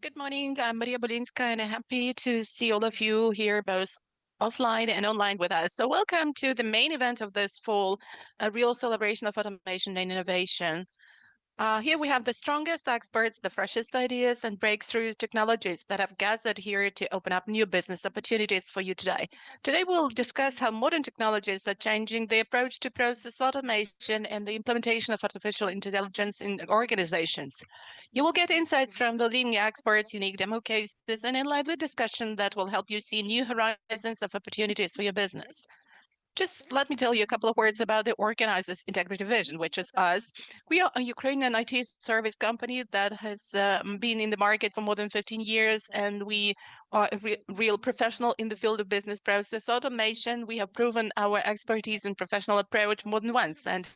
Good morning. I'm Maria Bolinska, and I'm happy to see all of you here, both offline and online with us. So welcome to the main event of this fall, a real celebration of automation and innovation. Here we have the strongest experts, the freshest ideas, and breakthrough technologies that have gathered here to open up new business opportunities for you today. Today, we'll discuss how modern technologies are changing the approach to process automation and the implementation of artificial intelligence in organizations. You will get insights from the leading experts, unique demo cases, and a lively discussion that will help you see new horizons of opportunities for your business. Just let me tell you a couple of words about the Organizers Integrity Division, which is us. We are a Ukrainian IT service company that has been in the market for more than 15 years, and we are a real professional in the field of business process automation. We have proven our expertise and professional approach more than once, and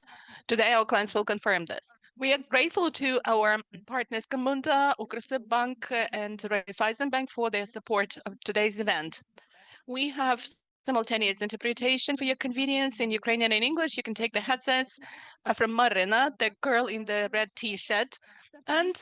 today our clients will confirm this. We are grateful to our partners Camunda, Ukrsibbank, and Raiffeisen Bank for their support of today's event. We have simultaneous interpretation for your convenience in Ukrainian and English. You can take the headsets from Marina, the girl in the red t-shirt. And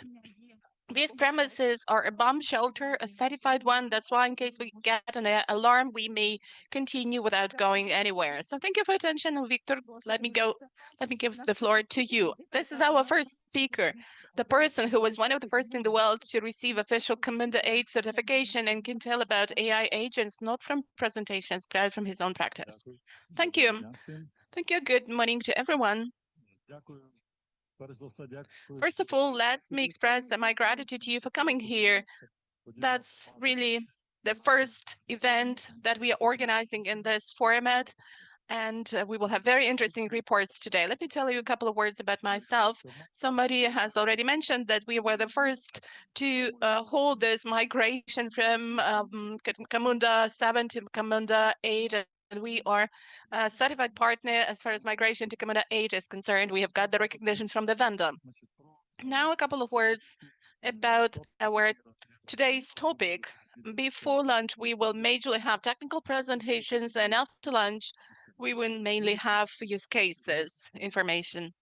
these premises are a bomb shelter, a certified one. That's why, in case we get an alarm, we may continue without going anywhere. So thank you for attention. Victor, let me give the floor to you. This is our first speaker, the person who was one of the first in the world to receive official Camunda 8 certification and can tell about AI agents, not from presentations, but from his own practice. Thank you. Thank you. Good morning to everyone. First of all, let me express my gratitude to you for coming here. That's really the first event that we are organizing in this format, and we will have very interesting reports today. Let me tell you a couple of words about myself. So Maria has already mentioned that we were the first to hold this migration from Camunda 7 to Camunda 8, and we are a certified partner as far as migration to Camunda 8 is concerned. We have got the recognition from the vendor. Now, a couple of words about our today's topic. Before lunch, we will majorly have technical presentations, and after lunch, we will mainly have use cases information.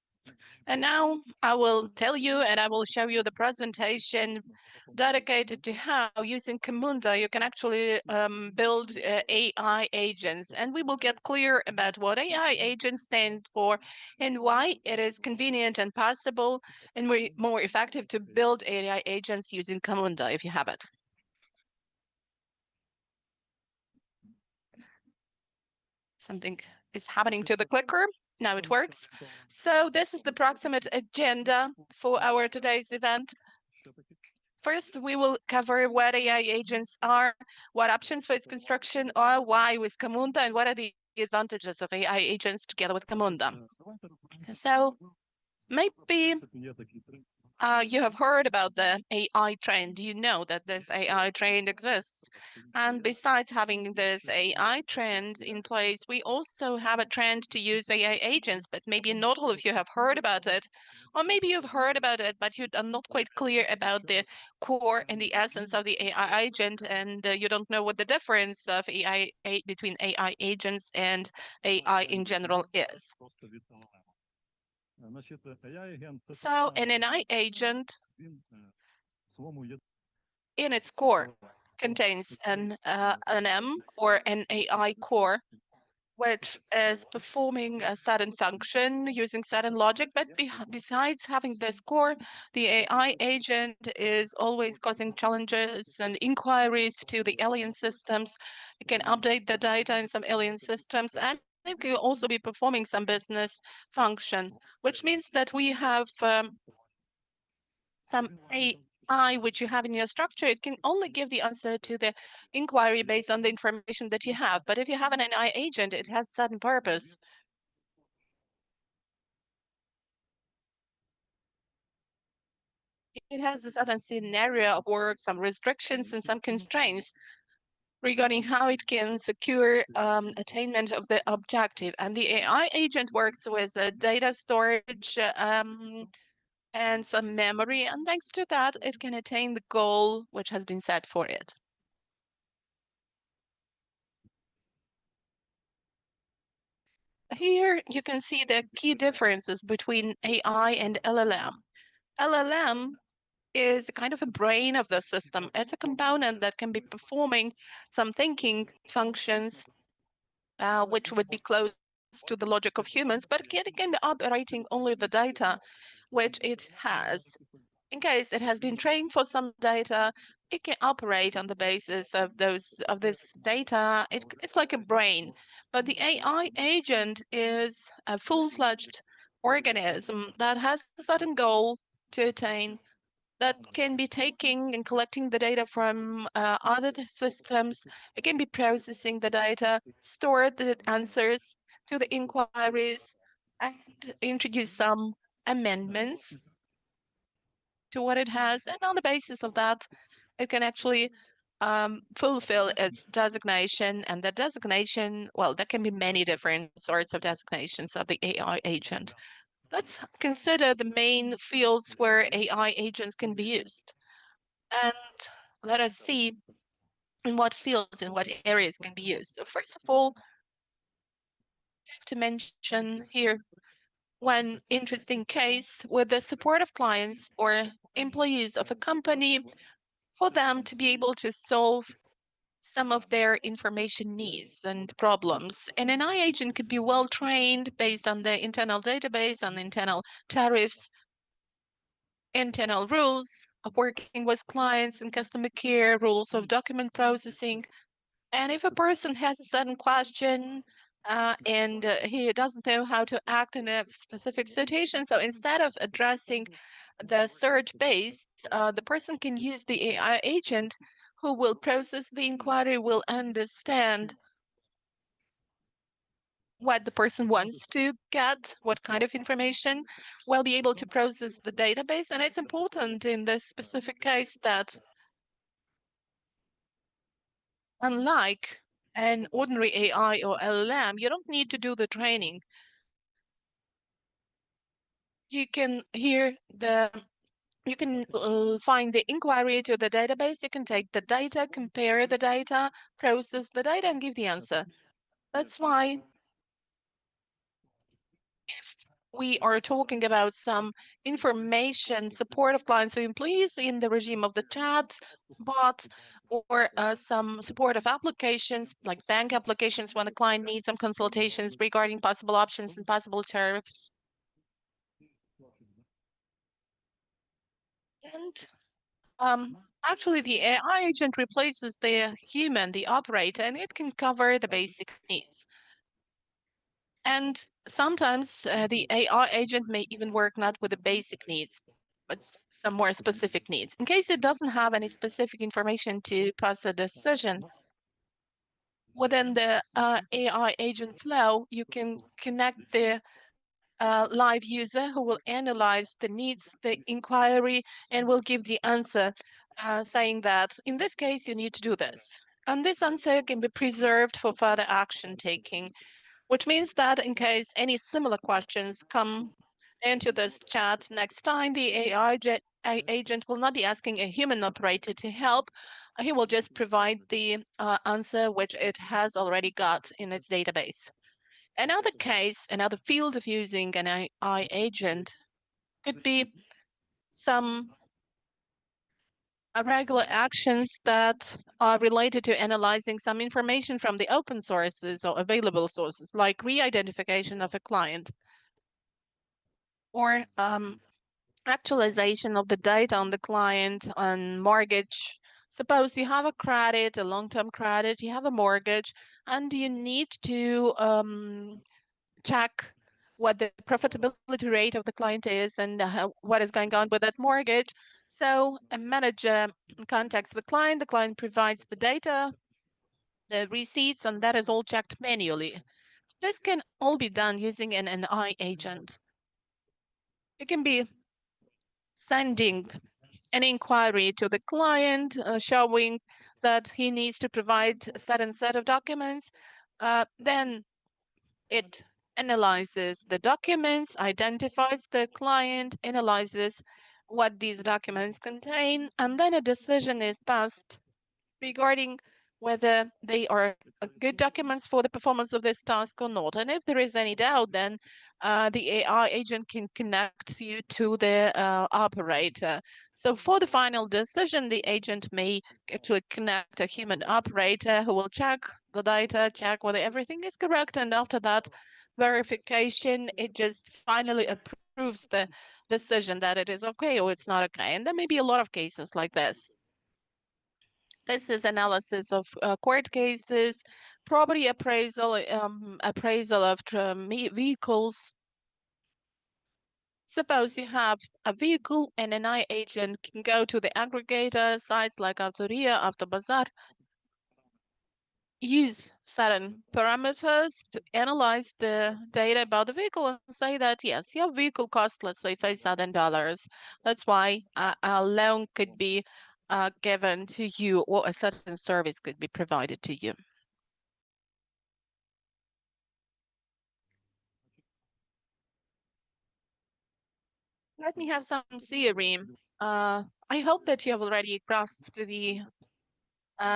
And now I will tell you and I will show you the presentation dedicated to how using Camunda you can actually build AI agents. And we will get clear about what AI agents stand for and why it is convenient and possible and more effective to build AI agents using Camunda if you have it. Something is happening to the clicker. Now it works. So this is the proximate agenda for our today's event. First, we will cover what AI agents are, what options for its construction are, why with Camunda, and what are the advantages of AI agents together with Camunda. So maybe you have heard about the AI trend. You know that this AI trend exists. And besides having this AI trend in place, we also have a trend to use AI agents, but maybe not all of you have heard about it. Or maybe you've heard about it, but you are not quite clear about the core and the essence of the AI agent, and you don't know what the difference of between AI agents and AI in general is. So an AI agent in its core contains an M or an AI core, which is performing a certain function using certain logic. But besides having this core, the AI agent is always causing challenges and inquiries to the alien systems. It can update the data in some alien systems, and it can also be performing some business function, which means that we have some AI which you have in your structure. It can only give the answer to the inquiry based on the information that you have. But if you have an AI agent, it has a certain purpose. It has a certain scenario of work, some restrictions and some constraints regarding how it can secure attainment of the objective. And the AI agent works with data storage and some memory. And thanks to that, it can attain the goal which has been set for it. Here you can see the key differences between AI and LLM. LLM is a kind of a brain of the system. It's a component that can be performing some thinking functions, which would be close to the logic of humans, but it can be operating only the data which it has. In case it has been trained for some data, it can operate on the basis of this data. It's like a brain, but the AI agent is a full-fledged organism that has a certain goal to attain, that can be taking and collecting the data from other systems. It can be processing the data, store the answers to the inquiries, and introduce some amendments to what it has. And on the basis of that, it can actually fulfill its designation. And the designation, well, there can be many different sorts of designations of the AI agent. Let's consider the main fields where AI agents can be used. And let us see in what fields, in what areas can be used. So first of all, I have to mention here one interesting case with the support of clients or employees of a company for them to be able to solve some of their information needs and problems. And an AI agent could be well trained based on the internal database, on the internal tariffs, internal rules of working with clients and customer care, rules of document processing. And if a person has a certain question and he doesn't know how to act in a specific situation, so instead of addressing the search base, the person can use the AI agent who will process the inquiry, will understand what the person wants to get, what kind of information, will be able to process the database. And it's important in this specific case that, unlike an ordinary AI or LLM, you don't need to do the training. You can find the inquiry to the database. You can take the data, compare the data, process the data, and give the answer. That's why if we are talking about some information support of clients or employees in the regime of the chat bot, or some support of applications like bank applications when the client needs some consultations regarding possible options and possible tariffs. And actually, the AI agent replaces the human, the operator, and it can cover the basic needs. And sometimes the AI agent may even work not with the basic needs, but some more specific needs. In case it doesn't have any specific information to pass a decision, within the AI agent flow, you can connect the live user who will analyze the needs, the inquiry, and will give the answer, saying that in this case, you need to do this. And this answer can be preserved for further action taking, which means that in case any similar questions come into this chat next time, the AI agent will not be asking a human operator to help. He will just provide the answer which it has already got in its database. Another case, another field of using an AI agent could be some regular actions that are related to analyzing some information from the open sources or available sources, like re-identification of a client or actualization of the data on the client on mortgage. Suppose you have a credit, a long-term credit, you have a mortgage, and you need to check what the profitability rate of the client is and what is going on with that mortgage. So a manager contacts the client provides the data, the receipts, and that is all checked manually. This can all be done using an AI agent. It can be sending an inquiry to the client, showing that he needs to provide a certain set of documents. Then it analyzes the documents, identifies the client, analyzes what these documents contain, and then a decision is passed regarding whether they are good documents for the performance of this task or not. And if there is any doubt, then the AI agent can connect you to the operator. So for the final decision, the agent may actually connect a human operator who will check the data, check whether everything is correct, and after that verification, it just finally approves the decision that it is okay or it's not okay. And there may be a lot of cases like this. This is analysis of court cases, property appraisal, appraisal of vehicles. Suppose you have a vehicle and an AI agent can go to the aggregator sites like Autoria, Autobazar, use certain parameters to analyze the data about the vehicle and say that, yes, your vehicle costs, let's say, $5,000. That's why a loan could be given to you or a certain service could be provided to you. Let me have some theory. I hope that you have already grasped the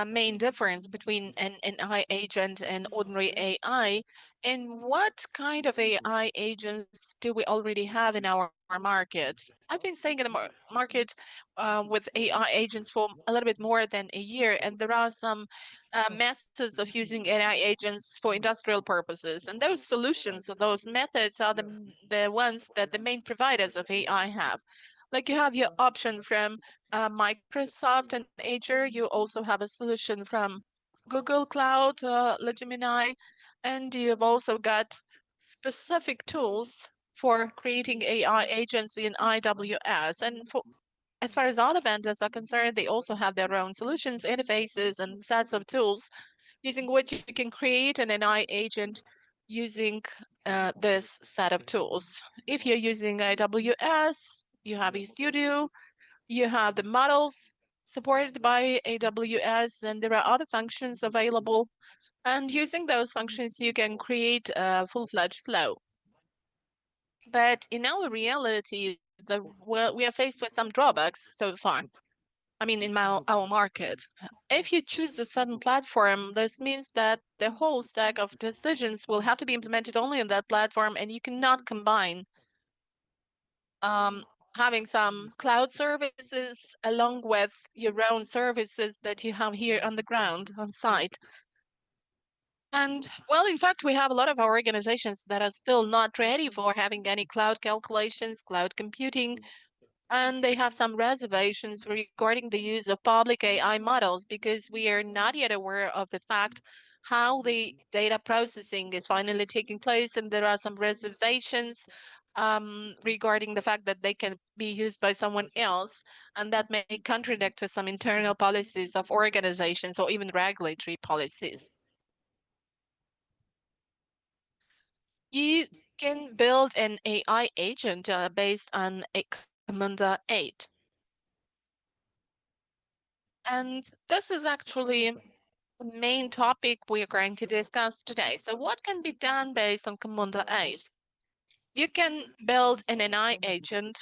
main difference between an AI agent and ordinary AI, and what kind of AI agents do we already have in our market? I've been staying in the market with AI agents for a little bit more than a year, and there are some methods of using AI agents for industrial purposes, and those solutions or those methods are the ones that the main providers of AI have. Like you have your option from Microsoft and Azure. You also have a solution from Google Cloud, Gemini, and you have also got specific tools for creating AI agents in AWS. And as far as other vendors are concerned, they also have their own solutions, interfaces, and sets of tools using which you can create an AI agent using this set of tools. If you're using AWS, you have eStudio, you have the models supported by AWS, and there are other functions available. And using those functions, you can create a full-fledged flow. But in our reality, we are faced with some drawbacks so far. I mean, in our market. If you choose a certain platform, this means that the whole stack of decisions will have to be implemented only on that platform, and you cannot combine um, having some cloud services along with your own services that you have here on the ground, on site. And well, in fact, we have a lot of our organizations that are still not ready for having any cloud calculations, cloud computing, and they have some reservations regarding the use of public AI models because we are not yet aware of the fact how the data processing is finally taking place, and there are some reservations regarding the fact that they can be used by someone else, and that may contradict to some internal policies of organizations or even regulatory policies. You can build an AI agent based on a Camunda 8. And this is actually the main topic we are going to discuss today. So what can be done based on Camunda 8? You can build an AI agent,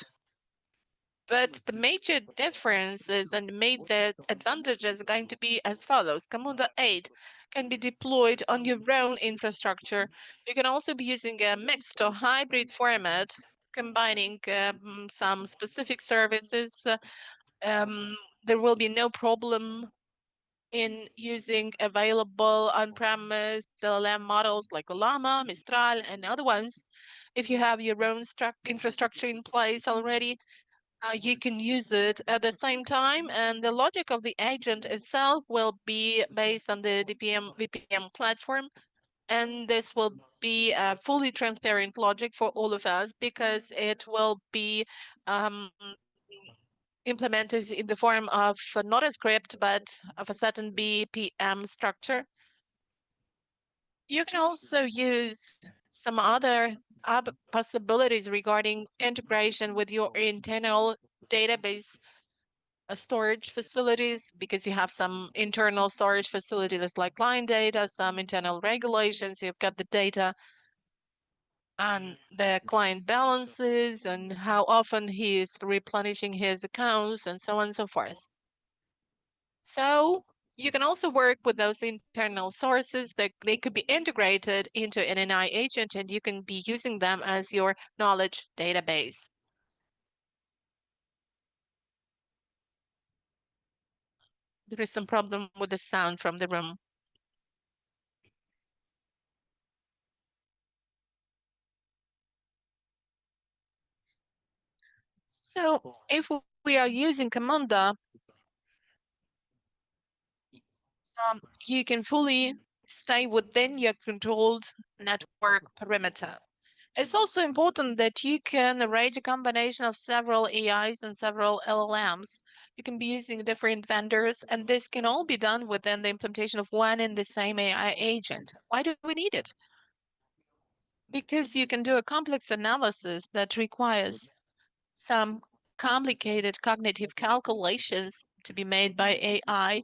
but the major differences and the advantages are going to be as follows. Camunda 8 can be deployed on your own infrastructure. You can also be using a mixed or hybrid format, combining some specific services. There will be no problem in using available on-premise LLM models like Llama, Mistral, and other ones. If you have your own infrastructure in place already, you can use it at the same time, and the logic of the agent itself will be based on the VPM platform, and this will be a fully transparent logic for all of us because it will be um, implemented in the form of not a script, but of a certain BPM structure. You can also use some other possibilities regarding integration with your internal database storage facilities, because you have some internal storage facilities like client data, some internal regulations. You've got the data on the client balances and how often he is replenishing his accounts and so on and so forth. So you can also work with those internal sources that they could be integrated into an AI agent, and you can be using them as your knowledge database. There is some problem with the sound from the room. So if we are using Camunda, you can fully stay within your controlled network perimeter. It's also important that you can arrange a combination of several AIs and several LLMs. You can be using different vendors, and this can all be done within the implementation of one and the same AI agent. Why do we need it? Because you can do a complex analysis that requires some complicated cognitive calculations to be made by AI.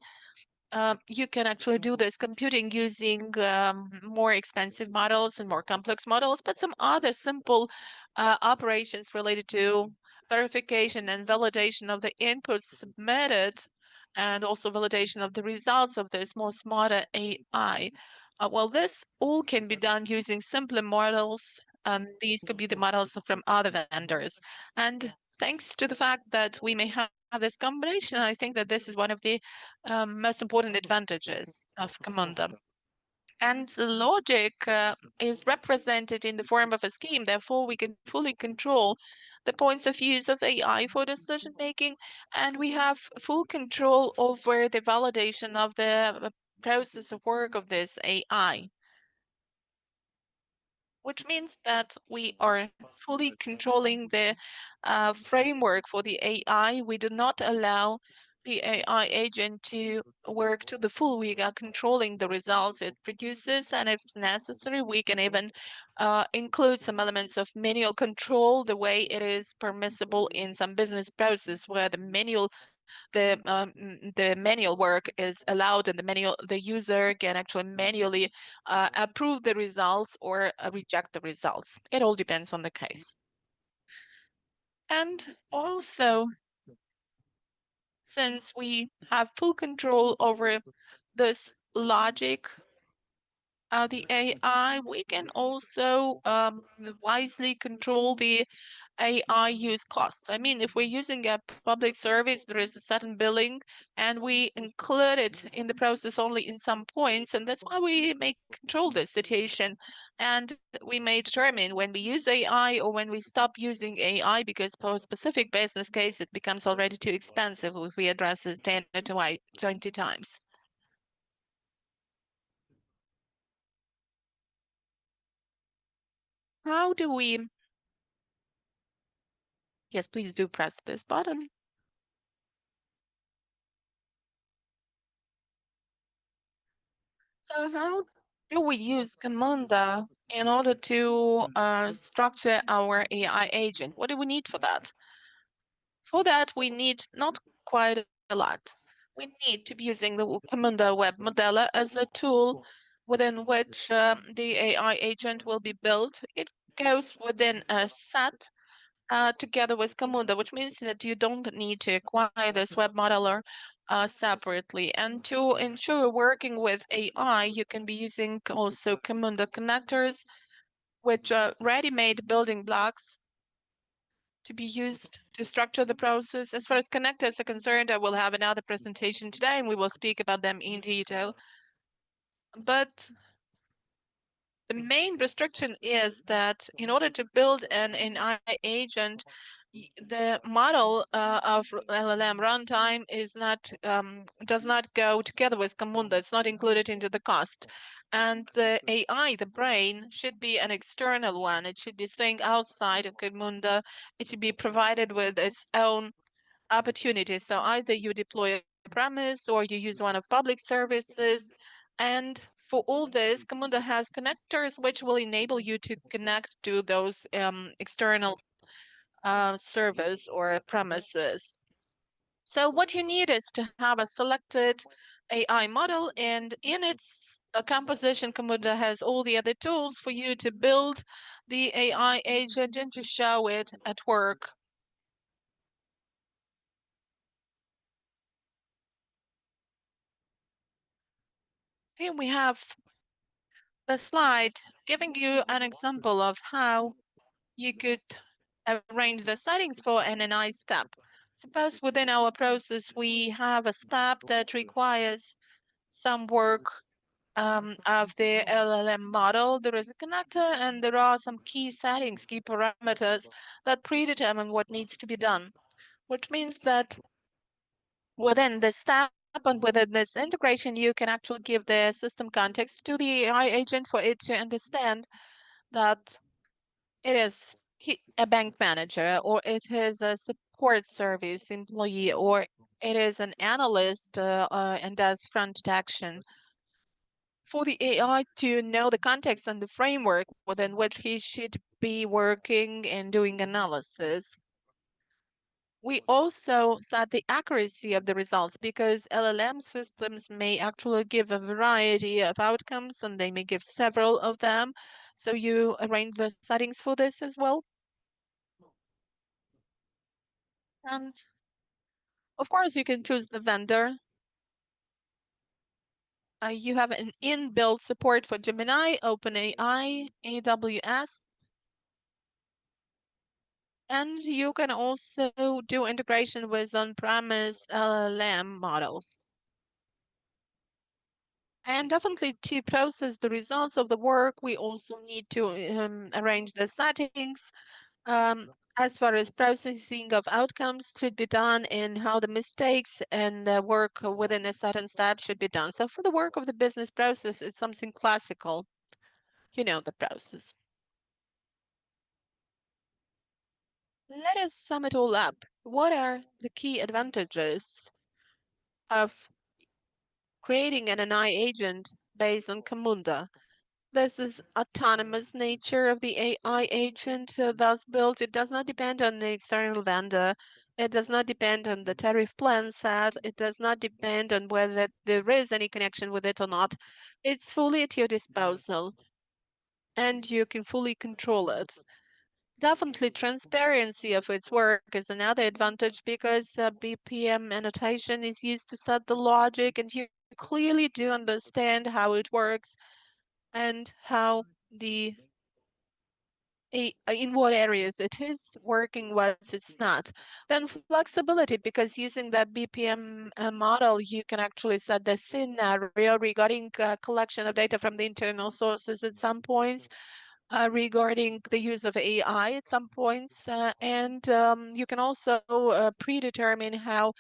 You can actually do this computing using more expensive models and more complex models, but some other simple operations related to verification and validation of the inputs submitted, and also validation of the results of this more smarter AI. Well, this all can be done using simpler models, and these could be the models from other vendors. And thanks to the fact that we may have this combination, I think that this is one of the most important advantages of Camunda. And the logic is represented in the form of a scheme. Therefore, we can fully control the points of use of AI for decision making, and we have full control over the validation of the process of work of this AI, which means that we are fully controlling the framework for the AI. We do not allow the AI agent to work to the full. We are controlling the results it produces, and if it's necessary, we can even include some elements of manual control, the way it is permissible in some business process where the manual work is allowed, and the user can actually manually approve the results or reject the results. It all depends on the case. And also, since we have full control over this logic, the AI, we can also wisely control the AI use costs. I mean, if we're using a public service, there is a certain billing, and we include it in the process only in some points, and that's why we may control the situation. And we may determine when we use AI or when we stop using AI, because for a specific business case, it becomes already too expensive if we address it 10 or 20 times. How do we? Yes, please do press this button. So how do we use Camunda in order to structure our AI agent? What do we need for that? For that, we need not quite a lot. We need to be using the Camunda web modeler as a tool within which the AI agent will be built. It goes within a set together with Camunda, which means that you don't need to acquire this web modeler separately. And to ensure working with AI, you can be using also Camunda connectors, which are ready-made building blocks to be used to structure the process. As far as connectors are concerned, I will have another presentation today, and we will speak about them in detail. But the main restriction is that in order to build an AI agent, the model of LLM runtime is not does not go together with Camunda. It's not included into the cost. And the AI, the brain, should be an external one. It should be staying outside of Camunda. It should be provided with its own opportunities. So either you deploy a premise or you use one of public services. And for all this, Camunda has connectors which will enable you to connect to those external servers or premises. So what you need is to have a selected AI model, and in its composition, Camunda has all the other tools for you to build the AI agent and to show it at work. Here we have the slide giving you an example of how you could arrange the settings for an NI step. Suppose within our process we have a step that requires some work of the LLM model. There is a connector and there are some key settings, key parameters that predetermine what needs to be done, which means that within this step and within this integration, you can actually give the system context to the AI agent for it to understand that it is a bank manager, or it is a support service employee, or it is an analyst and does front detection. For the AI to know the context and the framework within which he should be working and doing analysis. We also set the accuracy of the results because LLM systems may actually give a variety of outcomes and they may give several of them. So you arrange the settings for this as well. And of course, you can choose the vendor. You have an inbuilt support for Gemini, OpenAI, AWS, and you can also do integration with on-premise LLM models. And definitely to process the results of the work, we also need to arrange the settings as far as processing of outcomes should be done and how the mistakes and the work within a certain step should be done. So for the work of the business process, it's something classical. You know the process. Let us sum it all up. What are the key advantages of creating an AI agent based on Camunda? This is autonomous nature of the AI agent thus built. It does not depend on the external vendor. It does not depend on the tariff plan set. It does not depend on whether there is any connection with it or not. It's fully at your disposal and you can fully control it. Definitely, transparency of its work is another advantage because BPM annotation is used to set the logic and you clearly do understand how it works and how the in what areas it is working, what it's not. Then flexibility, because using the BPM model, you can actually set the scenario regarding collection of data from the internal sources at some points, regarding the use of AI at some points, and you can also predetermine how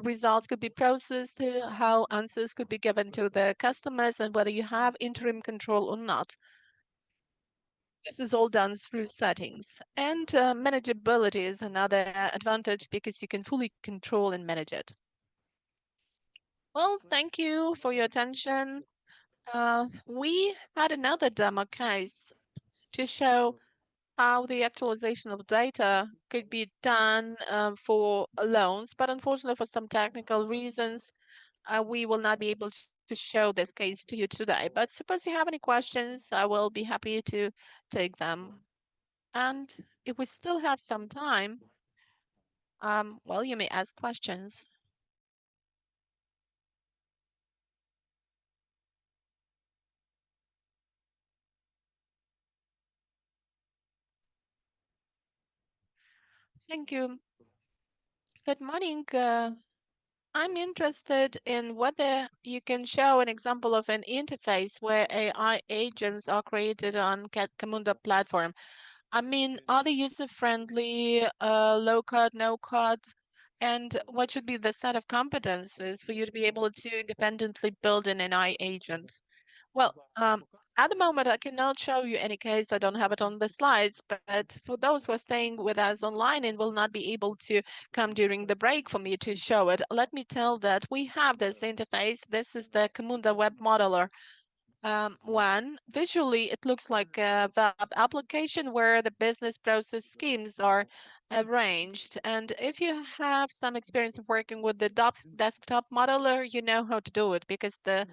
results could be processed, how answers could be given to the customers, and whether you have interim control or not. This is all done through settings. And manageability is another advantage because you can fully control and manage it. Well, thank you for your attention. We had another demo case to show how the actualization of data could be done for loans, but unfortunately, for some technical reasons, we will not be able to show this case to you today. But suppose you have any questions, I will be happy to take them. And if we still have some time, well, you may ask questions. Thank you. Good morning. I'm interested in whether you can show an example of an interface where AI agents are created on Camunda platform. I mean, are they user-friendly, low code, no code? And what should be the set of competences for you to be able to independently build an AI agent? Well, at the moment, I cannot show you any case. I don't have it on the slides, but for those who are staying with us online and will not be able to come during the break for me to show it, let me tell that we have this interface. This is the Camunda web modeler. One, visually, it looks like a web application where the business process schemes are arranged. And if you have some experience of working with the desktop modeler, you know how to do it because the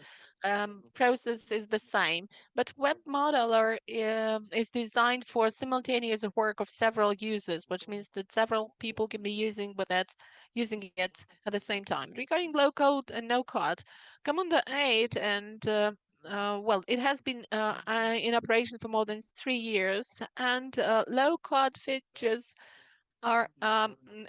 process is the same. But web modeler is designed for simultaneous work of several users, which means that several people can be using it at the same time. Regarding low code and no code, Camunda 8 and well, it has been in operation for more than 3 years, and low code features are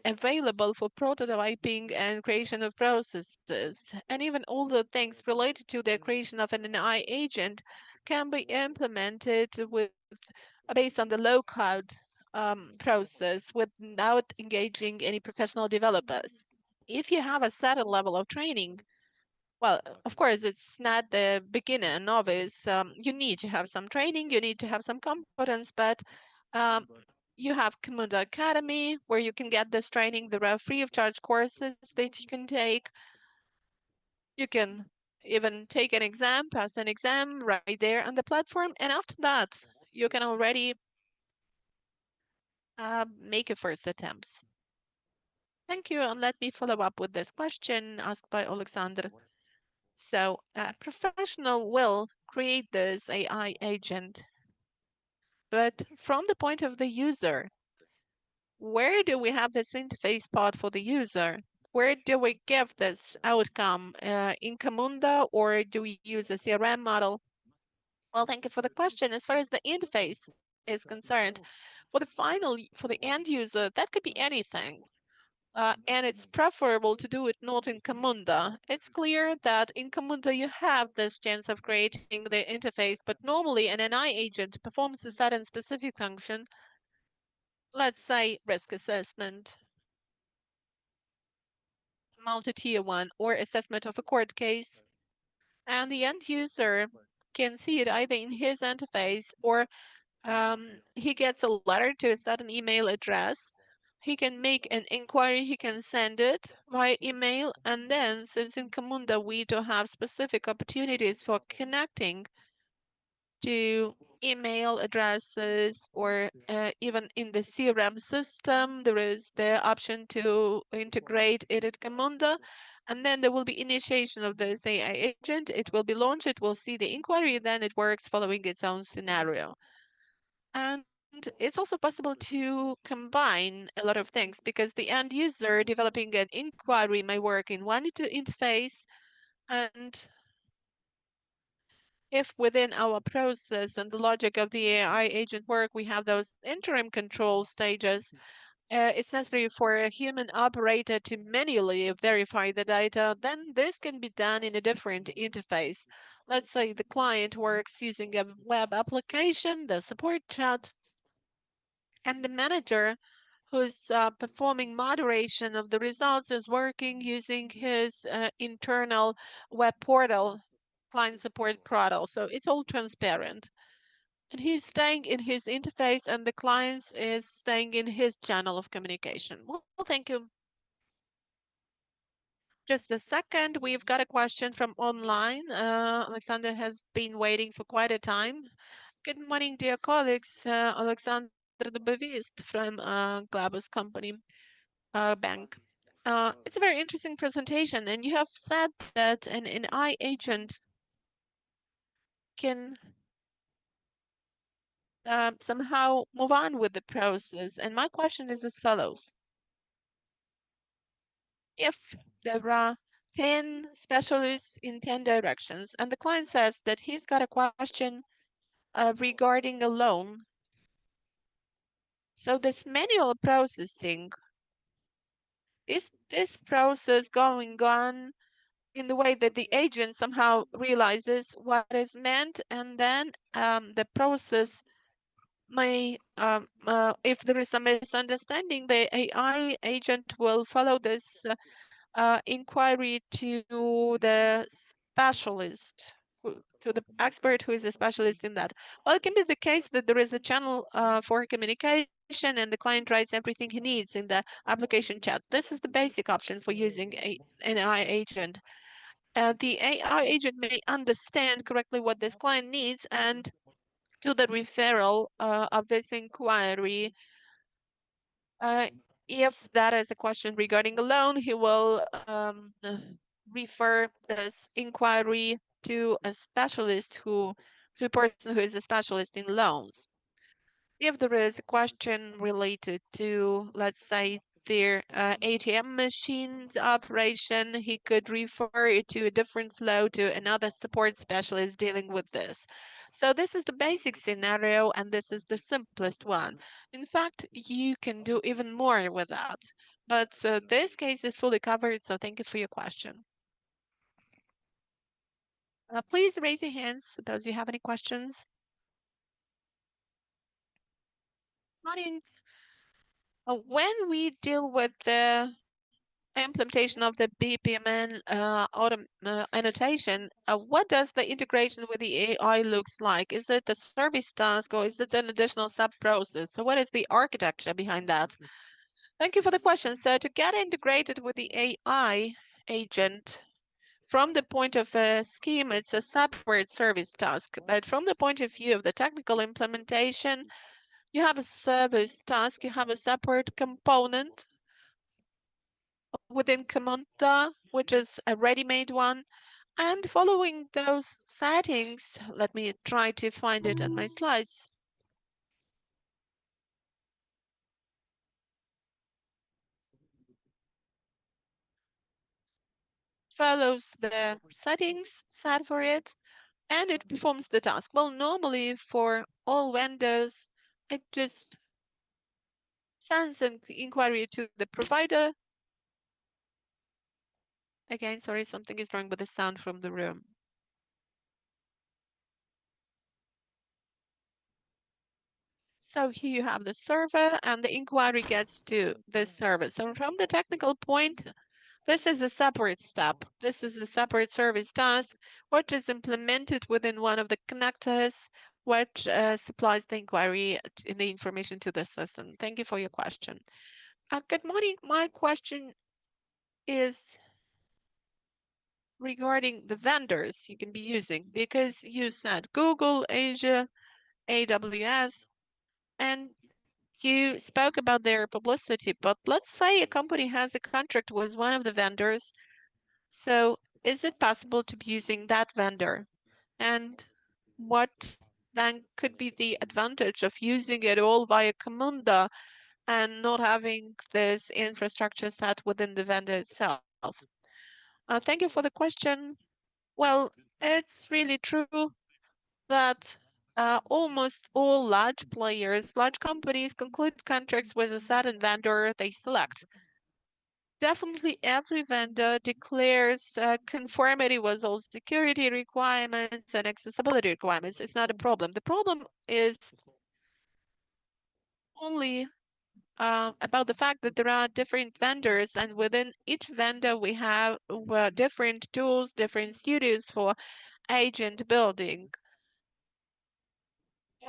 available for prototyping and creation of processes. And even all the things related to the creation of an AI agent can be implemented with based on the low code process without engaging any professional developers. If you have a certain level of training, well, of course, it's not the beginner, novice. You need to have some training, you need to have some competence, but um, you have Camunda Academy where you can get this training. There are free of charge courses that you can take. You can even take an exam, pass an exam right there on the platform, and after that, you can already make your first attempts. Thank you, and let me follow up with this question asked by Alexander. So, a professional will create this AI agent, but from the point of the user, where do we have this interface part for the user? Where do we give this outcome in Camunda, or do we use a CRM model? Well, thank you for the question. As far as the interface is concerned, for the end user, that could be anything. And it's preferable to do it not in Camunda. It's clear that in Camunda you have this chance of creating the interface, but normally an NI agent performs a certain specific function, let's say risk assessment, multi-tier one, or assessment of a court case, and the end user can see it either in his interface or he gets a letter to a certain email address. He can make an inquiry, he can send it via email, and then, since in Camunda we do have specific opportunities for connecting to email addresses or even in the CRM system, there is the option to integrate it at Camunda. And then there will be initiation of this AI agent. It will be launched, it will see the inquiry, then it works following its own scenario. And it's also possible to combine a lot of things because the end user developing an inquiry may work in one interface. And if within our process and the logic of the AI agent work, we have those interim control stages, it's necessary for a human operator to manually verify the data, then this can be done in a different interface. Let's say the client works using a web application, the support chat, and the manager who's performing moderation of the results is working using his internal web portal, client support portal. So it's all transparent. And he's staying in his interface, and the client is staying in his channel of communication. Well, thank you. Just a second. We've got a question from online. Alexander has been waiting for quite a time. Good morning, dear colleagues. Alexander Dubovist from Globus Company Bank. It's a very interesting presentation, and you have said that an AI agent can somehow move on with the process. And my question is as follows. If there are 10 specialists in 10 directions, and the client says that he's got a question regarding a loan, so this manual processing, is this process going on in the way that the agent somehow realizes what is meant, and then the process may, if there is a misunderstanding, the AI agent will follow this inquiry to the specialist, to the expert who is a specialist in that. Well, it can be the case that there is a channel for communication and the client writes everything he needs in the application chat. This is the basic option for using an AI agent. The AI agent may understand correctly what this client needs and do the referral of this inquiry. Uh, if that is a question regarding a loan, he will refer this inquiry to a specialist to a person who is a specialist in loans. If there is a question related to, let's say, their ATM machines operation, he could refer it to a different flow to another support specialist dealing with this. So this is the basic scenario, and this is the simplest one. In fact, you can do even more with that. But this case is fully covered, so thank you for your question. Please raise your hands, suppose you have any questions. Morning. When we deal with the implementation of the BPMN annotation, what does the integration with the AI looks like? Is it a service task or is it an additional sub-process? So what is the architecture behind that? Thank you for the question. So to get integrated with the AI agent, from the point of a scheme, it's a separate service task. But from the point of view of the technical implementation, you have a service task, you have a separate component within Camunda, which is a ready-made one. And following those settings, let me try to find it on my slides. Follows the settings set for it, and it performs the task. Well, normally for all vendors, it just sends an inquiry to the provider. Again, sorry, something is wrong with the sound from the room. So here you have the server, and the inquiry gets to this server. So from the technical point, this is a separate step. This is a separate service task, which is implemented within one of the connectors, which supplies the inquiry in the information to the system. Thank you for your question. Good morning. My question is regarding the vendors you can be using, because you said Google, Asia, AWS, and you spoke about their publicity, but let's say a company has a contract with one of the vendors. So is it possible to be using that vendor? And what then could be the advantage of using it all via Camunda and not having this infrastructure set within the vendor itself? Thank you for the question. Well, it's really true that almost all large players, large companies conclude contracts with a certain vendor they select. Definitely every vendor declares conformity with all security requirements and accessibility requirements. It's not a problem. The problem is only about the fact that there are different vendors, and within each vendor we have different tools, different studios for agent building.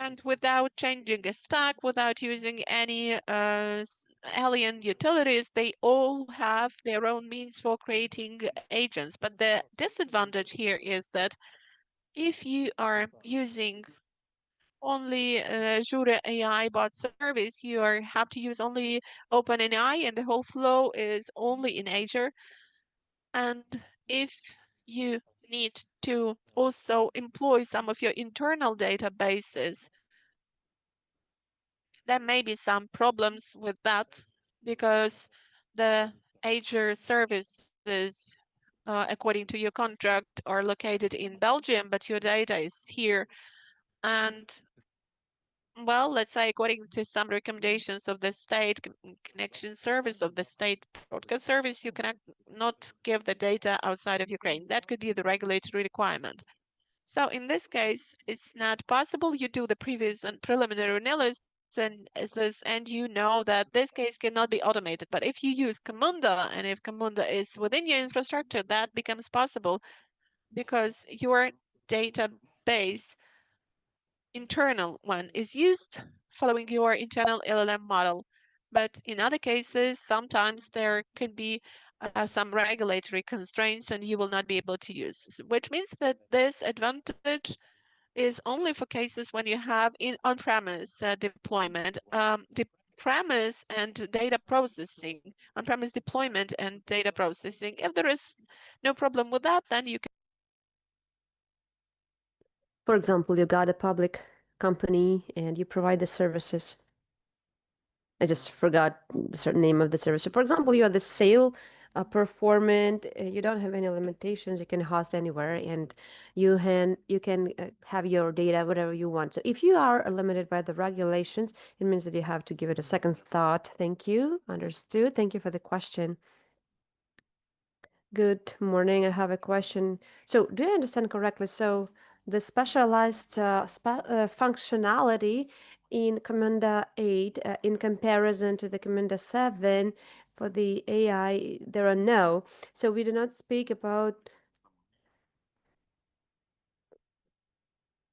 And without changing a stack, without using any alien utilities, they all have their own means for creating agents. But the disadvantage here is that if you are using only Azure AI bot service, you have to use only OpenAI, and the whole flow is only in Azure. And if you need to also employ some of your internal databases, there may be some problems with that because the Azure services, according to your contract, are located in Belgium, but your data is here. And well, let's say according to some recommendations of the state connection service of the state broadcast service, you cannot not give the data outside of Ukraine. That could be the regulatory requirement. So in this case, it's not possible. You do the previous and preliminary analysis, and you know that this case cannot be automated. But if you use Camunda, and if Camunda is within your infrastructure, that becomes possible because your database internal one is used following your internal LLM model. But in other cases, sometimes there could be some regulatory constraints and you will not be able to use, which means that this advantage is only for cases when you have in on-premise deployment. Premise and data processing, on-premise deployment and data processing. If there is no problem with that, then you can. For example, you got a public company and you provide the services. I just forgot the certain name of the service. So for example, you are the sale performant, you don't have any limitations, you can host anywhere, and you can have your data whatever you want. So if you are limited by the regulations, it means that you have to give it a second thought. Thank you. Understood. Thank you for the question. Good morning. I have a question. So, do I understand correctly? So, the specialized functionality in Camunda 8, in comparison to the Camunda 7 for the AI, there are no. So, we do not speak about.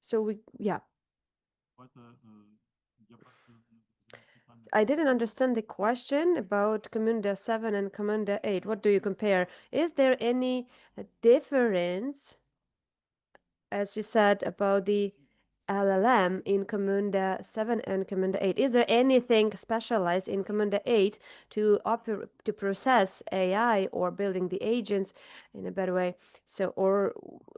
So, yeah. I didn't understand the question about Camunda 7 and Camunda 8. What do you compare? Is there any difference, as you said, about the LLM in Camunda 7 and Camunda 8? Is there anything specialized in Camunda 8 to process AI or building the agents in a better way? So, or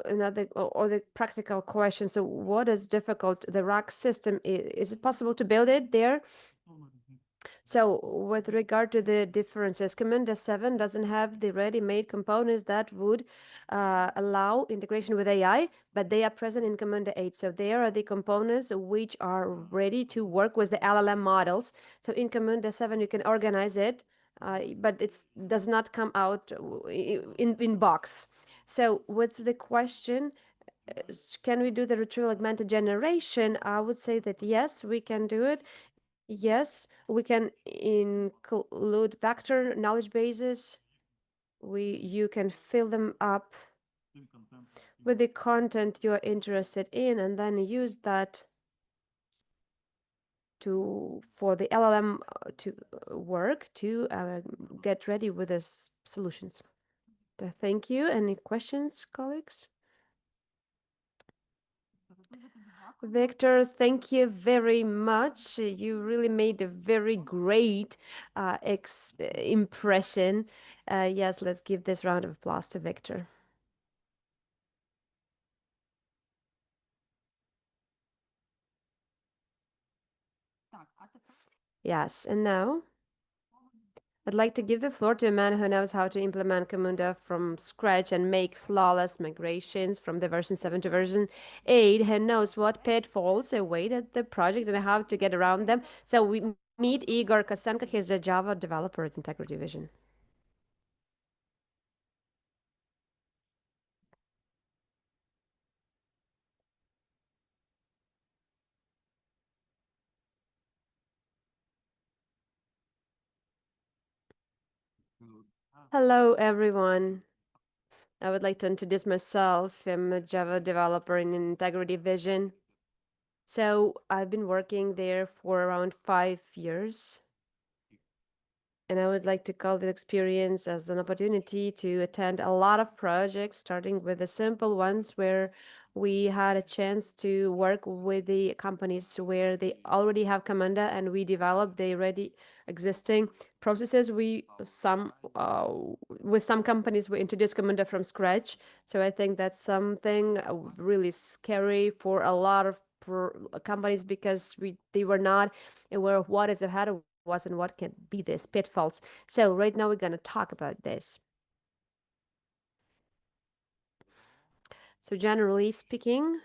another, or the practical question. So, what is difficult? The rack system, is it possible to build it there? So with regard to the differences, Camunda 7 doesn't have the ready-made components that would allow integration with AI, but they are present in Camunda 8. So there are the components which are ready to work with the LLM models. So in Camunda 7, you can organize it, but it does not come out in box. So with the question, can we do the retrieval augmented generation? I would say that yes, we can do it. Yes, we can include vector knowledge bases. You can fill them up with the content you are interested in, and then use that for the LLM to work to get ready with the solutions. Thank you. Any questions, colleagues? Victor, thank you very much. You really made a very great impression. Yes, let's give this round of applause to Victor. Yes, and now I'd like to give the floor to a man who knows how to implement Camunda from scratch and make flawless migrations from the version 7 to version 8, who knows what pitfalls await at the project and how to get around them. So we meet Igor Kosenko. He's a Java developer at Integrity Vision. Hello, everyone. I would like to introduce myself. I'm a Java developer in Integrity Vision. So I've been working there for around 5 years. And I would like to call the experience as an opportunity to attend a lot of projects, starting with the simple ones where we had a chance to work with the companies where they already have Camunda and we developed the already existing processes. With some companies we introduced Camunda from scratch. So I think that's something really scary for a lot of companies because they were not aware of what is ahead of us and what can be these pitfalls. So right now we're going to talk about this. So generally speaking,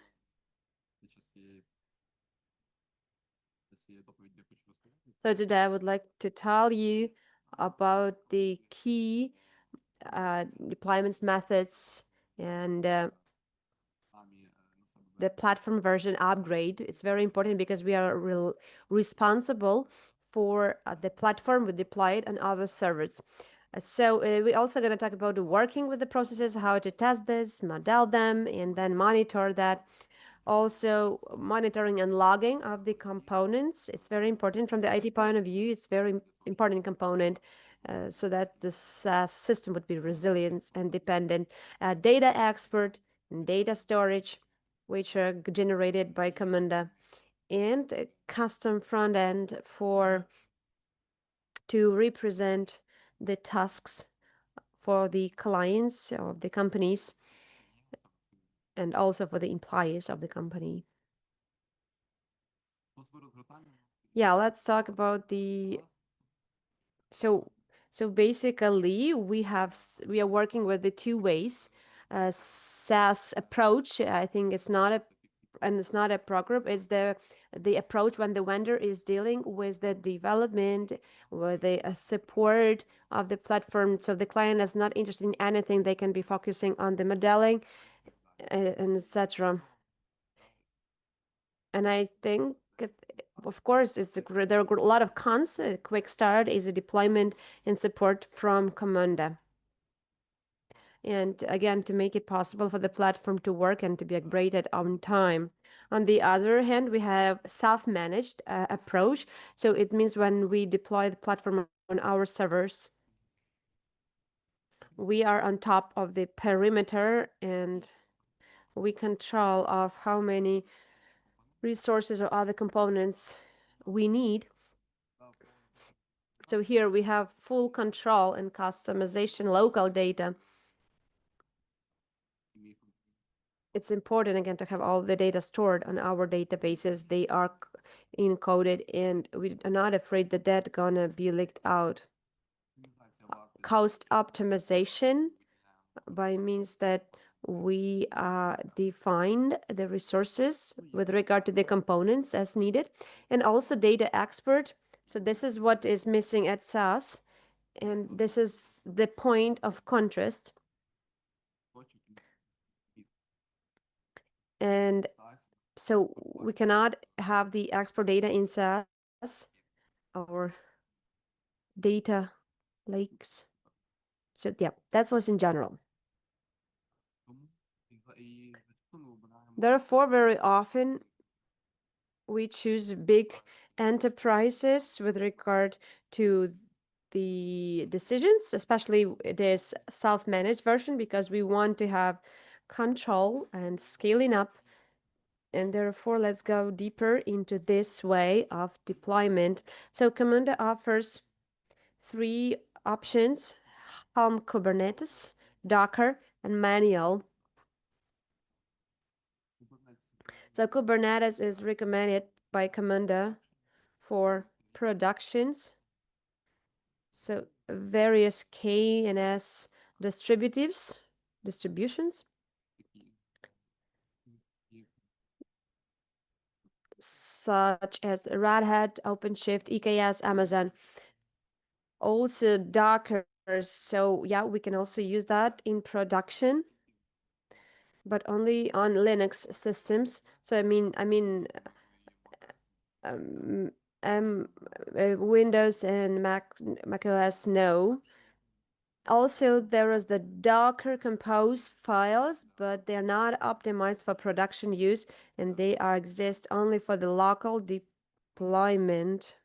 so today I would like to tell you about the key deployments methods and the platform version upgrade. It's very important because we are responsible for the platform we deploy it on other servers. So we're also going to talk about working with the processes, how to test this, model them, and then monitor that. Also, monitoring and logging of the components. It's very important from the IT point of view. It's very important component so that the system would be resilient and dependent. Data export and data storage, which are generated by Camunda, and a custom front end to represent the tasks for the clients of the companies and also for the employees of the company. Yeah, let's talk about the So basically, we are working with the two ways. SaaS approach, I think it's not a pro group. It's the approach when the vendor is dealing with the development, with the support of the platform. So the client is not interested in anything. They can be focusing on the modeling and etc. And I think, of course, there are a lot of cons. A quick start is a deployment and support from Camunda. And again, to make it possible for the platform to work and to be upgraded on time. On the other hand, we have self-managed approach. So it means when we deploy the platform on our servers, we are on top of the perimeter and we control of how many resources or other components we need. So here we have full control and customization local data. It's important again to have all the data stored on our databases. They are encoded and we are not afraid that that's gonna be leaked out. Cost optimization by means that we define the resources with regard to the components as needed, and also data expert. So this is what is missing at SaaS, and this is the point of contrast. And so we cannot have the export data in SaaS or data lakes. So yeah, that was in general. Therefore, very often we choose big enterprises with regard to the decisions, especially this self-managed version, because we want to have control and scaling up. And therefore, let's go deeper into this way of deployment. So Camunda offers 3 options: Helm Kubernetes, Docker, and manual. So Kubernetes is recommended by Camunda for productions. So various KNS distributions, such as Red Hat, OpenShift, EKS, Amazon. Also Docker. So yeah, we can also use that in production, but only on Linux systems. So I mean, Windows and Mac OS, no. Also, there is the Docker Compose files, but they're not optimized for production use, and they exist only for the local deployment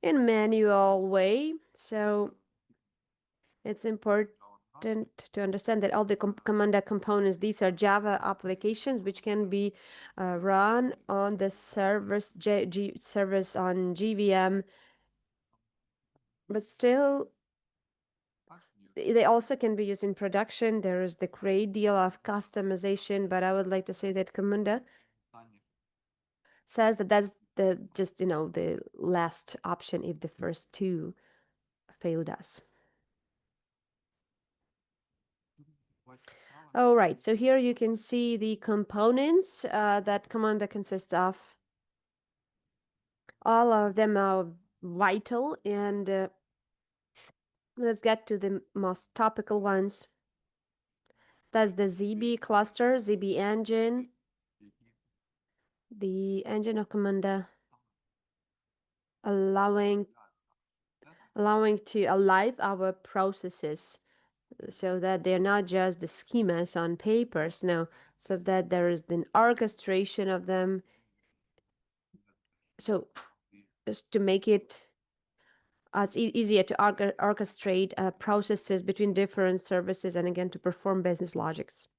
in manual way. So it's important to understand that all the Camunda components, these are Java applications which can be run on the servers, servers on GVM, but still they also can be used in production. There is the great deal of customization, but I would like to say that Camunda says that that's the just the last option if the first two failed us. All right, so here you can see the components that Camunda consists of. All of them are vital, and let's get to the most topical ones. That's the ZB cluster, ZB engine, the engine of Camunda, allowing to alive our processes so that they're not just the schemas on papers, no, so that there is an orchestration of them. So just to make it as easier to orchestrate processes between different services and again to perform business logics.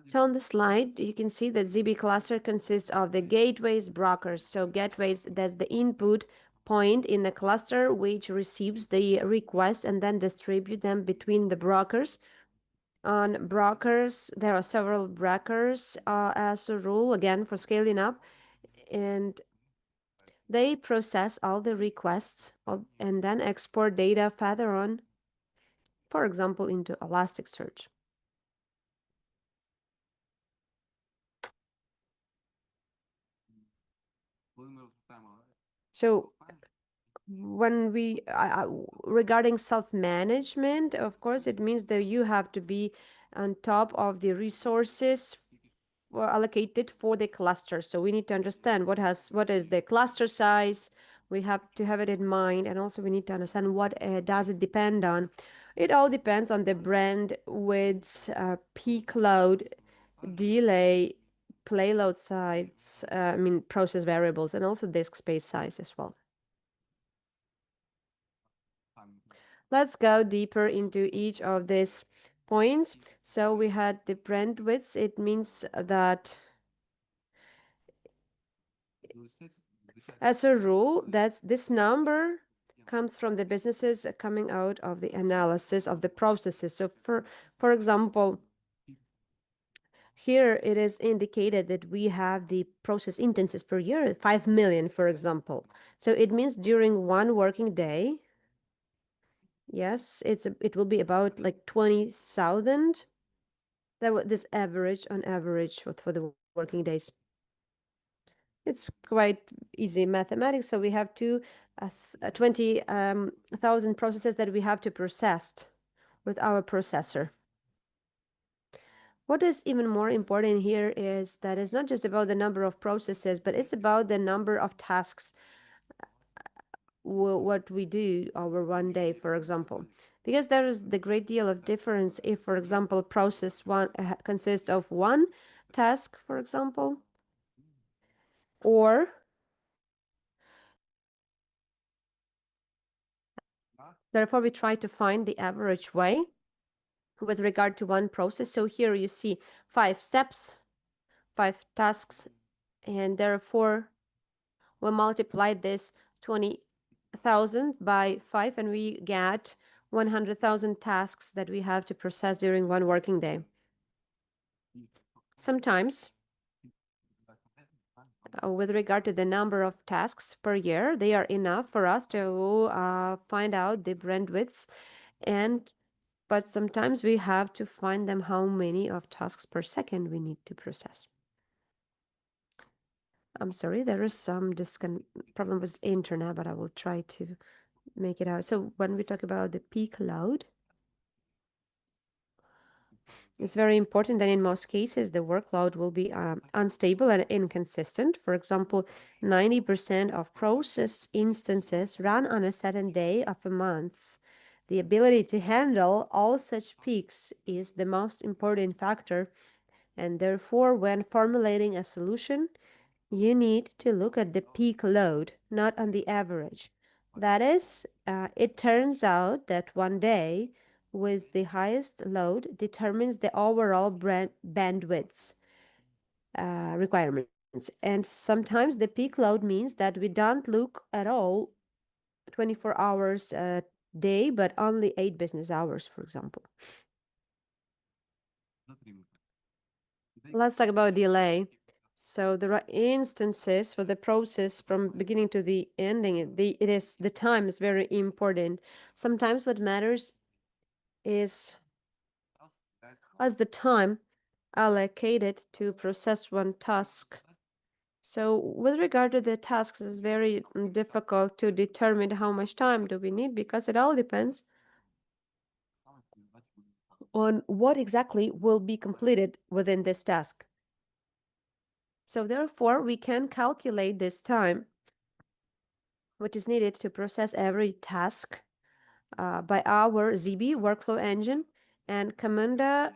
So on the slide, you can see that ZB cluster consists of the gateways, brokers. So gateways, that's the input point in the cluster which receives the request and then distribute them between the brokers. On brokers, there are several brokers as a rule, again, for scaling up. and they process all the requests and then export data further on, for example, into Elasticsearch. So when we regarding self-management, of course, it means that you have to be on top of the resources allocated for the cluster. So we need to understand what is the cluster size. We have to have it in mind, and also we need to understand what does it depend on. It all depends on the bandwidth, peak load, delay, payload size, process variables, and also disk space size as well. Let's go deeper into each of these points. So we had the bandwidth. It means that as a rule, that's this number comes from the businesses coming out of the analysis of the processes. So for example, here it is indicated that we have the process instances per year, 5 million, for example. So it means during one working day, yes, it will be about like 20,000. This average on average for the working days. It's quite easy mathematics. So we have 20,000 processes that we have to process with our processor. What is even more important here is that it's not just about the number of processes, but it's about the number of tasks, what we do over one day, for example. Because there is the great deal of difference if, for example, process one consists of one task, for example, or therefore we try to find the average way with regard to one process. So here you see 5 steps, 5 tasks, and therefore we multiply this 20,000 by 5 and we get 100,000 tasks that we have to process during one working day. Sometimes, with regard to the number of tasks per year, they are enough for us to find out the bandwidths, but sometimes we have to find them how many of tasks per second we need to process. I'm sorry, there is some problem with internet, but I will try to make it out. So when we talk about the peak load, it's very important that in most cases the workload will be unstable and inconsistent. For example, 90% of process instances run on a certain day of a month. The ability to handle all such peaks is the most important factor, and therefore when formulating a solution, you need to look at the peak load, not on the average. That is, it turns out that one day with the highest load determines the overall bandwidth requirements. And sometimes the peak load means that we don't look at all 24 hours a day, but only 8 business hours, for example. Let's talk about delay. So there are instances for the process from beginning to the ending. The time is very important. Sometimes what matters is the time allocated to process one task. So with regard to the tasks, it's very difficult to determine how much time do we need because it all depends on what exactly will be completed within this task. So therefore, we can calculate this time, which is needed to process every task by our ZB workflow engine and Camunda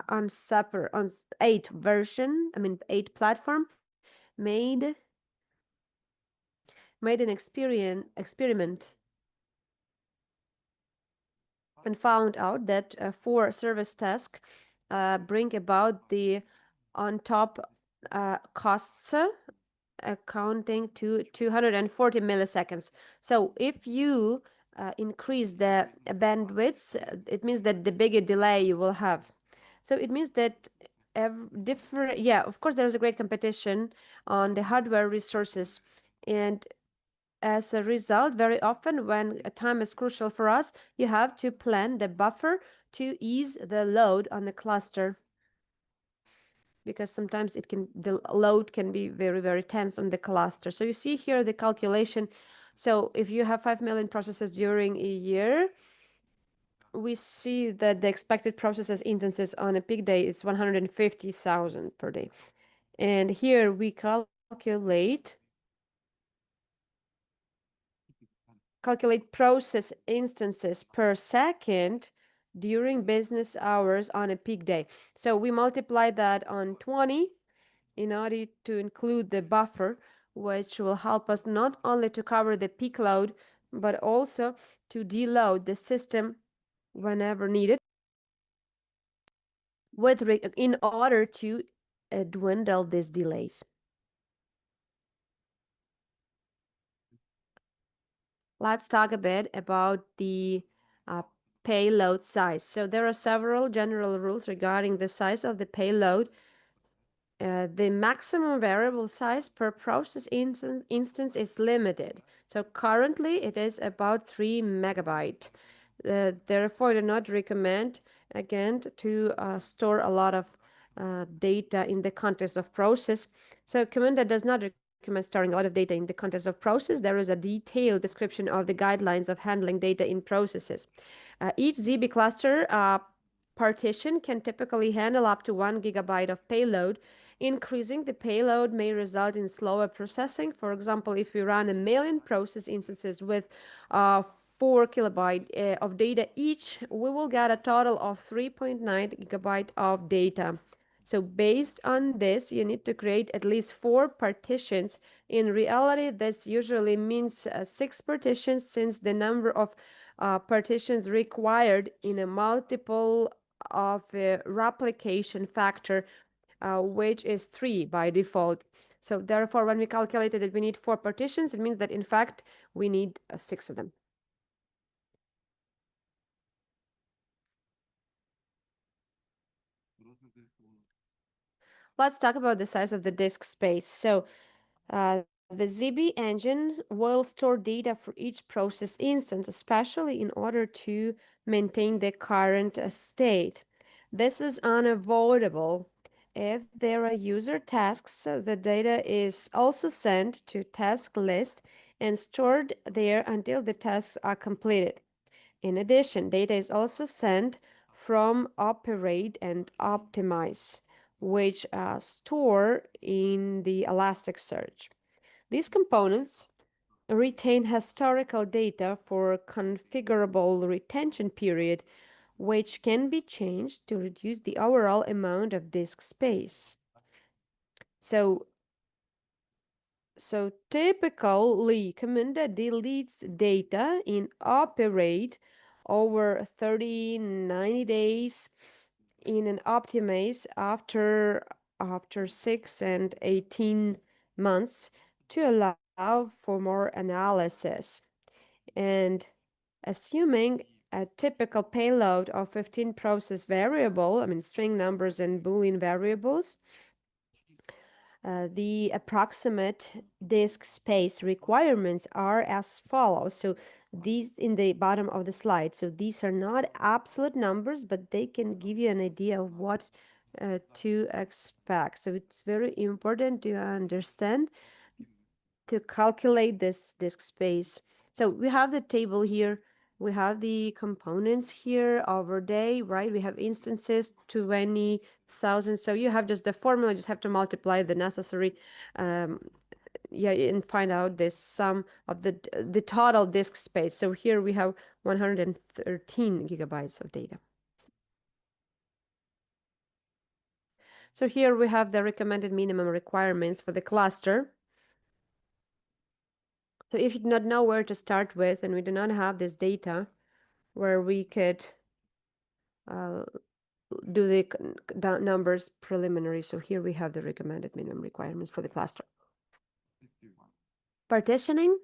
on 8 version, 8 platform, made an experiment and found out that 4 service tasks bring about the on top costs accounting to 240 milliseconds. So if you increase the bandwidth, it means that the bigger delay you will have. So it means that different. Yeah, of course, there's a great competition on the hardware resources, and as a result, very often when a time is crucial for us, you have to plan the buffer to ease the load on the cluster, because sometimes the load can be very, very tense on the cluster. So you see here the calculation. So if you have 5 million processes during a year, we see that the expected processes instances on a peak day is 150,000 per day. And here we calculate process instances per second during business hours on a peak day. So we multiply that on 20 in order to include the buffer, which will help us not only to cover the peak load, but also to deload the system whenever needed, in order to dwindle these delays. Let's talk a bit about the payload size. So there are several general rules regarding the size of the payload. The maximum variable size per process instance is limited. So currently it is about 3 megabyte. Therefore, I do not recommend, again, to store a lot of data in the context of process. So Camunda does not recommend storing a lot of data in the context of process. There is a detailed description of the guidelines of handling data in processes. Each ZB cluster partition can typically handle up to 1 gigabyte of payload. Increasing the payload may result in slower processing. For example, if we run 1,000,000 process instances with 4 kilobyte of data each, we will get a total of 3.9 gigabyte of data. So based on this, you need to create at least 4 partitions. In reality, this usually means 6 partitions, since the number of partitions required in a multiple of a replication factor, which is 3 by default. So therefore, when we calculated that we need 4 partitions, it means that in fact we need 6 of them. Let's talk about the size of the disk space. So the ZB engine will store data for each process instance, especially in order to maintain the current state. This is unavoidable. If there are user tasks, the data is also sent to task list and stored there until the tasks are completed. In addition, data is also sent from operate and optimize, which store in the Elasticsearch. These components retain historical data for configurable retention period, which can be changed to reduce the overall amount of disk space. So typically, Camunda deletes data in operate over 30, 90 days, in an optimize after 6 and 18 months, to allow for more analysis. And assuming a typical payload of 15 process variable, I mean string numbers and Boolean variables, the approximate disk space requirements are as follows. So these in the bottom of the slide. So these are not absolute numbers, but they can give you an idea of what to expect. So it's very important to understand to calculate this disk space. So we have the table here. We have the components here over day, right? We have instances, 20,000. So you have just the formula, you just have to multiply the necessary, and find out this sum of the total disk space. So here we have 113 gigabytes of data. So here we have the recommended minimum requirements for the cluster. So if you do not know where to start with, and we do not have this data where we could do the numbers preliminary. So here we have the recommended minimum requirements for the cluster. Partitioning.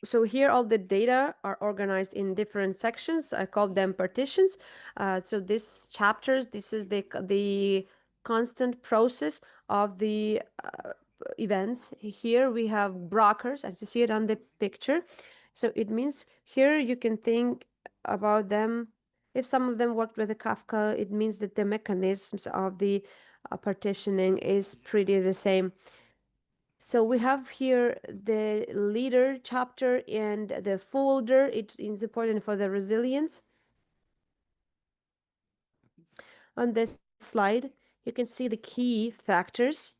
So here all the data are organized in different sections. I call them partitions. So this chapters, this is the constant process of the events. Here we have brokers, as you see it on the picture. So it means here you can think about them. If some of them worked with the Kafka, it means that the mechanisms of the partitioning is pretty the same. So we have here the leader chapter and the folder. It is important for the resilience. On this slide, you can see the key factors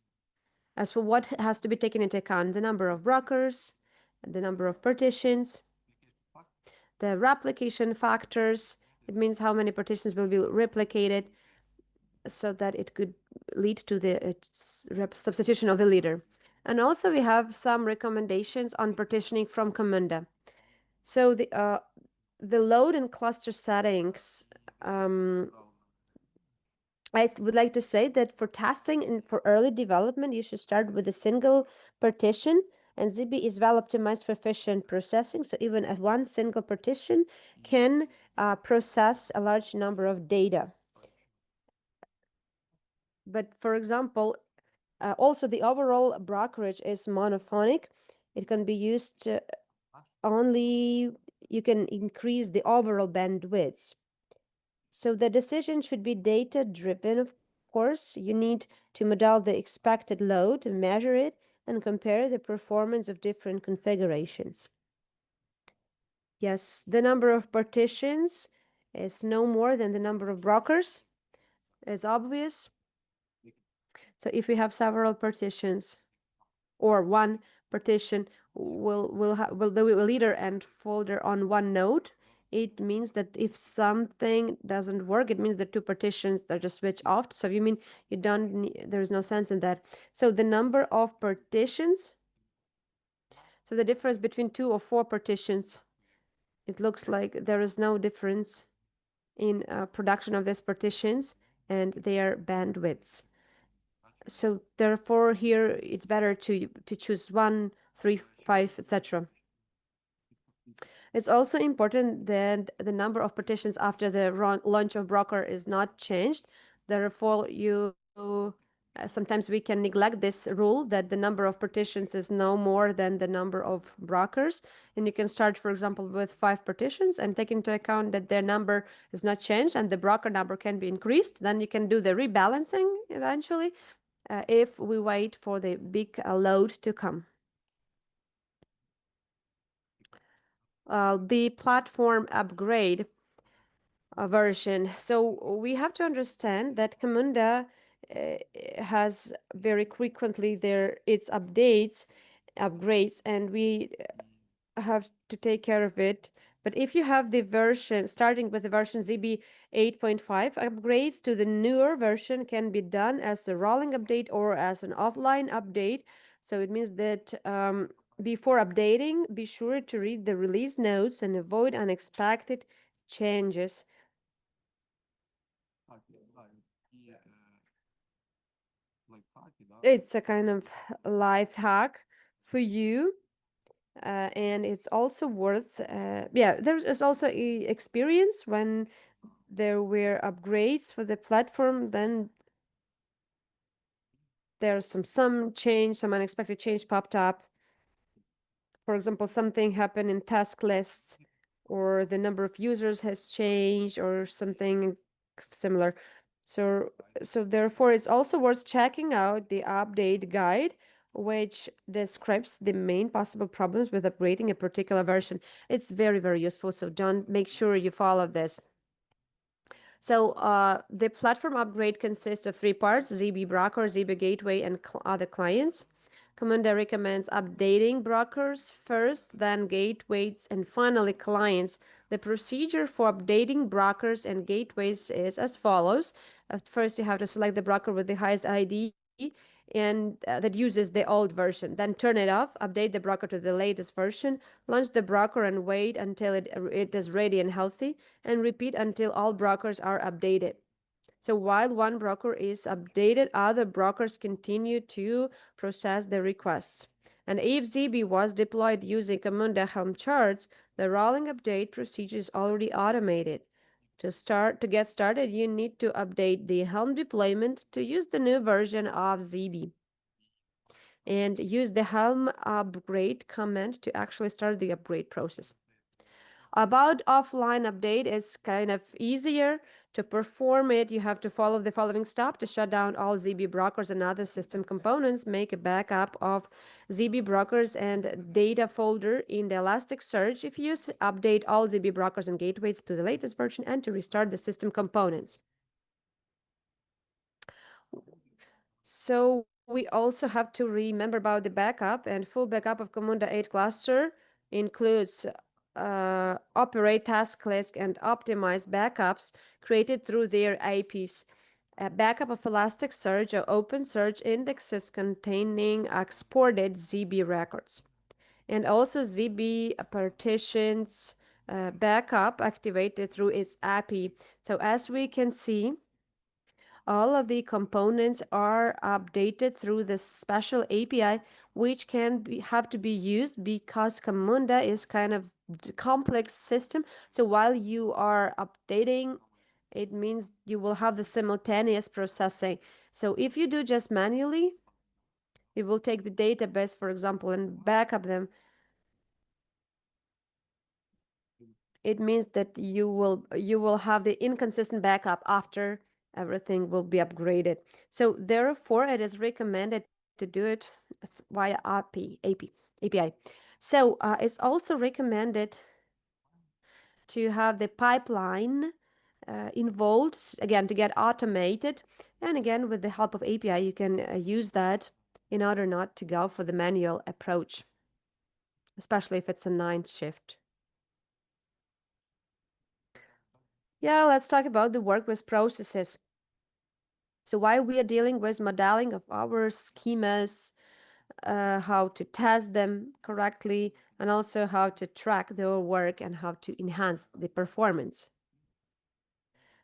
as for what has to be taken into account: the number of brokers, the number of partitions, the replication factors. It means how many partitions will be replicated so that it could lead to the substitution of the leader. And also we have some recommendations on partitioning from Camunda. So the load and cluster settings, I would like to say that for testing and for early development, you should start with a single partition, and ZB is well optimized for efficient processing. So even a one single partition can process a large number of data. But for example, also the overall brokerage is monophonic. It can be used only, you can increase the overall bandwidth. So the decision should be data driven, of course. You need to model the expected load, measure it, and compare the performance of different configurations. Yes, the number of partitions is no more than the number of brokers. It's obvious. So if we have several partitions or one partition will the leader and folder on one node, it means that if something doesn't work, it means the two partitions are just switched off. So you mean you don't need, there is no sense in that. So the number of partitions, so the difference between 2 or 4 partitions, it looks like there is no difference in production of these partitions and their bandwidths. So therefore here it's better to choose 1, 3, 5, etc. It's also important that the number of partitions after the launch of broker is not changed. Therefore, sometimes we can neglect this rule that the number of partitions is no more than the number of brokers. And you can start, for example, with 5 partitions and take into account that their number is not changed and the broker number can be increased. Then you can do the rebalancing eventually if we wait for the big load to come. The platform upgrade version. So we have to understand that Camunda has very frequently its upgrades, and we have to take care of it. But if you have the version, starting with the version ZB 8.5, upgrades to the newer version can be done as a rolling update or as an offline update. So it means that before updating, be sure to read the release notes and avoid unexpected changes. It's a kind of life hack for you. And it's also worth, there's also a experience when there were upgrades for the platform, then there's some change, some unexpected change popped up. For example, something happened in task lists, or the number of users has changed, or something similar. So therefore, it's also worth checking out the update guide, which describes the main possible problems with upgrading a particular version. It's very, very useful. So don't make sure you follow this. So the platform upgrade consists of 3 parts: ZB Broker, ZB Gateway, and other clients. Camunda recommends updating brokers first, then gateways, and finally clients. The procedure for updating brokers and gateways is as follows. At first, you have to select the broker with the highest ID and that uses the old version. Then turn it off, update the broker to the latest version, launch the broker and wait until it is ready and healthy, and repeat until all brokers are updated. So while one broker is updated, other brokers continue to process the requests. And if ZB was deployed using Camunda Helm charts, the rolling update procedure is already automated. To get started, you need to update the Helm deployment to use the new version of ZB and use the Helm upgrade command to actually start the upgrade process. About offline update is kind of easier. To perform it, you have to follow the following step to shut down all ZB brokers and other system components, make a backup of ZB brokers and data folder in the Elasticsearch. If you update all ZB brokers and gateways to the latest version and to restart the system components. So we also have to remember about the backup, and full backup of Camunda 8 cluster includes operate task list and optimize backups created through their IPs. A backup of Elasticsearch or OpenSearch indexes containing exported ZB records. And also ZB partitions backup activated through its API. So as we can see, all of the components are updated through this special API, which have to be used because Camunda is kind of a complex system. So while you are updating, it means you will have the simultaneous processing. So if you do just manually, you will take the database, for example, and backup them. It means that you will have the inconsistent backup after everything will be upgraded. So therefore, it is recommended to do it via API. So it's also recommended to have the pipeline involved, again, to get automated. And again, with the help of API, you can use that in order not to go for the manual approach, especially if it's a night shift. Yeah, let's talk about the work with processes. So why we are dealing with modeling of our schemas, how to test them correctly, and also how to track their work and how to enhance the performance.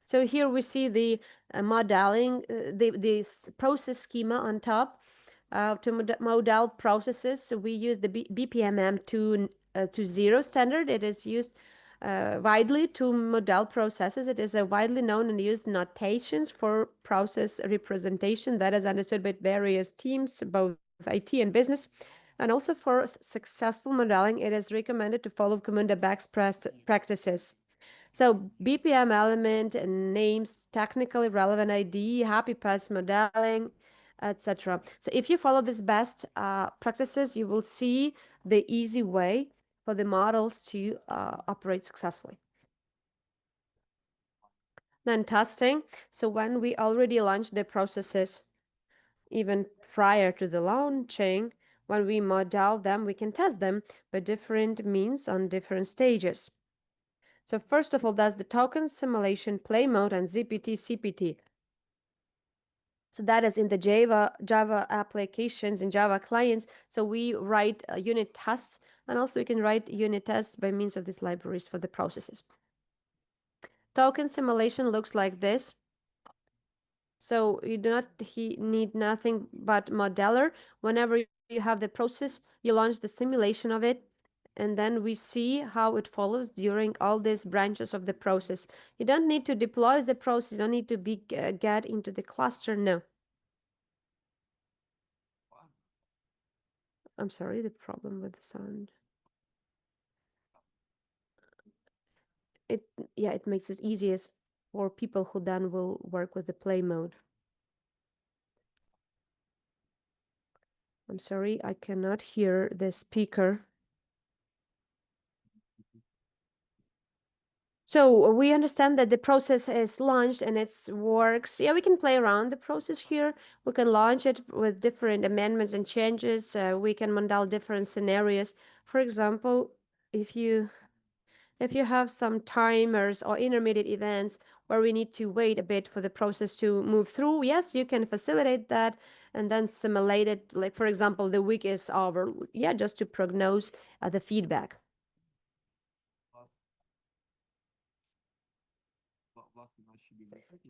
So here we see the modeling, this process schema on top. To model processes, so we use the BPMM 2.0 standard. It is used widely to model processes. It is a widely known and used notations for process representation that is understood by various teams, both IT and business. And also for successful modeling, it is recommended to follow Camunda best practices. So BPM element, names, technically relevant ID, happy path modeling, etc. So if you follow these best practices, you will see the easy way for the models to operate successfully. Then testing. So when we already launched the processes, even prior to the launching, when we model them, we can test them by different means on different stages. So first of all, that's the token simulation play mode and ZPT CPT. So that is in the Java applications and Java clients. So we write unit tests, and also you can write unit tests by means of these libraries for the processes. Token simulation looks like this. So you do not need nothing but modeler. Whenever you have the process, you launch the simulation of it, and then we see how it follows during all these branches of the process. You don't need to deploy the process. You don't need to get into the cluster. No. I'm sorry, the problem with the sound. It makes it easiest for people who then will work with the play mode. I'm sorry, I cannot hear the speaker. So we understand that the process is launched and it works. Yeah, we can play around the process here. We can launch it with different amendments and changes. We can model different scenarios. For example, if you have some timers or intermediate events where we need to wait a bit for the process to move through, yes, you can facilitate that and then simulate it. Like, for example, the week is over. Yeah, just to prognose the feedback.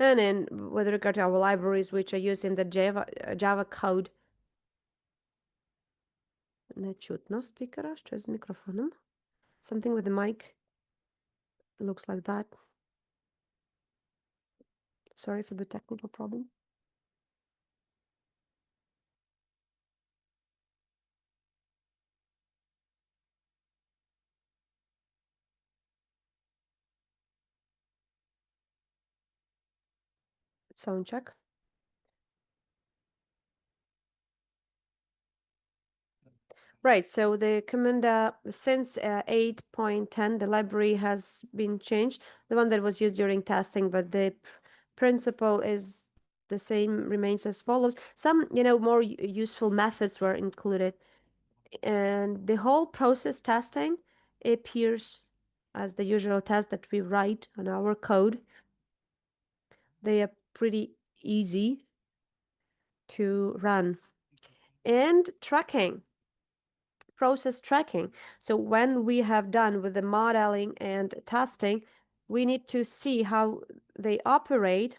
And then with regard to our libraries, which are used in the Java code, Не чутно спікера, щось з мікрофоном. Something with the mic looks like that. Sorry for the technical problem. Sound check. Right, so the Camunda, since 8.10, the library has been changed, the one that was used during testing, but the principle is the same, remains as follows. Some, more useful methods were included, and the whole process testing appears as the usual test that we write on our code. They are pretty easy to run. And tracking. Process tracking. So when we have done with the modeling and testing, we need to see how they operate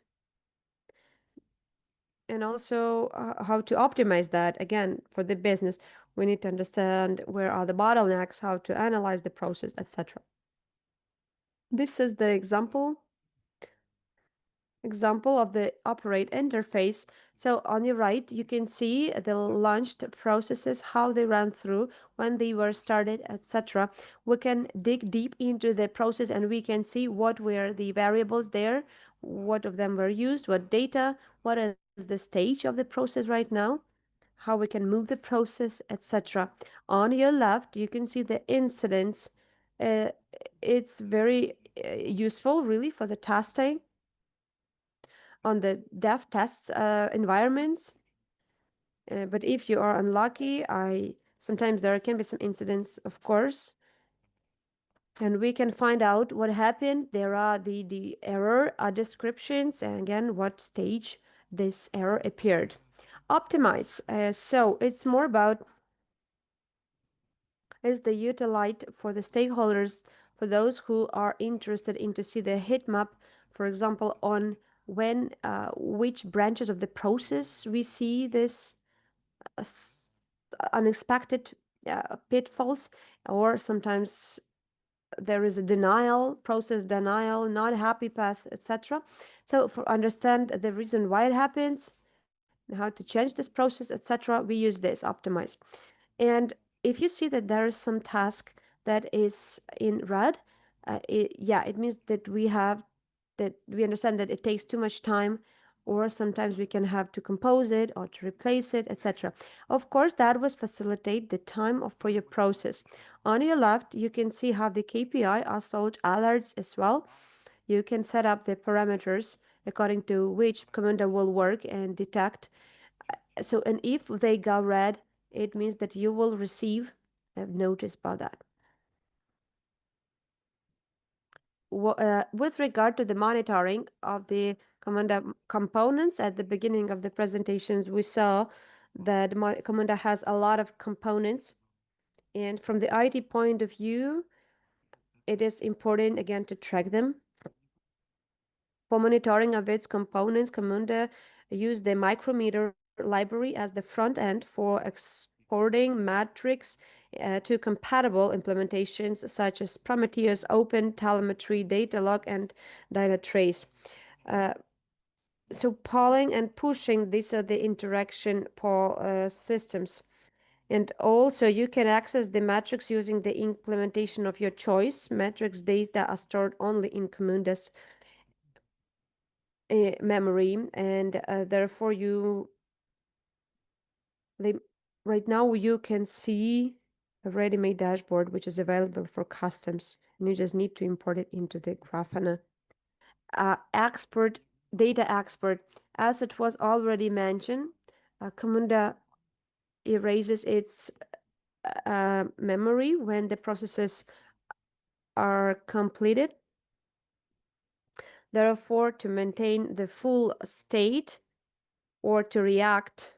and also how to optimize that. Again, for the business, we need to understand where are the bottlenecks, how to analyze the process, etc. This is the example of the operate interface. So on your right, you can see the launched processes, how they ran through, when they were started, etc. We can dig deep into the process and we can see what were the variables there, what of them were used, what data, what is the stage of the process right now, how we can move the process, etc. On your left, you can see the incidents. It's very useful, really, for the testing on the dev tests environments. But if you are unlucky, sometimes there can be some incidents, of course, and we can find out what happened. There are the error descriptions, and again, what stage this error appeared. Optimize. So it's more about is the utilite for the stakeholders, for those who are interested in to see the heat map, for example, on when which branches of the process we see this unexpected pitfalls, or sometimes there is a denial, process denial, not happy path, etc. So for understand the reason why it happens, how to change this process, etc., we use this optimize. And if you see that there is some task that is in red, it means that we understand that it takes too much time, or sometimes we can have to compose it or to replace it, etc. Of course, that was facilitate the time for your process. On your left, you can see how the KPI are sold alerts as well. You can set up the parameters according to which Camunda will work and detect. So, and if they go red, it means that you will receive a notice about that. With regard to the monitoring of the Camunda components, at the beginning of the presentations, we saw that Camunda has a lot of components. And from the IT point of view, it is important, again, to track them. For monitoring of its components, Camunda use the micrometer library as the front end for exporting metrics to compatible implementations such as Prometheus, Open, Telemetry, Datalog, and Dynatrace. So polling and pushing, these are the interaction poll systems. And also you can access the metrics using the implementation of your choice. Metrics data are stored only in Camunda's memory, and therefore right now you can see a ready-made dashboard which is available for customs, and you just need to import it into the Grafana. Data export, as it was already mentioned, Camunda erases its memory when the processes are completed. Therefore, to maintain the full state or to react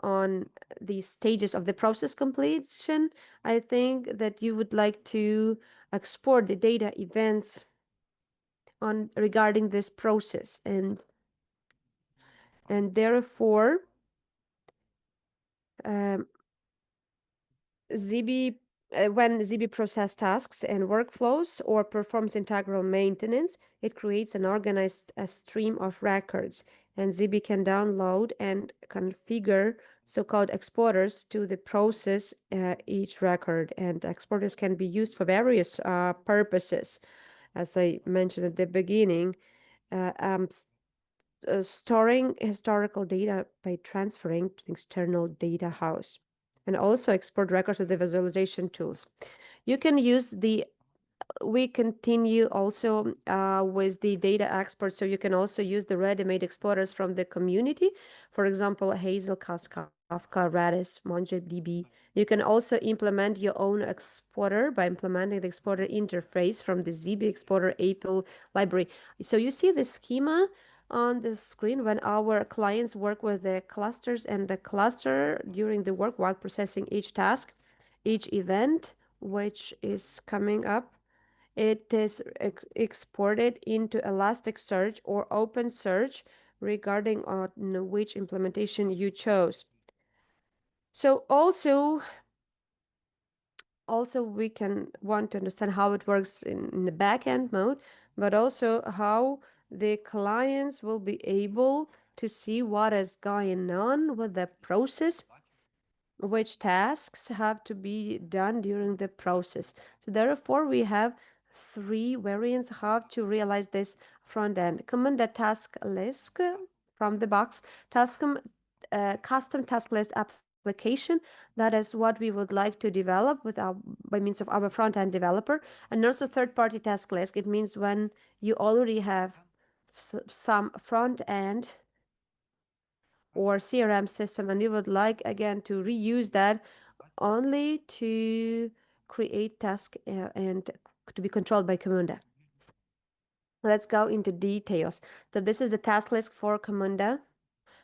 on the stages of the process completion, I think that you would like to export the data events on regarding this process, and therefore ZB when ZB process tasks and workflows or performs integral maintenance, it creates an organized stream of records, and ZB can download and configure so-called exporters to the process each record, and exporters can be used for various purposes. As I mentioned at the beginning, uh, um, storing historical data by transferring to the external data house, and also export records to the visualization tools. You can use the we continue also with the data exports, so you can also use the ready-made exporters from the community. For example, Hazel, Kafka, Redis, MongoDB. You can also implement your own exporter by implementing the exporter interface from the ZB Exporter API library. So you see the schema on the screen when our clients work with the clusters and the cluster during the work while processing each task, each event, which is coming up. It is exported into Elasticsearch or OpenSearch regarding on which implementation you chose. So also we can want to understand how it works in the backend mode, but also how the clients will be able to see what is going on with the process, which tasks have to be done during the process. So therefore, we have three variants how to realize this front end. Camunda task list from the box, custom task list application. That is what we would like to develop with by means of our front end developer, and also third-party task list. It means when you already have some front end or CRM system and you would like again to reuse that only to create tasks and to be controlled by Camunda. Let's go into details. So this is the task list for Camunda.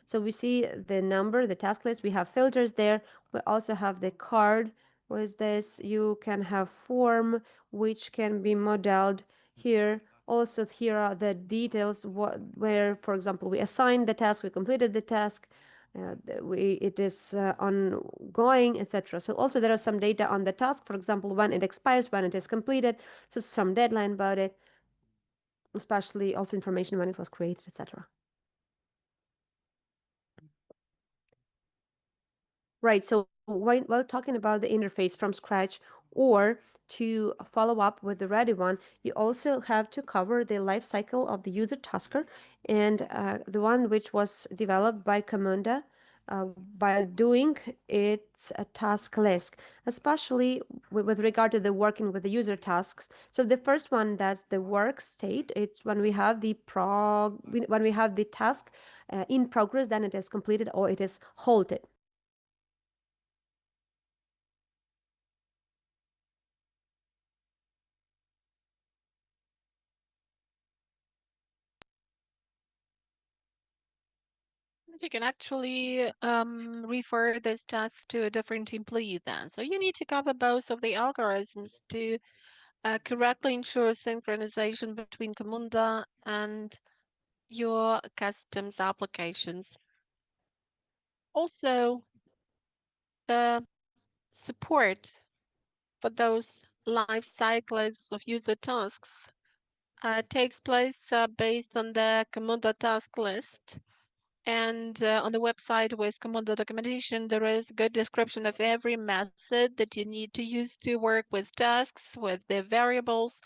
So we see the number, the task list. We have filters there. We also have the card. With this, you can have form, which can be modeled here. Also, here are the details where, for example, we assigned the task, we completed the task, it is ongoing, etc. So also there are some data on the task, for example, when it expires, when it is completed, so some deadline about it, especially also information when it was created, etc. Right, so while talking about the interface from scratch or to follow up with the ready one, you also have to cover the life cycle of the user tasker and the one which was developed by Camunda by doing its a task list, especially with regard to the working with the user tasks. So the first one, that's the work state. It's when we have the when we have the task in progress, then it is completed or it is halted. You can actually refer this task to a different employee then. So you need to cover both of the algorithms to correctly ensure synchronization between Camunda and your customs applications. Also, the support for those life cycles of user tasks takes place based on the Camunda task list. And on the website with Camunda documentation, there is a good description of every method that you need to use to work with tasks, with the variables,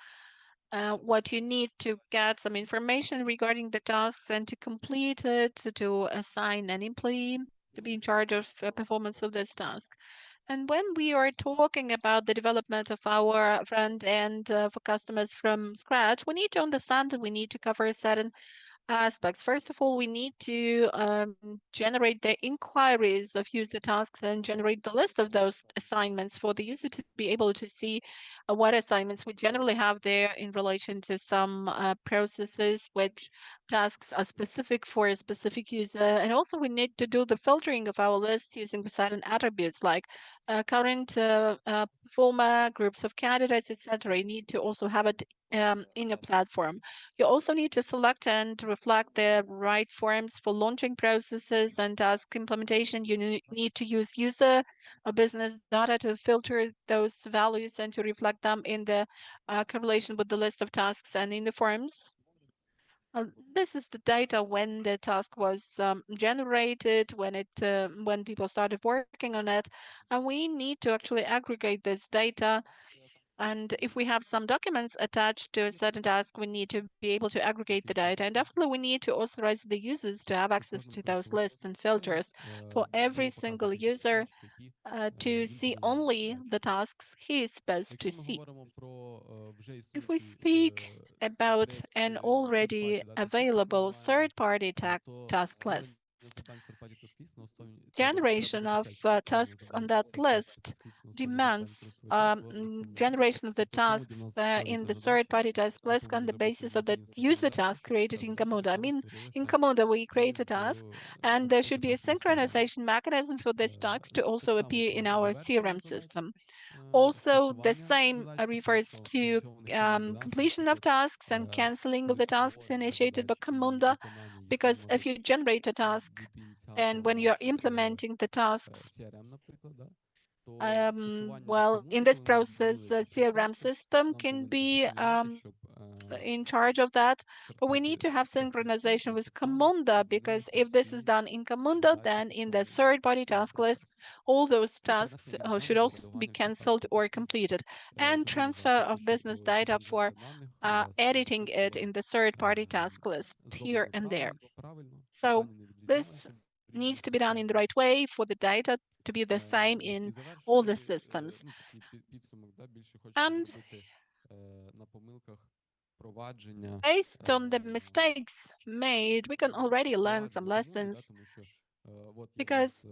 what you need to get some information regarding the tasks and to complete it, to assign an employee to be in charge of performance of this task. And when we are talking about the development of our front end for customers from scratch, we need to understand that we need to cover certain aspects. First of all, we need to generate the inquiries of user tasks and generate the list of those assignments for the user to be able to see what assignments we generally have there in relation to some processes, which tasks are specific for a specific user. And also we need to do the filtering of our list using certain attributes like current performer, groups of candidates, etc. You need to also have it in your platform. You also need to select and reflect the right forms for launching processes and task implementation. You need to use user or business data to filter those values and to reflect them in the correlation with the list of tasks and in the forms. This is the data when the task was generated, when people started working on it, and we need to actually aggregate this data. And if we have some documents attached to a certain task, we need to be able to aggregate the data. And definitely, we need to authorize the users to have access to those lists and filters for every single user to see only the tasks he is supposed to see. If we speak about an already available third-party task list, generation of tasks on that list demands generation of the tasks in the third-party task list on the basis of the user task created in Camunda. I mean, in Camunda, we create a task, and there should be a synchronization mechanism for this task to also appear in our CRM system. Also, the same refers to completion of tasks and canceling of the tasks initiated by Camunda, because if you generate a task and when you're implementing the tasks, well, in this process, the CRM system can be in charge of that, but we need to have synchronization with Camunda, because if this is done in Camunda, then in the third-party task list, all those tasks should also be cancelled or completed. And transfer of business data for editing it in the third-party task list here and there. So this needs to be done in the right way for the data to be the same in all the systems. And based on the mistakes made, we can already learn some lessons, because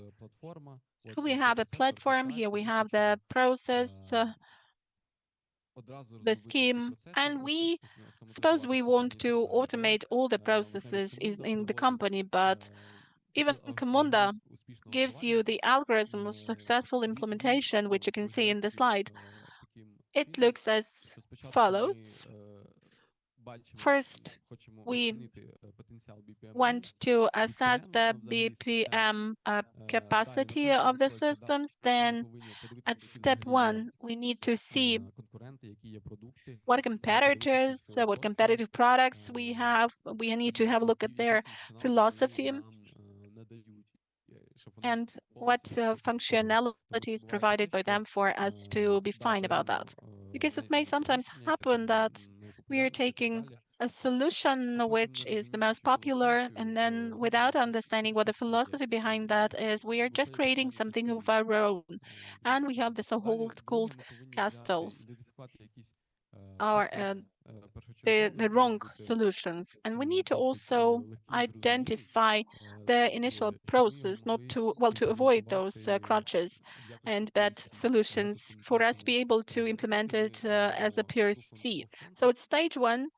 we have a platform here, we have the process, the scheme, and we suppose we want to automate all the processes in the company, but even Camunda gives you the algorithm of successful implementation, which you can see in the slide. It looks as follows. First, we want to assess the BPM capacity of the systems. Then at step one, we need to see what competitors, what competitive products we have. We need to have a look at their philosophy and what functionality is provided by them for us to be fine about that. Because it may sometimes happen that we are taking a solution which is the most popular, and then without understanding what the philosophy behind that is, we are just creating something of our own. And we have the so-called castles, or the wrong solutions. And we need to also identify the initial process, not to, well, to avoid those crutches and bad solutions for us to be able to implement it as a PRC. So at stage one,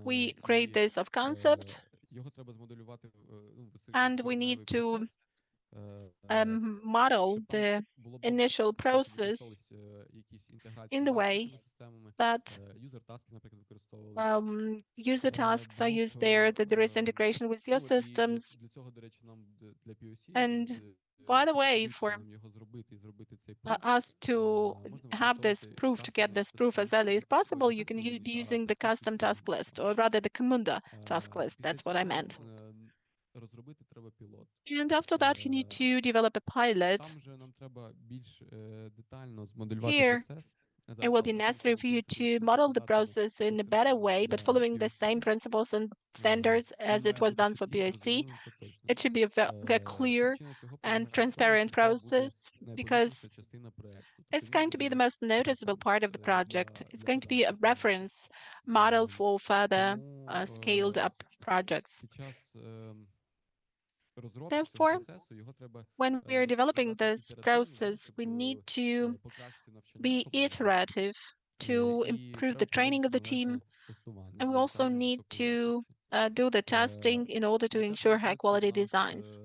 we create this of concept, and we need to model the initial process in the way that user tasks are used there, that there is integration with your systems. And by the way, for us to have this proof, to get this proof as early as possible, you can be using the custom task list, or rather the Camunda task list. That's what I meant. And after that, you need to develop a pilot. Here, it will be necessary for you to model the process in a better way, but following the same principles and standards as it was done for POC. It should be a clear and transparent process, because it's going to be the most noticeable part of the project. It's going to be a reference model for further scaled up projects. Therefore, when we are developing this process, we need to be iterative to improve the training of the team, and we also need to do the testing in order to ensure high quality designs.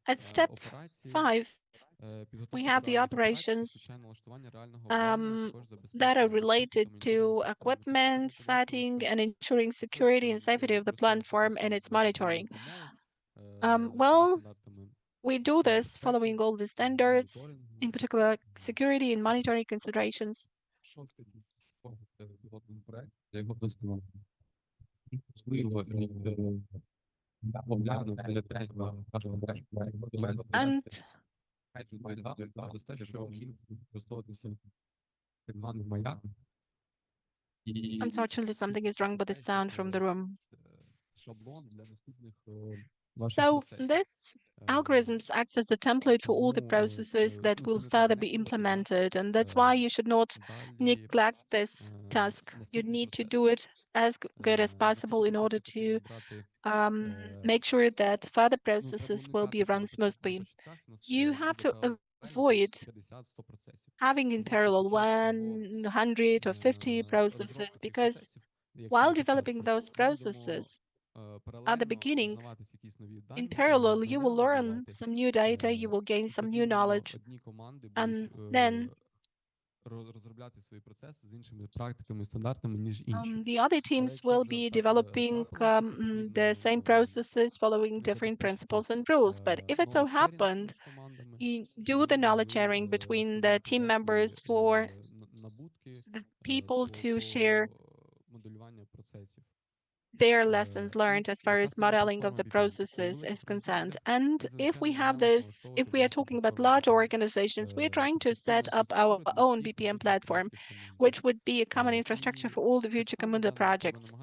At step 5, We have the operations that are related to equipment, setting, and ensuring security and safety of the platform and its monitoring. Well, we do this following all the standards, in particular security and monitoring considerations. And unfortunately, something is wrong with the sound from the room. So this algorithms acts as a template for all the processes that will further be implemented. And that's why you should not neglect this task. You need to do it as good as possible in order to make sure that further processes will be run smoothly. You have to avoid having in parallel 100 or 50 processes because while developing those processes at the beginning, in parallel, you will learn some new data, you will gain some new knowledge, and then the other teams will be developing the same processes following different principles and rules. But if it so happened, you do the knowledge sharing between the team members for the people to share their lessons learned as far as modeling of the processes is concerned. And if we have this, if we are talking about large organizations, we're trying to set up our own BPM platform, which would be a common infrastructure for all the future Camunda projects.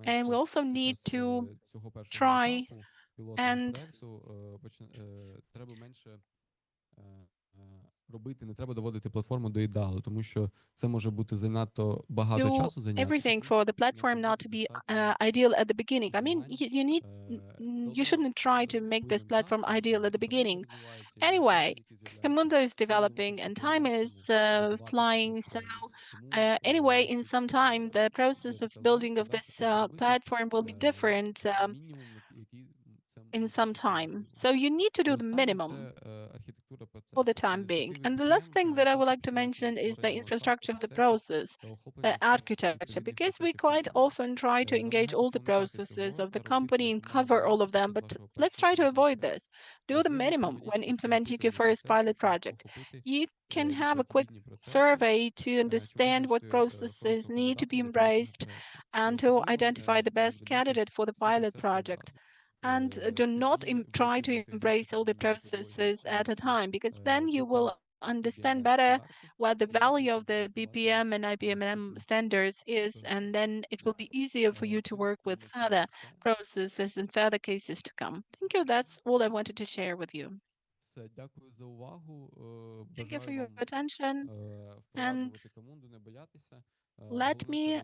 And we also need to try and do everything for the platform not to be ideal at the beginning. I mean, you shouldn't try to make this platform ideal at the beginning. Anyway, Camunda is developing and time is flying. So anyway, in some time, the process of building of this platform will be different in some time. So you need to do the minimum for the time being. And the last thing that I would like to mention is the infrastructure of the process, the architecture, because we quite often try to engage all the processes of the company and cover all of them, but let's try to avoid this. Do the minimum when implementing your first pilot project. You can have a quick survey to understand what processes need to be embraced and to identify the best candidate for the pilot project. And do not try to embrace all the processes at a time, because then you will understand better what the value of the BPM and IBMM standards is, and then it will be easier for you to work with further processes and further cases to come. Thank you. That's all I wanted to share with you. Thank you for your attention. And let me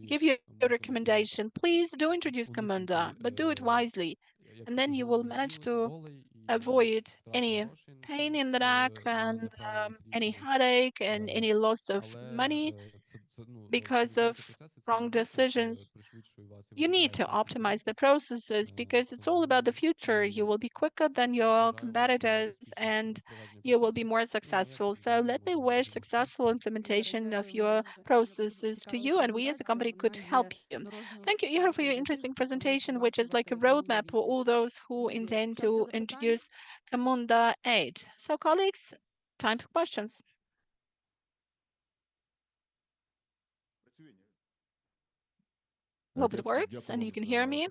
give you a recommendation. Please do introduce Camunda, but do it wisely. And then you will manage to avoid any pain in the neck and any headache and any loss of money because of wrong decisions. You need to optimize the processes because it's all about the future. You will be quicker than your competitors and you will be more successful. So let me wish successful implementation of your processes to you, and we as a company could help you. Thank you, Ihor, for your interesting presentation, which is like a roadmap for all those who intend to introduce Camunda 8. So colleagues, time for questions. Hope it works and you can hear me.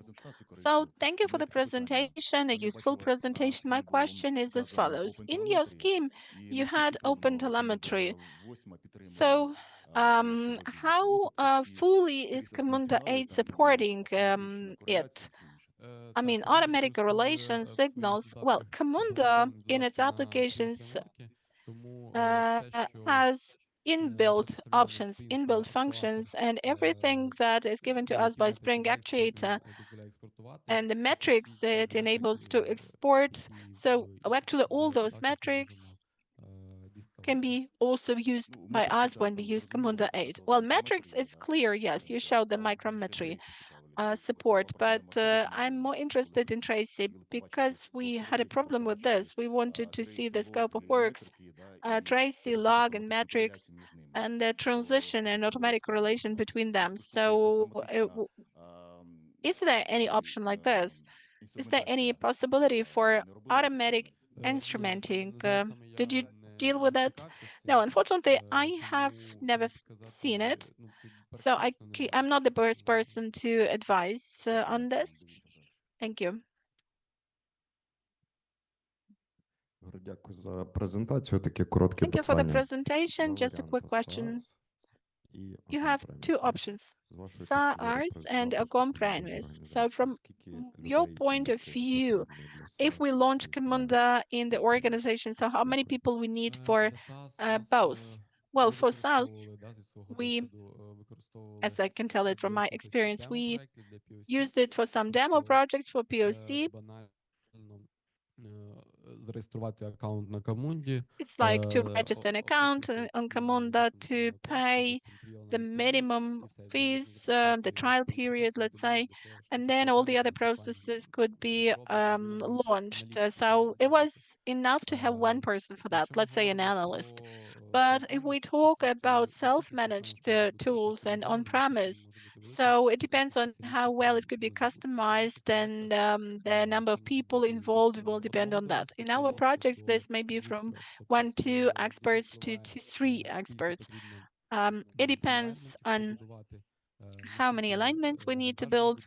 So thank you for the presentation, a useful presentation. My question is as follows. In your scheme, you had open telemetry. So how fully is Camunda 8 supporting it? I mean, automatic correlation signals. Well, Camunda in its applications has inbuilt options, inbuilt functions, and everything that is given to us by Spring Actuator and the metrics it enables to export. So actually all those metrics can be also used by us when we use Camunda 8. Well, metrics is clear, yes, you showed the micrometry. support, but I'm more interested in Tracy because we had a problem with this. We wanted to see the scope of works, Tracy, log, and metrics, and the transition and automatic correlation between them. So, is there any option like this? Is there any possibility for automatic instrumenting? Did you deal with it? No, unfortunately, I have never seen it. So I'm not the best person to advise on this. Thank you. Дякую за презентацію. Таке коротке Thank you for the питання. presentation. Just a quick question. You have two options, SaaS and on-premise. So from your point of view, if we launch Camunda in the organization, so how many people we need for both? Well, for SaaS, we, as I can tell it from my experience, we used it for some demo projects for POC. Зареєструвати аккаунт на Камунді. It's like to register an account on Camunda to pay the minimum fees, the trial period, let's say, and then all the other processes could be launched. So it was enough to have one person for that, let's say an analyst. But if we talk about self-managed tools and on-premise, so it depends on how well it could be customized, and the number of people involved will depend on that. In our projects, this may be from 1-2 experts to 3 experts. It depends on how many alignments we need to build,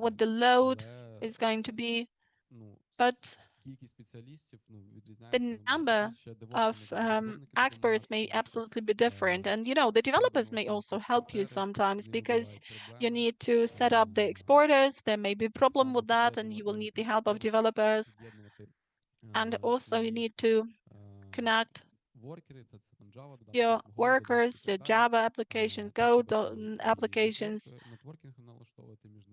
what the load is going to be, but the number of experts may absolutely be different. And, the developers may also help you sometimes because you need to set up the exporters. There may be a problem with that, and you will need the help of developers. And also you need to connect your workers, Java applications, Go applications,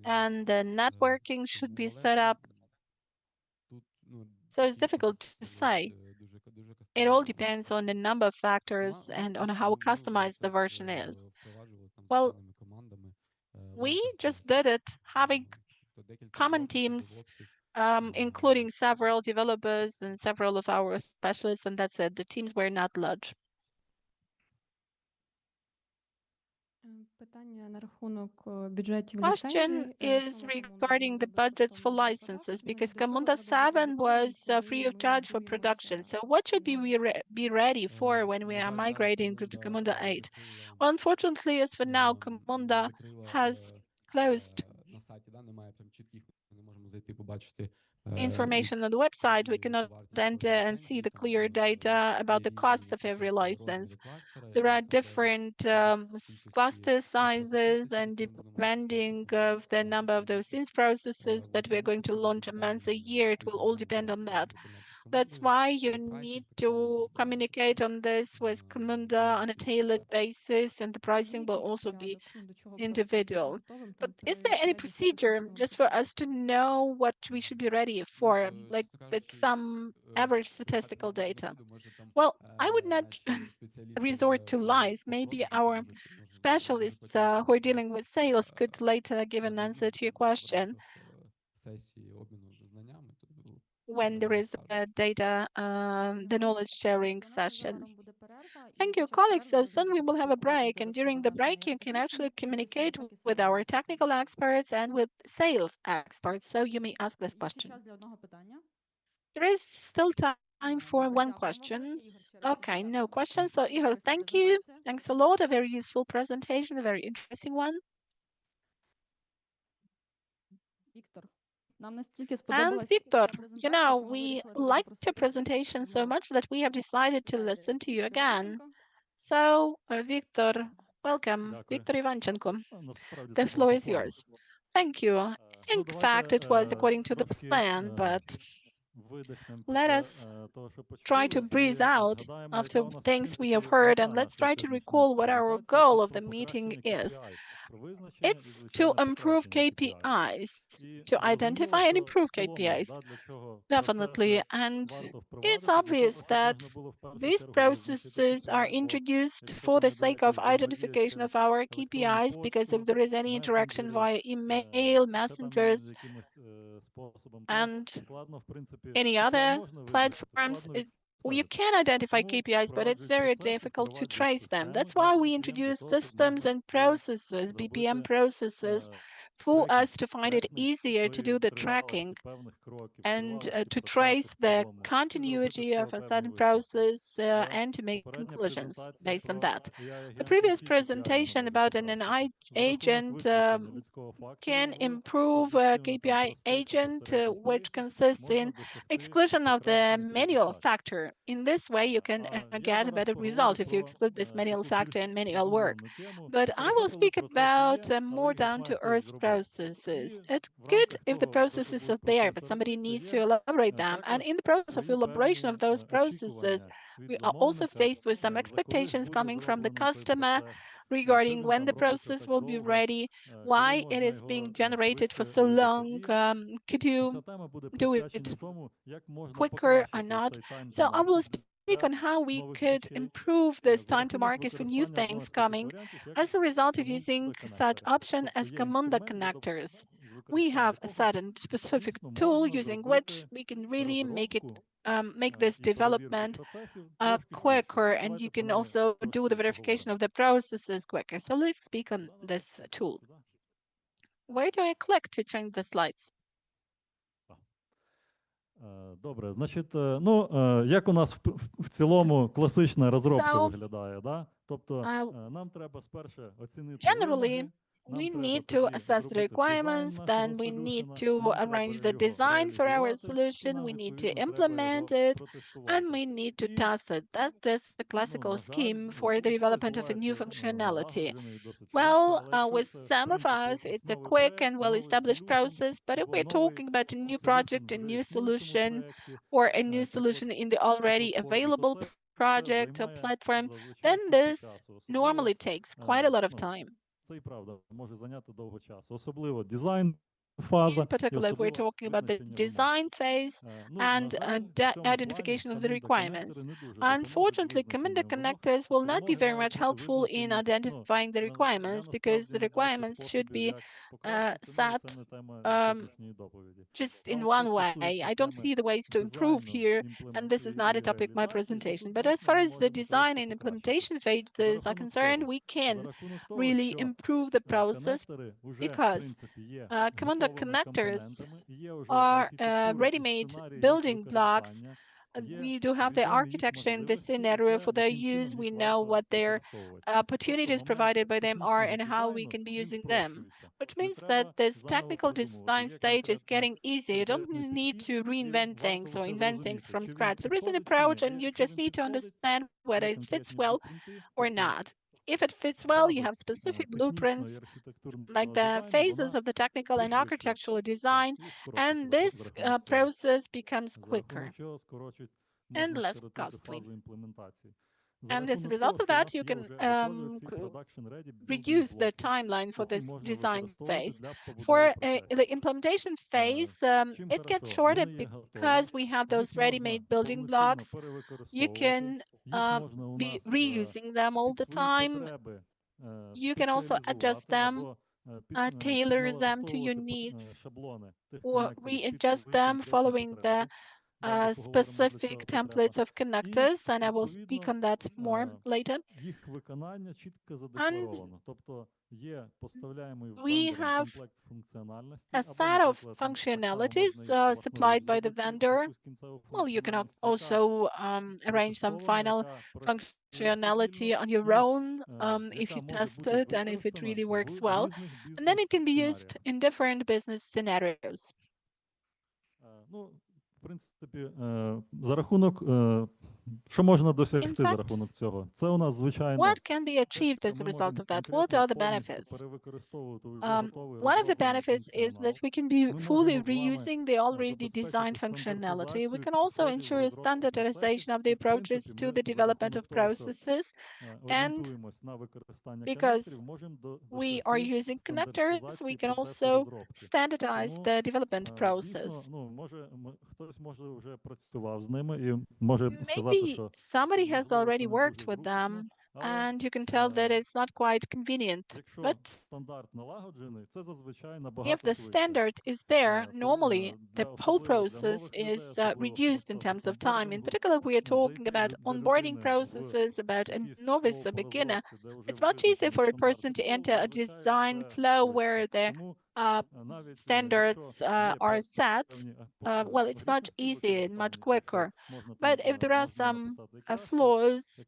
and the networking should be set up. So it's difficult to say. It all depends on the number of factors and on how customized the version is. Well, we just did it having common teams, including several developers and several of our specialists, and that's it. The teams were not large. Question is regarding the budgets for licenses, because Camunda 7 was free of charge for production. So what should we be ready for when we are migrating to Camunda 8? Well, unfortunately, as for now, Camunda has closed information on the website. We cannot enter and see the clear data about the cost of every license. There are different cluster sizes, and depending of the number of those synth processes that we're going to launch a month, a year, it will all depend on that. That's why you need to communicate on this with Camunda on a tailored basis, and the pricing will also be individual. But is there any procedure just for us to know what we should be ready for, like with some average statistical data? Well, I would not resort to lies. Maybe our specialists who are dealing with sales could later give an answer to your question when there is a data, the knowledge sharing session. Thank you, colleagues. So soon we will have a break, and during the break you can actually communicate with our technical experts and with sales experts. So you may ask this question. There is still time for one question. Okay, no questions. So Ihor, thank you. Thanks a lot. A very useful presentation, a very interesting one. And Victor, we liked your presentation so much that we have decided to listen to you again. So, Victor, welcome. Victor Ivanchenko, the floor is yours. Thank you. In fact, it was according to the plan, but Let us try to breathe out after things we have heard, and let's try to recall what our goal of the meeting is. It's to improve KPIs, to identify and improve KPIs, definitely. And it's obvious that these processes are introduced for the sake of identification of our KPIs, because if there is any interaction via email, messengers, and any other platforms, you can identify KPIs, but it's very difficult to trace them. That's why we introduce systems and processes, BPM processes, for us to find it easier to do the tracking and to trace the continuity of a certain process and to make conclusions based on that. The previous presentation about an AI agent can improve a KPI agent, which consists in exclusion of the manual factor. In this way, you can get a better result if you exclude this manual factor and manual work. But I will speak about more down-to-earth processes. It's good if the processes are there, but somebody needs to elaborate them. And in the process of elaboration of those processes, we are also faced with some expectations coming from the customer regarding when the process will be ready, why it is being generated for so long. Could you do it quicker or not? So I will speak on how we could improve this time to market for new things coming as a result of using such option as Camunda connectors. We have a certain specific tool using which we can really make this development quicker, and you can also do the verification of the processes quicker. So let's speak on this tool. Where do I click to change the slides? Добре, значить, ну, як у нас в цілому класична розробка виглядає, да? Тобто, нам треба спершу оцінити вимоги. We need to assess the requirements, then we need to arrange the design for our solution, we need to implement it, and we need to test it. That is the classical scheme for the development of a new functionality. Well, with some of us, it's a quick and well-established process, but if we're talking about a new project, a new solution, or a new solution in the already available project or platform, then this normally takes quite a lot of time. Це і правда, може зайняти довго часу. Особливо дизайн фаза. In particular, if we're talking about the design phase and identification of the requirements. Unfortunately, Camunda connectors will not be very much helpful in identifying the requirements, because the requirements should be set just in one way. I don't see the ways to improve here, and this is not a topic of my presentation. But as far as the design and implementation phases are concerned, we can really improve the process, because Camunda connectors are ready-made building blocks. We do have the architecture in this scenario for their use. We know what their opportunities provided by them are and how we can be using them, which means that this technical design stage is getting easier. You don't need to reinvent things or invent things from scratch. There is an approach, and you just need to understand whether it fits well or not. If it fits well, you have specific blueprints, like the phases of the technical and architectural design, and this process becomes quicker and less costly. And as a result of that, you can reduce the timeline for this design phase. For the implementation phase, it gets shorter because we have those ready-made building blocks. You can be reusing them all the time. You can also adjust them, tailor them to your needs, or readjust them following the specific templates of connectors, and I will speak on that more later. And we have a set of functionalities supplied by the vendor. Well, you can also arrange some final functionality on your own if you test it and if it really works well. And then it can be used in different business scenarios. В принципі, за рахунок що можна досягти In за fact, рахунок цього? Це у нас, звичайно, what can be achieved as a result of that? What are the benefits? One of the benefits is that we can be fully reusing the already designed functionality. We can also ensure standardization of the approaches to the development of processes. And because we are using connectors, we can also standardize the development process. Maybe somebody has already worked with them, and you can tell that it's not quite convenient. But if the standard is there, normally the whole process is reduced in terms of time. In particular, we are talking about onboarding processes, about a novice, a beginner. It's much easier for a person to enter a design flow where the standards are set. Well, it's much easier and much quicker. But if there are some flaws,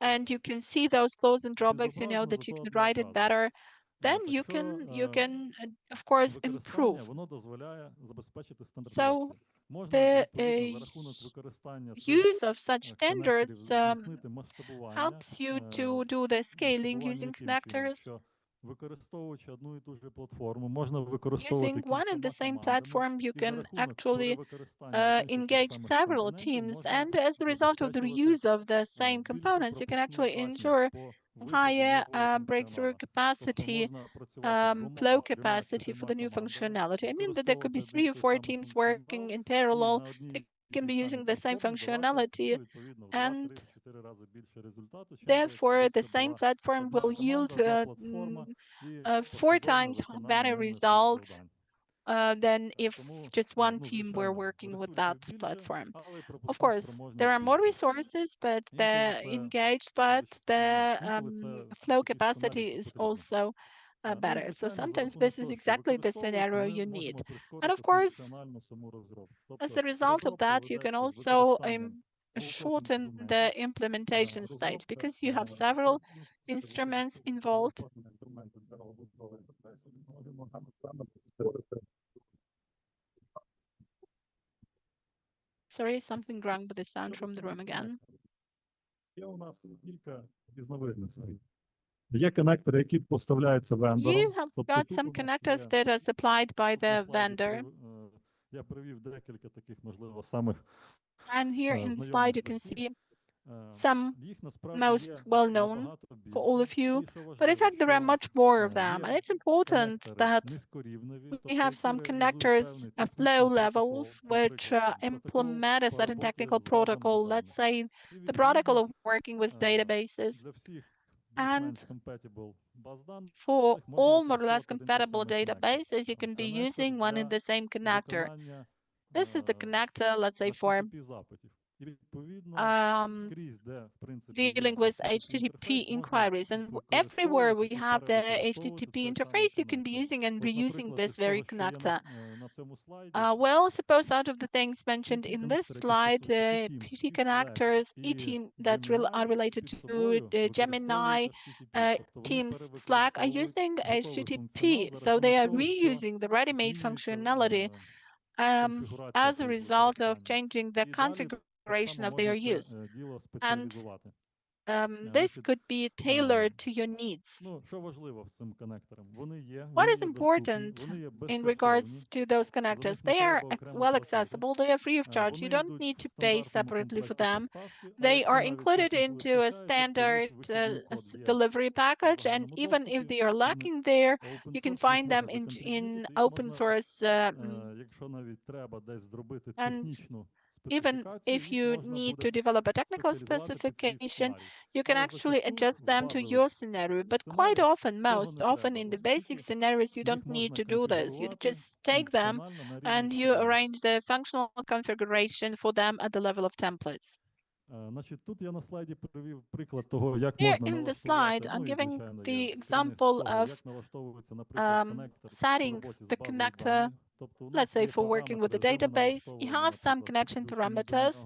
and you can see those flaws and drawbacks, you know that you can write it better, then you can of course improve. So the use of such standards helps you to do the scaling using connectors. Using one and the same platform, you can actually engage several teams, and as a result of the reuse of the same components, you can actually ensure higher breakthrough capacity, flow capacity for the new functionality. I mean that there could be 3 or 4 teams working in parallel. They can be using the same functionality, and therefore the same platform will yield 4 times better results than if just one team were working with that platform. Of course, there are more resources, but they're engaged, but the flow capacity is also better. So sometimes this is exactly the scenario you need. And of course, as a result of that, you can also shorten the implementation stage because you have several instruments involved. Sorry, something wrong with the sound from the room again. You have got some connectors that are supplied by the vendor. And here in the slide, you can see some most well-known for all of you, but in fact, there are much more of them. And it's important that we have some connectors at flow levels which implement a certain technical protocol, let's say the protocol of working with databases. And for all more or less compatible databases, you can be using one and the same connector. This is the connector, let's say, for dealing with HTTP inquiries. And everywhere we have the HTTP interface, you can be using and reusing this very connector. Well, suppose out of the things mentioned in this slide, PT connectors, eTeam that are related to Gemini, Teams, Slack are using HTTP. So they are reusing the ready-made functionality as a result of changing the configuration of their use. And this could be tailored to your needs. What is important in regards to those connectors? They are well accessible. They are free of charge. You don't need to pay separately for them. They are included into a standard delivery package. And even if they are lacking there, you can find them in open source. And even if you need to develop a technical specification, you can actually adjust them to your scenario. But quite often, most often in the basic scenarios, you don't need to do this. You just take them and you arrange the functional configuration for them at the level of templates. Here in the slide, I'm giving the example of setting the connector. Let's say for working with the database, you have some connection parameters.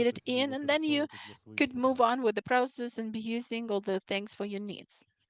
keyed it in, and then you could move on with the process and be using all the things for your needs.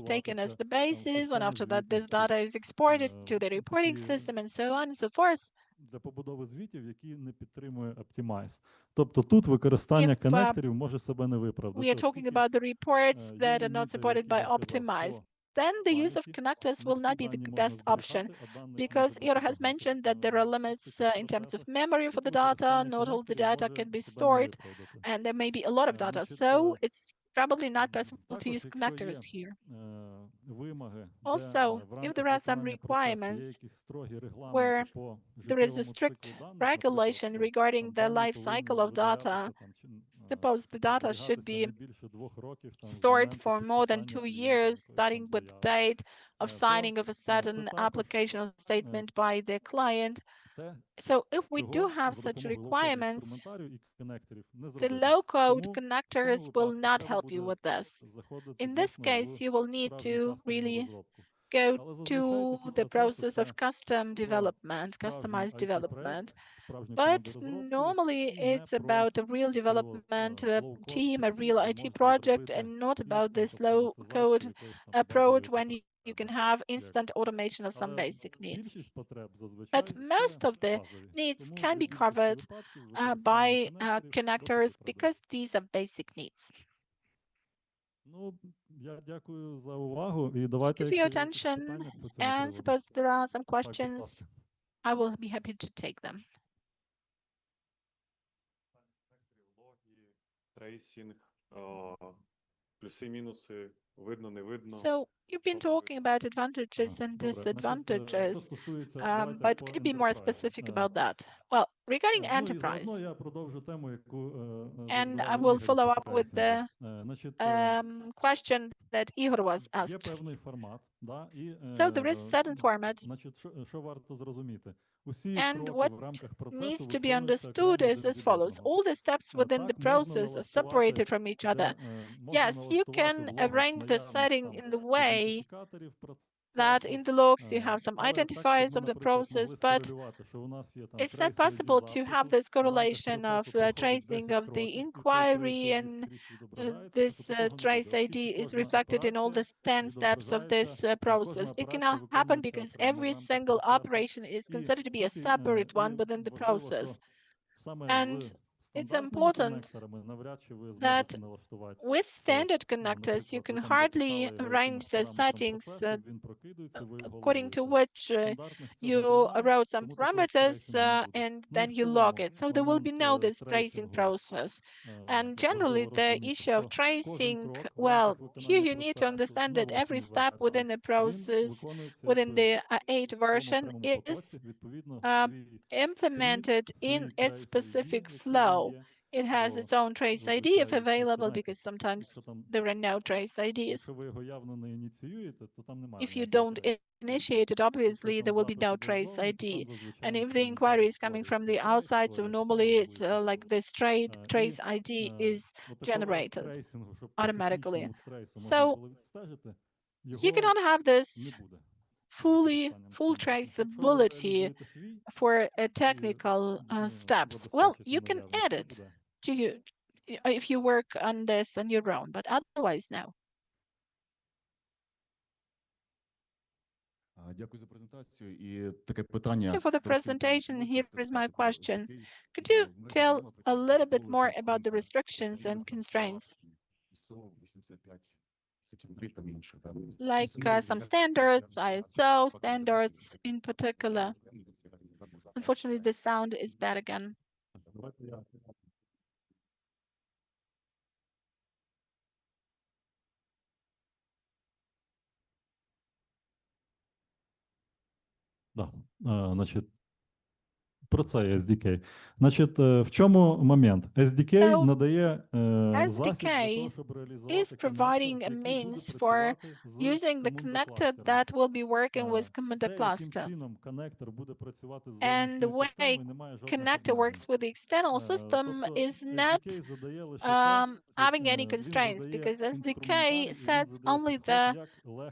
taken as the basis, and after that this data is exported to the reporting system and so on and so forth. Для побудови звітів, які не підтримує Optimize. Тобто тут використання коннекторів може себе не виправдати. We are talking about the reports that are not supported by Optimize. then the use of connectors will not be the best option, because Igor has mentioned that there are limits in terms of memory for the data. Not all the data can be stored, and there may be a lot of data. So it's probably not possible to use connectors here. Also, if there are some requirements where there is a strict regulation regarding the life cycle of data, suppose the data should be stored for more than 2 years, starting with the date of signing of a certain application or statement by the client. So if we do have such requirements, the low-code connectors will not help you with this. In this case, you will need to really go to the process of custom development, customized development. But normally it's about a real development team, a real IT project, and not about this low code approach when you can have instant automation of some basic needs. But most of the needs can be covered by connectors because these are basic needs. Thank you for your attention, and suppose there are some questions, I will be happy to take them. So you've been talking about advantages and disadvantages, but could you be more specific about that? Well, regarding enterprise, and I will follow up with the question that Igor was asked. So there is a certain format, and what needs to be understood is as follows. All the steps within the process are separated from each other. Yes, you can arrange the setting in the way that in the logs you have some identifiers of the process, but it's not possible to have this correlation of tracing of the inquiry, and this trace ID is reflected in all the 10 steps of this process. It cannot happen because every single operation is considered to be a separate one within the process. And it's important that with standard connectors, you can hardly arrange the settings according to which you wrote some parameters and then you log it. So there will be no this tracing process. And generally, the issue of tracing, well, here you need to understand that every step within the process, within the 8 version, is implemented in its specific flow. It has its own trace ID if available, because sometimes there are no trace IDs. If you don't initiate it, obviously there will be no trace ID. And if the inquiry is coming from the outside, so normally it's like this trace ID is generated automatically. So you cannot have this full traceability for technical steps. Well, you can add it to you if you work on this on your own, but otherwise, no. Thank you for the presentation. Here is my question. Could you tell a little bit more about the restrictions and constraints? Like some standards, ISO standards in particular. Unfortunately, the sound is bad again. Значить, про це SDK. Значить, в чому момент? SDK надає засіб для того, щоб реалізувати is providing a means for using the connector that will be working with Camunda cluster. And the way connector works with the external system is not having any constraints, because SDK sets only the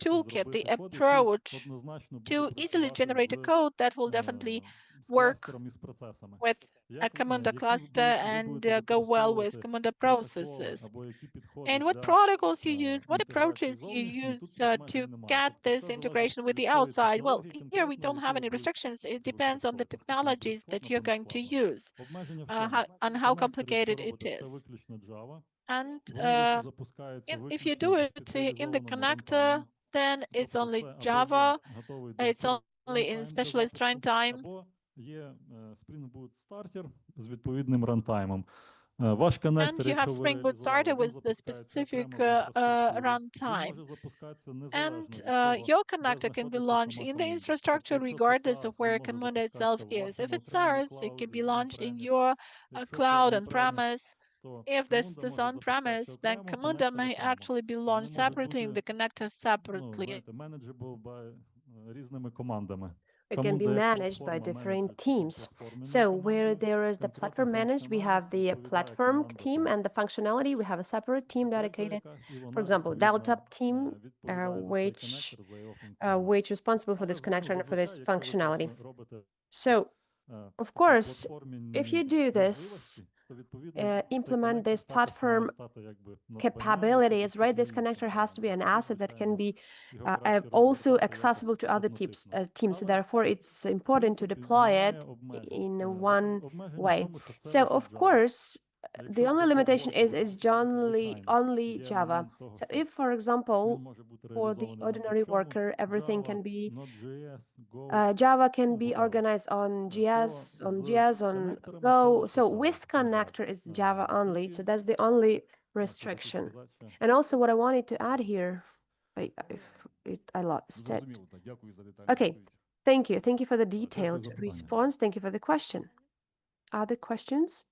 toolkit, the approach to easily generate a code that will definitely work with a Camunda cluster and go well with Camunda processes. And what protocols you use, what approaches you use to get this integration with the outside? Well, here we don't have any restrictions. It depends on the technologies that you're going to use, on how complicated it is. And if you do it in the connector, then it's Тобто only це або Java, є готовий до it's only in runtime для specialized запуску, runtime, або є Spring Boot Starter з відповідним рантаймом. Ваш коннектор, and you have якщо ви Spring Boot реалізували, starter він with the запускається specific окремо в інфраструктурі. Він runtime. може запускатися And незалежно від того, your де connector can be знаходиться launched сама in the Camunda. infrastructure Тобто, якщо це regardless of SaaS, він where може Camunda itself запускатися в is. If вашому it's окремому SaaS, it can клауді, be launched in on-premise. your Якщо це cloud on on-premise, premise. то If this Camunda is може on premise, запускатися then окремо, Camunda коннектор may окремо. actually be І вони launched можуть separately and бути, the connector ну, separately. знаєте, manageable by різними командами. It can be Camunda як managed by платформа different менеджить такі teams. платформенні So where команди. there is the Конкретну platform managed, we have функціональність the відповідає platform команда team там. and the functionality. We have a separate team Третя dedicated. якась, і For вона example, відповідно Delta team, відповідає за цей коннектор, за його функціонал. which is responsible for Але, this connector and for зазвичай, this якщо ви functionality. дійсно робите So, of такі course, платформенні if you do this, можливості, то відповідно цей implement коннектор this також має platform стати якби надбанням, яке capabilities, right? This доступне connector іншим has to be an командам. asset that can Звичайно, be його краще also розгортати accessible якось to other однотипно. teams. Але, Therefore, it's в important to принципі, deploy it немає обмежень. in one Обмеження в way. тому, що це So, лише of Java. course, the Якщо only для limitation is розгорту, it's only звичайно, є Java. момент того, So, що if, for він example, може бути for the реалізований на ordinary будь-чому, worker, everything Java, can be Node.js, Go, Java can ну, be whatever. organized on То GS, з on коннекторами це Go. лише So Java, with на жаль. connector, it's Java only. Тільки, So that's the only що хотів restriction. сказати ще. And also, what I wanted to add here, I lost it. Зрозуміло, так. Дякую за детальну Okay, відповідь. thank you for the Дякую detailed за питання. response. Thank you for the question. Other questions?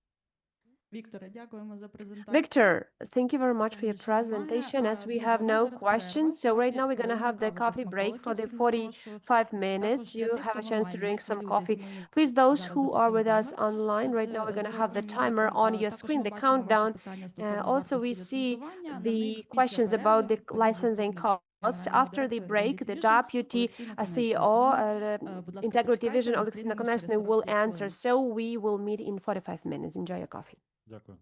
Вікторе, дякуємо за презентацію. Victor, thank you very much for your Більше немає. presentation. As we Друзі, have у нас no зараз перерва. questions, so right now we're 45 going to хвилин have the кави та coffee break for смаколиків. the Всіх 45 запрошую. minutes. Також для You тих, have a хто в chance to онлайні, drink не some хвилюйтесь, coffee. ми Please, those зараз who are запустимо with us таймер. online, right now we're going to have the timer on your Також screen, ми the бачимо ваші countdown. питання стосовно Also, we вартості see ліцензування. На the них після questions перерви about the відповість licensing заступник costs. генерального After the директора break, Integrity the Division deputy Олексій Наконечний. CEO, Тому, будь ласка, Integrity почекайте, Division, Oleksiy зустрінемось через Nakonechny, will 45 answer. хвилин. So we will meet in 45 minutes. Enjoy your coffee. Дякую.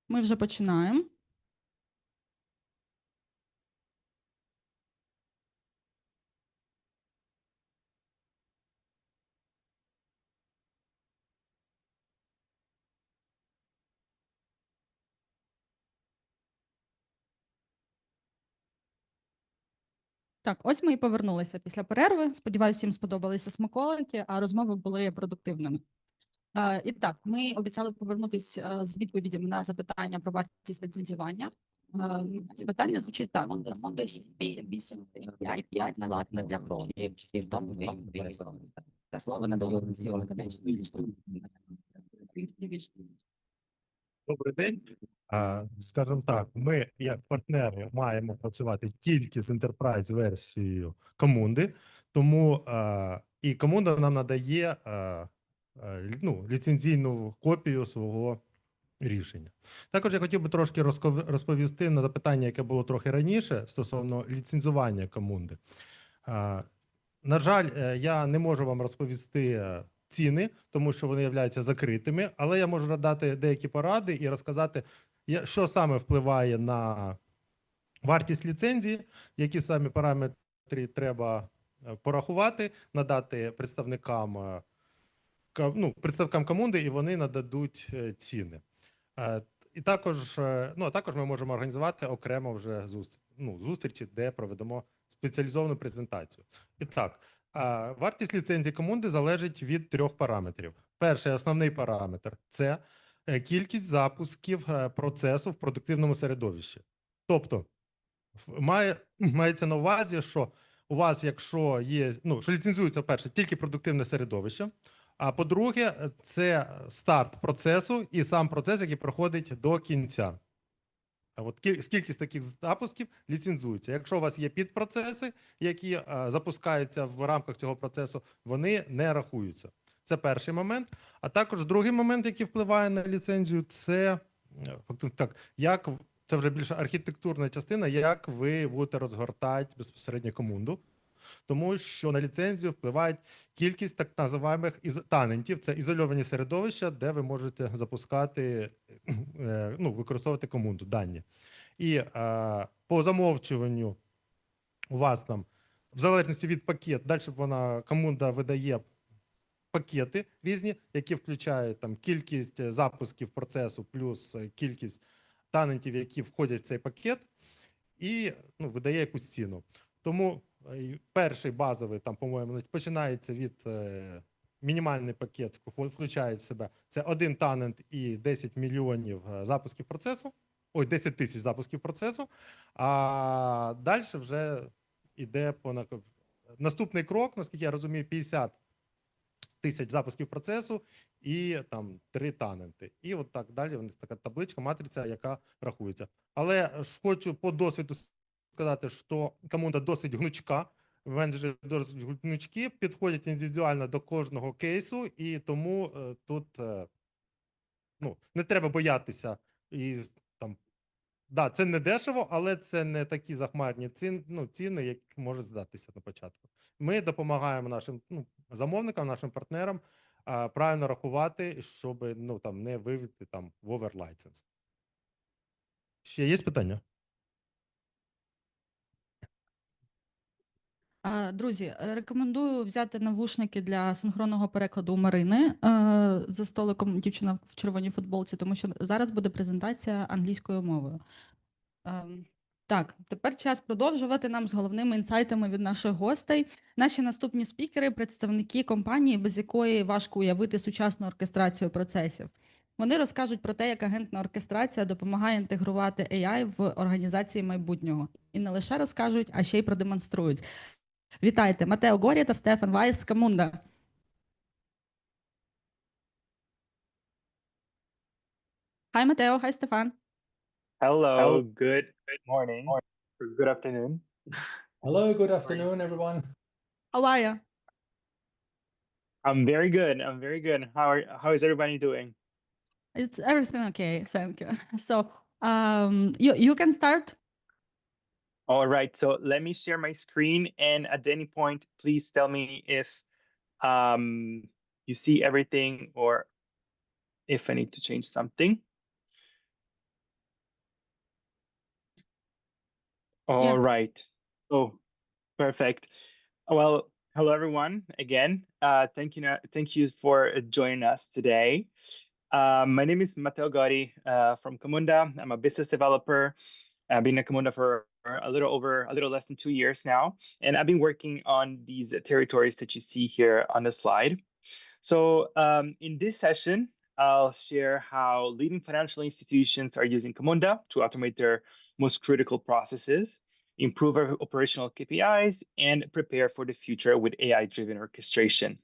Ми вже починаємо. Так, ось ми і повернулися після перерви. Сподіваюся, всім сподобалися смаколики, а розмови були продуктивними. І так, ми обіцяли повернутися з відповідями на запитання про вартість ліцензування. Це питання звучить так. Слово надаю Добрий день. Скажімо так, ми, як партнери, маємо працювати тільки з Enterprise-версією Camunda, тому і Camunda нам надає ліцензійну копію свого рішення. Також я хотів би трошки розповісти на запитання, яке було трохи раніше, стосовно ліцензування Camunda. На жаль, я не можу вам розповісти ціни, тому що вони являються закритими, але я можу надати деякі поради і розказати, що саме впливає на вартість ліцензії, які самі параметри треба порахувати, надати представникам Camunda, і вони нададуть ціни. І також ми можемо організувати окремо вже зустрічі, де проведемо спеціалізовану презентацію. І так, вартість ліцензії Camunda залежить від 3 параметрів. Перший основний параметр – це кількість запусків процесу в продуктивному середовищі. Тобто, мається на увазі, що у вас, якщо є, що ліцензується, перше, тільки продуктивне середовище, а по-друге, це старт процесу і сам процес, який проходить до кінця. От кількість таких запусків ліцензується. Якщо у вас є підпроцеси, які запускаються в рамках цього процесу, вони не рахуються. Це перший момент. А також другий момент, який впливає на ліцензію, це це вже більше архітектурна частина, як ви будете розгортати безпосередньо Camunda. Тому що на ліцензію впливає кількість так називаємих танентів, це ізольовані середовища, де ви можете запускати, використовувати Camunda дані. І по замовчуванню у вас там, в залежності від пакету, далі Camunda видає пакети різні, які включають там кількість запусків процесу плюс кількість танентів, які входять в цей пакет, і видає якусь ціну. Тому перший базовий, там, по-моєму, починається від мінімальний пакет, включає в себе це 1 танент і 10 мільйонів запусків процесу, 10 тисяч запусків процесу, а далі вже йде наступний крок, наскільки я розумію, 50 тисяч запусків процесу і там 3 таненти. І от так далі, у них така табличка, матриця, яка рахується. Але ж хочу по досвіду сказати, що Camunda досить гнучка, менеджери досить гнучкі, підходять індивідуально до кожного кейсу, і тому тут не треба боятися. І там, да, це не дешево, але це не такі захмарні ціни, які можуть здатися на початку. Ми допомагаємо нашим замовникам, нашим партнерам правильно рахувати, щоб не вивести в оверлайсенс. Ще є питання? Друзі, рекомендую взяти навушники для синхронного перекладу у Марини за столиком дівчина в червоній футболці, тому що зараз буде презентація англійською мовою. Так, тепер час продовжувати нам з головними інсайтами від наших гостей. Наші наступні спікери – представники компанії, без якої важко уявити сучасну оркестрацію процесів. Вони розкажуть про те, як агентна оркестрація допомагає інтегрувати AI в організації майбутнього. І не лише розкажуть, а ще й продемонструють. Вітайте, Матео Горі та Стефан Вайс з Camunda. Hi, Матео. Hi, Стефан. Hello, good morning or good afternoon. Hello, good afternoon, everyone. How are you? I'm very good. I'm very good. How is everybody doing? It's everything okay, thank you. So, you can start. All right. So let me share my screen, and at any point, please tell me if you see everything or if I need to change something. All right. Oh, perfect. Well, hello everyone again. Thank you for joining us today. My name is Matteo Gotti from Camunda. I'm a business developer. I've been at Camunda for a little less than 2 years now, and I've been working on these territories that you see here on the slide. So in this session, I'll share how leading financial institutions are using Camunda to automate their most critical processes, improve our operational KPIs, and prepare for the future with AI-driven orchestration.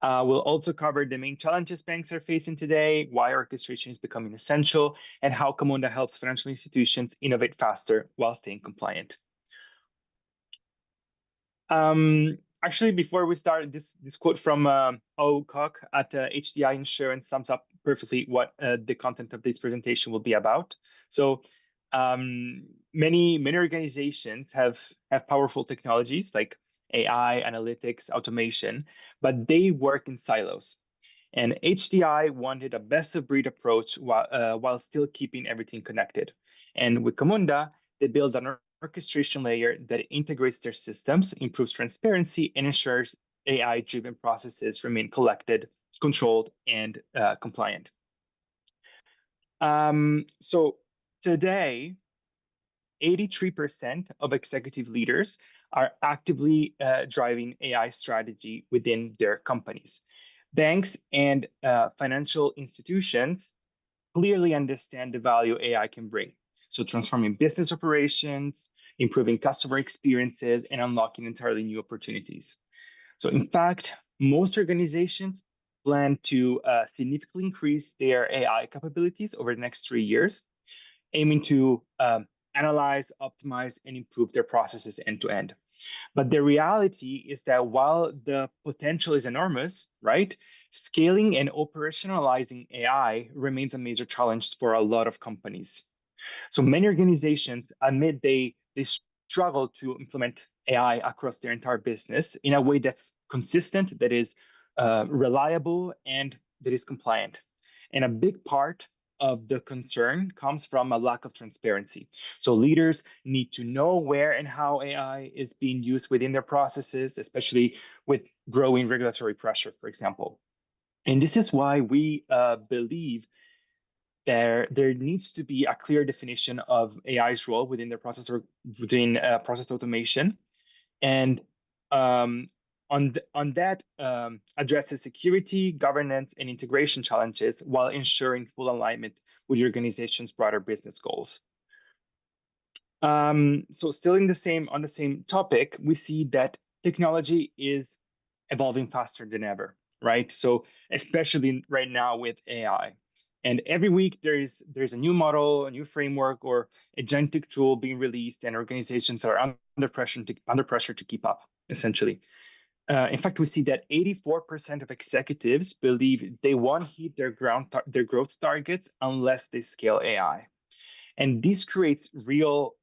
We'll also cover the main challenges banks are facing today, why orchestration is becoming essential, and how Camunda helps financial institutions innovate faster while staying compliant. Actually, before we start, this quote from Koch at HDI Insurance sums up perfectly what the content of this presentation will be about. So many organizations have powerful technologies like AI, analytics, automation, but they work in silos. And HDI wanted a best of breed approach while still keeping everything connected. And with Camunda, they build an orchestration layer that integrates their systems, improves transparency, and ensures AI-driven processes remain collected, controlled, and compliant. So today, 83% of executive leaders are actively driving AI strategy within their companies. Banks and financial institutions clearly understand the value AI can bring. So transforming business operations, improving customer experiences, and unlocking entirely new opportunities. So in fact, most organizations plan to significantly increase their AI capabilities over the next 3 years, aiming to analyze, optimize, and improve their processes end to end. But the reality is that while the potential is enormous, right, scaling and operationalizing AI remains a major challenge for a lot of companies. So many organizations admit they struggle to implement AI across their entire business in a way that's consistent, that is reliable, and that is compliant. And a big part of the concern comes from a lack of transparency. So leaders need to know where and how AI is being used within their processes, especially with growing regulatory pressure, for example. And this is why we believe there needs to be a clear definition of AI's role within their process or within process automation, and on that addresses security, governance, and integration challenges while ensuring full alignment with your organization's broader business goals. So still on the same topic, we see that technology is evolving faster than ever, right? So especially right now with AI. And every week there's a new model, a new framework, or agentic tool being released, and organizations are under pressure to keep up, essentially. In fact, we see that 84% of executives believe they won't hit their growth targets unless they scale AI. And this creates real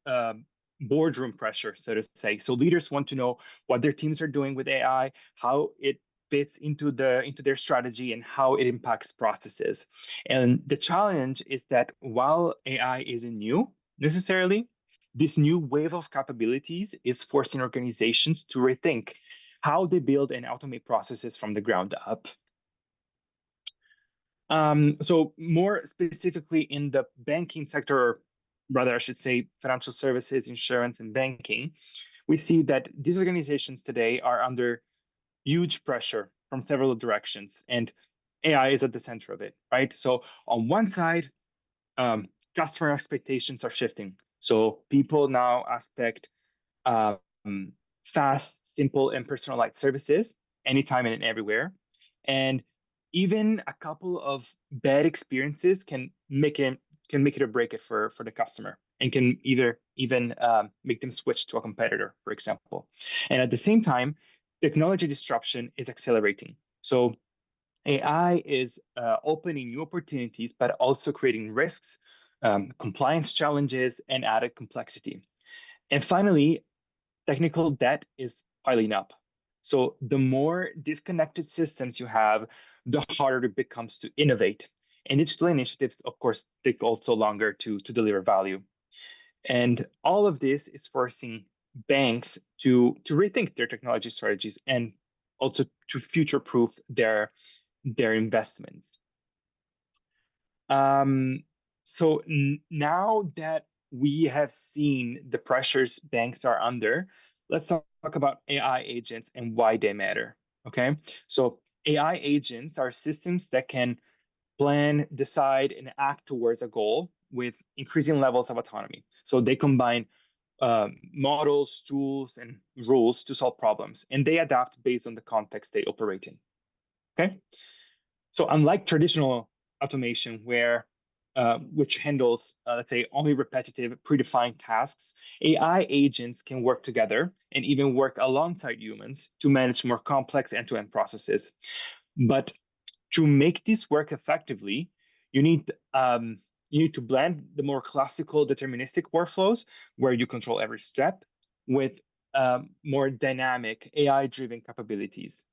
boardroom pressure, so to say. So leaders want to know what their teams are doing with AI, how it fits into their strategy, and how it impacts processes. And the challenge is that while AI isn't new necessarily, this new wave of capabilities is forcing organizations to rethink how they build and automate processes from the ground up. So more specifically in the banking sector, or rather I should say financial services, insurance, and banking, we see that these organizations today are under huge pressure from several directions, and AI is at the center of it, right? So on one side, customer expectations are shifting. So people now expect fast, simple, and personalized services anytime and everywhere. And even a couple of bad experiences can make it or break it for the customer, and can even make them switch to a competitor, for example. And at the same time, technology disruption is accelerating. So AI is opening new opportunities, but also creating risks, compliance challenges, and added complexity. And finally, technical debt is piling up. So the more disconnected systems you have, the harder it becomes to innovate. And digital initiatives, of course, take also longer to deliver value. And all of this is forcing banks to rethink their technology strategies and also to future-proof their investments. So now that we have seen the pressures banks are under, let's talk about AI agents and why they matter. Okay, so AI agents are systems that can plan, decide, and act towards a goal with increasing levels of autonomy. So they combine models, tools, and rules to solve problems, and they adapt based on the context they operate in. Okay, so unlike traditional automation, where which handles, let's say, only repetitive, predefined tasks, AI agents can work together and even work alongside humans to manage more complex end-to-end processes. But to make this work effectively, you need to blend the more classical deterministic workflows where you control every step with more dynamic AI-driven capabilities.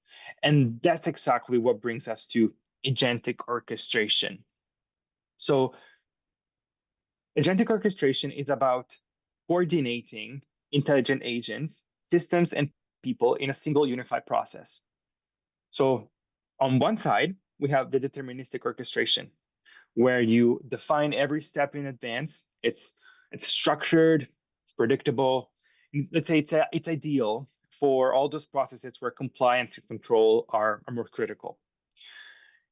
And that's exactly what brings us to agentic orchestration. So agentic orchestration is about coordinating intelligent agents, systems, and people in a single unified process. So on one side, we have the deterministic orchestration, where you define every step in advance. It's structured, it's predictable. Let's say it's ideal for all those processes where compliance and control are more critical.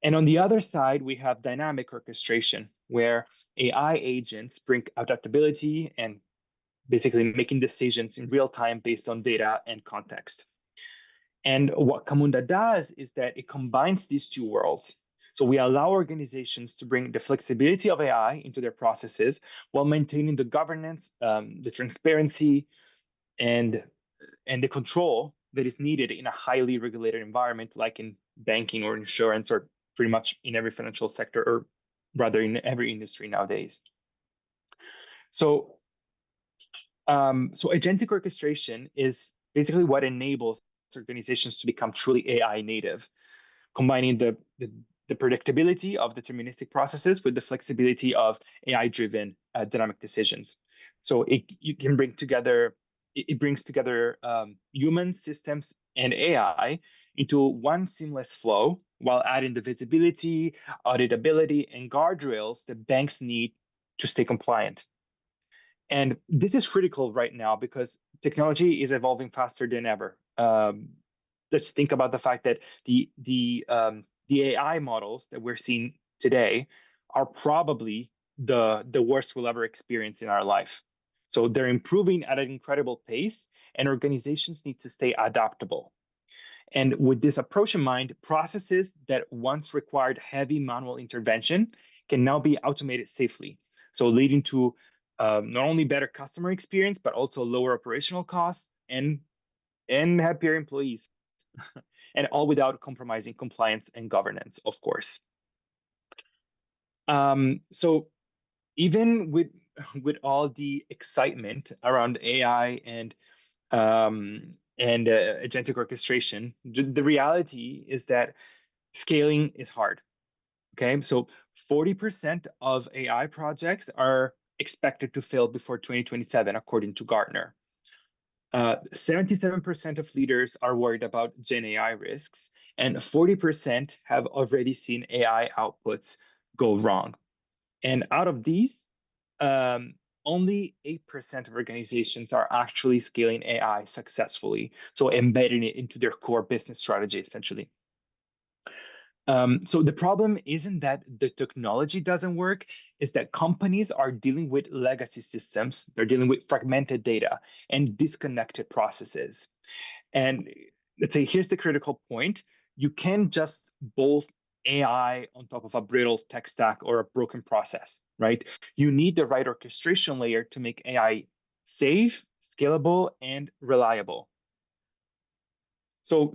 And on the other side, we have dynamic orchestration, where AI agents bring adaptability and basically making decisions in real time based on data and context. And what Camunda does is that it combines these two worlds. So we allow organizations to bring the flexibility of AI into their processes while maintaining the governance, the transparency, and the control that is needed in a highly regulated environment, like in banking or insurance, or pretty much in every financial sector, or rather in every industry nowadays. So, so agentic orchestration is basically what enables organizations to become truly AI native, combining the predictability of deterministic processes with the flexibility of AI-driven dynamic decisions. So it brings together human systems and AI into one seamless flow while adding the visibility, auditability, and guardrails that banks need to stay compliant. And this is critical right now because technology is evolving faster than ever. Let's think about the fact that the AI models that we're seeing today are probably the worst we'll ever experience in our life. So they're improving at an incredible pace, and organizations need to stay adaptable. And with this approach in mind, processes that once required heavy manual intervention can now be automated safely. So leading to not only better customer experience, but also lower operational costs and happier employees. And all without compromising compliance and governance, of course. So even with all the excitement around AI and agentic orchestration, the reality is that scaling is hard. Okay, so 40% of AI projects are expected to fail before 2027, according to Gartner. 77% of leaders are worried about Gen AI risks, and 40% have already seen AI outputs go wrong. And out of these, only 8% of organizations are actually scaling AI successfully, so embedding it into their core business strategy, essentially. So the problem isn't that the technology doesn't work, it's that companies are dealing with legacy systems, they're dealing with fragmented data and disconnected processes. And let's say, here's the critical point. You can't just bolt AI on top of a brittle tech stack or a broken process, right? You need the right orchestration layer to make AI safe, scalable, and reliable. So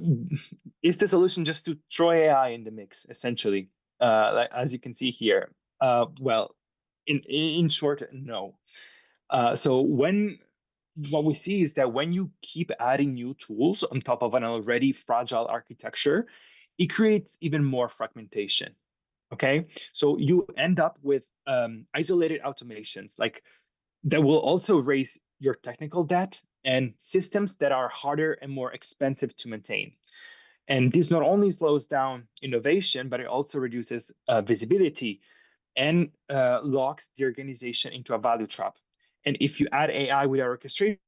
is the solution just to throw AI in the mix, essentially, like, as you can see here? Well, in short, no. So what we see is that when you keep adding new tools on top of an already fragile architecture, it creates even more fragmentation. Okay, so you end up with isolated automations, like that will also raise your technical debt and systems that are harder and more expensive to maintain. And this not only slows down innovation, but it also reduces visibility and locks the organization into a value trap. And if you add AI without orchestration,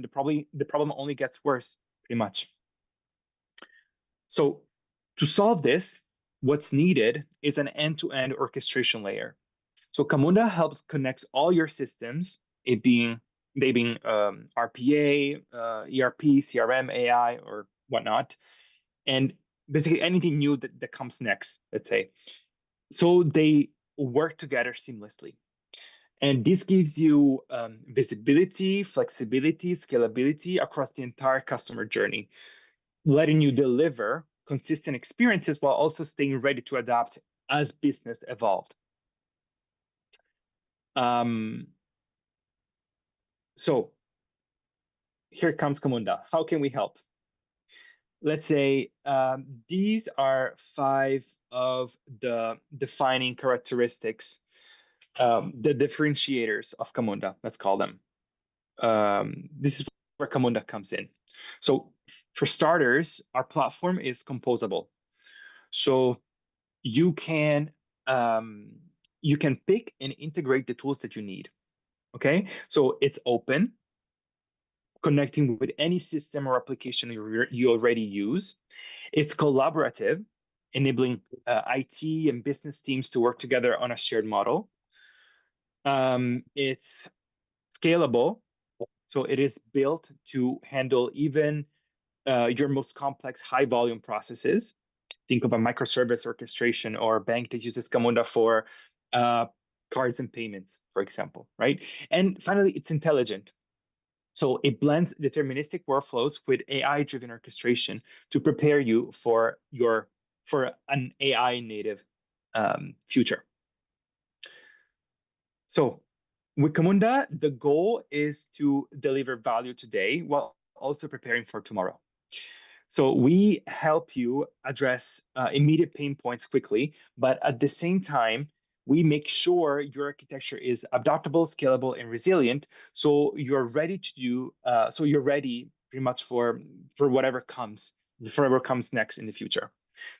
the problem only gets worse, pretty much. So to solve this, what's needed is an end-to-end orchestration layer. So Camunda helps connect all your systems, they being RPA, ERP, CRM, AI, or whatnot, and basically anything new that comes next, let's say. So they work together seamlessly. And this gives you visibility, flexibility, scalability across the entire customer journey, letting you deliver consistent experiences while also staying ready to adapt as business evolved. So here comes Camunda. How can we help? Let's say these are 5 of the defining characteristics, the differentiators of Camunda, let's call them. This is where Camunda comes in. So for starters, our platform is composable. So you can pick and integrate the tools that you need. Okay, so it's open, connecting with any system or application you already use. It's collaborative, enabling IT and business teams to work together on a shared model. It's scalable, so it is built to handle even your most complex high volume processes. Think of a microservice orchestration or a bank that uses Camunda for cards and payments, for example, right? And finally, it's intelligent. So it blends deterministic workflows with AI-driven orchestration to prepare you for an AI native future. So with Camunda, the goal is to deliver value today while also preparing for tomorrow. So we help you address immediate pain points quickly, but at the same time, we make sure your architecture is adaptable, scalable, and resilient. So you're ready to do. So you're ready pretty much for whatever comes next in the future.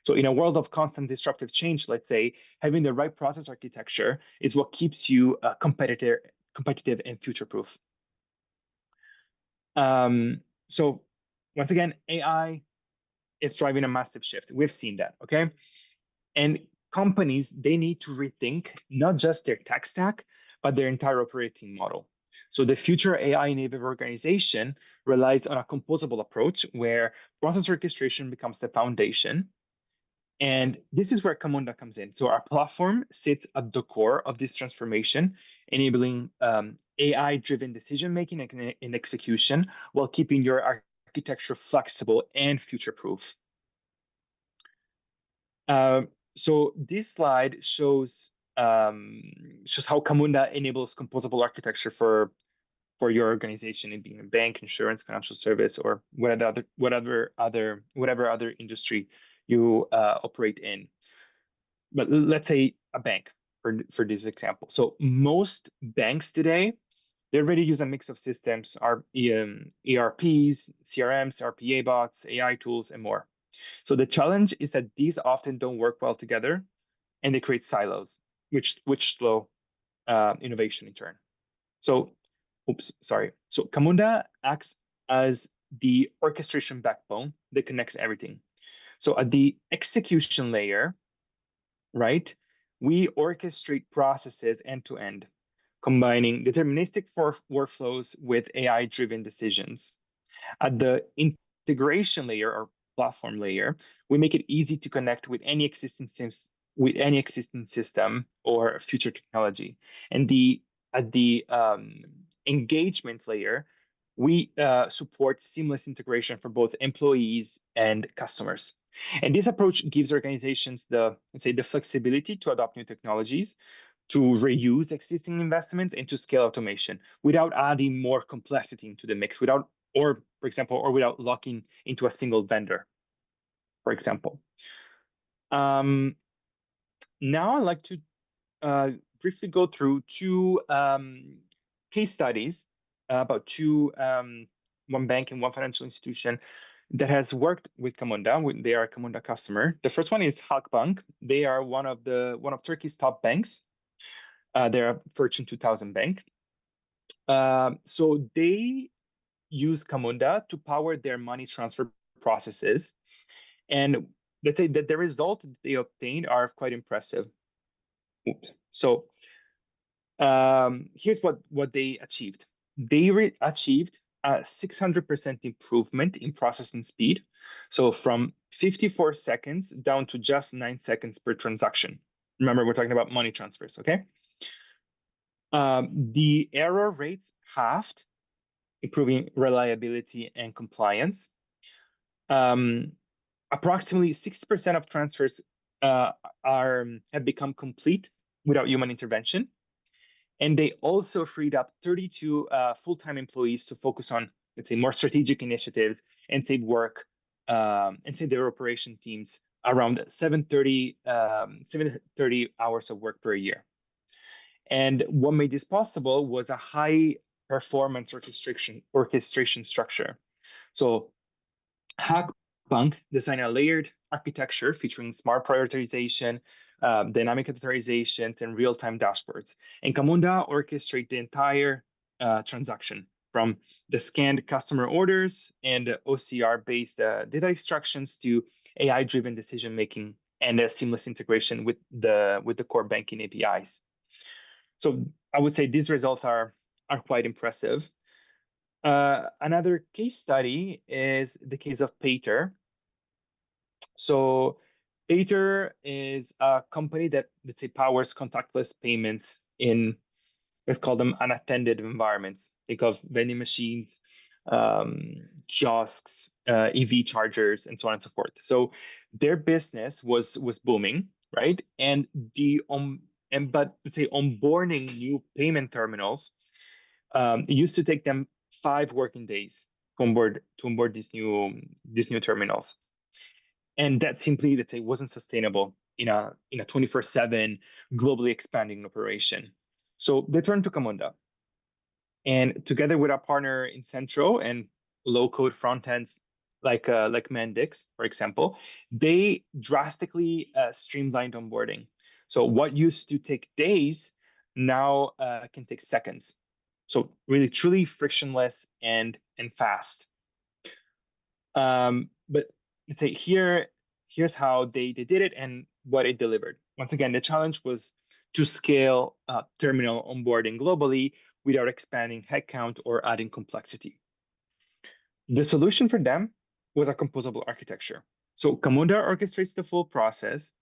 So in a world of constant disruptive change, let's say, having the right process architecture is what keeps you competitive and future-proof. So once again, AI is driving a massive shift. We've seen that, okay? And companies, they need to rethink not just their tech stack, but their entire operating model. So the future AI-native organization relies on a composable approach where process orchestration becomes the foundation. And this is where Camunda comes in. So our platform sits at the core of this transformation, enabling AI-driven decision-making and execution while keeping your architecture flexible and future-proof. So this slide shows how Camunda enables composable architecture for your organization, in being a bank, insurance, financial service, or whatever other industry you operate in. But let's say a bank for this example. So most banks today, they already use a mix of systems, ERPs, CRMs, RPA bots, AI tools, and more. So the challenge is that these often don't work well together, and they create silos, which slow innovation in turn. So, So Camunda acts as the orchestration backbone that connects everything. So at the execution layer, right, we orchestrate processes end to end, combining deterministic workflows with AI-driven decisions. At the integration layer or platform layer, we make it easy to connect with any existing system or future technology. And at the engagement layer, we support seamless integration for both employees and customers. And this approach gives organizations the flexibility to adopt new technologies, to reuse existing investments, and to scale automation without adding more complexity into the mix, without locking into a single vendor, for example. Now I'd like to briefly go through two case studies about one bank and one financial institution that has worked with Camunda. They are a Camunda customer. The first one is Halkbank. They are one of Turkey's top banks. They're a Fortune 2000 bank. So they use Camunda to power their money transfer processes. And let's say that the results that they obtained are quite impressive. So here's what they achieved. They achieved a 600% improvement in processing speed. So from 54 seconds down to just 9 seconds per transaction. Remember, we're talking about money transfers, okay? The error rates halved, improving reliability and compliance. Approximately 60% of transfers have become complete without human intervention. And they also freed up 32 full-time employees to focus on, let's say, more strategic initiatives and save work and save their operation teams around 730 hours of work per year. And what made this possible was a high performance orchestration structure. So Halkbank designed a layered architecture featuring smart prioritization, dynamic authorizations, and real-time dashboards. And Camunda orchestrates the entire transaction from the scanned customer orders and OCR-based data extractions to AI-driven decision-making and a seamless integration with the core banking APIs. So I would say these results are quite impressive. Another case study is the case of Pater. So Pater is a company that, let's say, powers contactless payments in, let's call them unattended environments. Think of vending machines, kiosks, EV chargers, and so on and so forth. So their business was booming, right? And but let's say onboarding new payment terminals, it used to take them 5 working days to onboard these new terminals. And that simply, let's say, wasn't sustainable in a 24/7 globally expanding operation. So they turned to Camunda, and together with our partner in Centro and low-code front ends like Mendix, for example, they drastically streamlined onboarding. So what used to take days now can take seconds. So really, truly frictionless and fast. But let's say here's how they did it and what it delivered. Once again, the challenge was to scale terminal onboarding globally without expanding headcount or adding complexity. The solution for them was a composable architecture. So Camunda orchestrates the full process.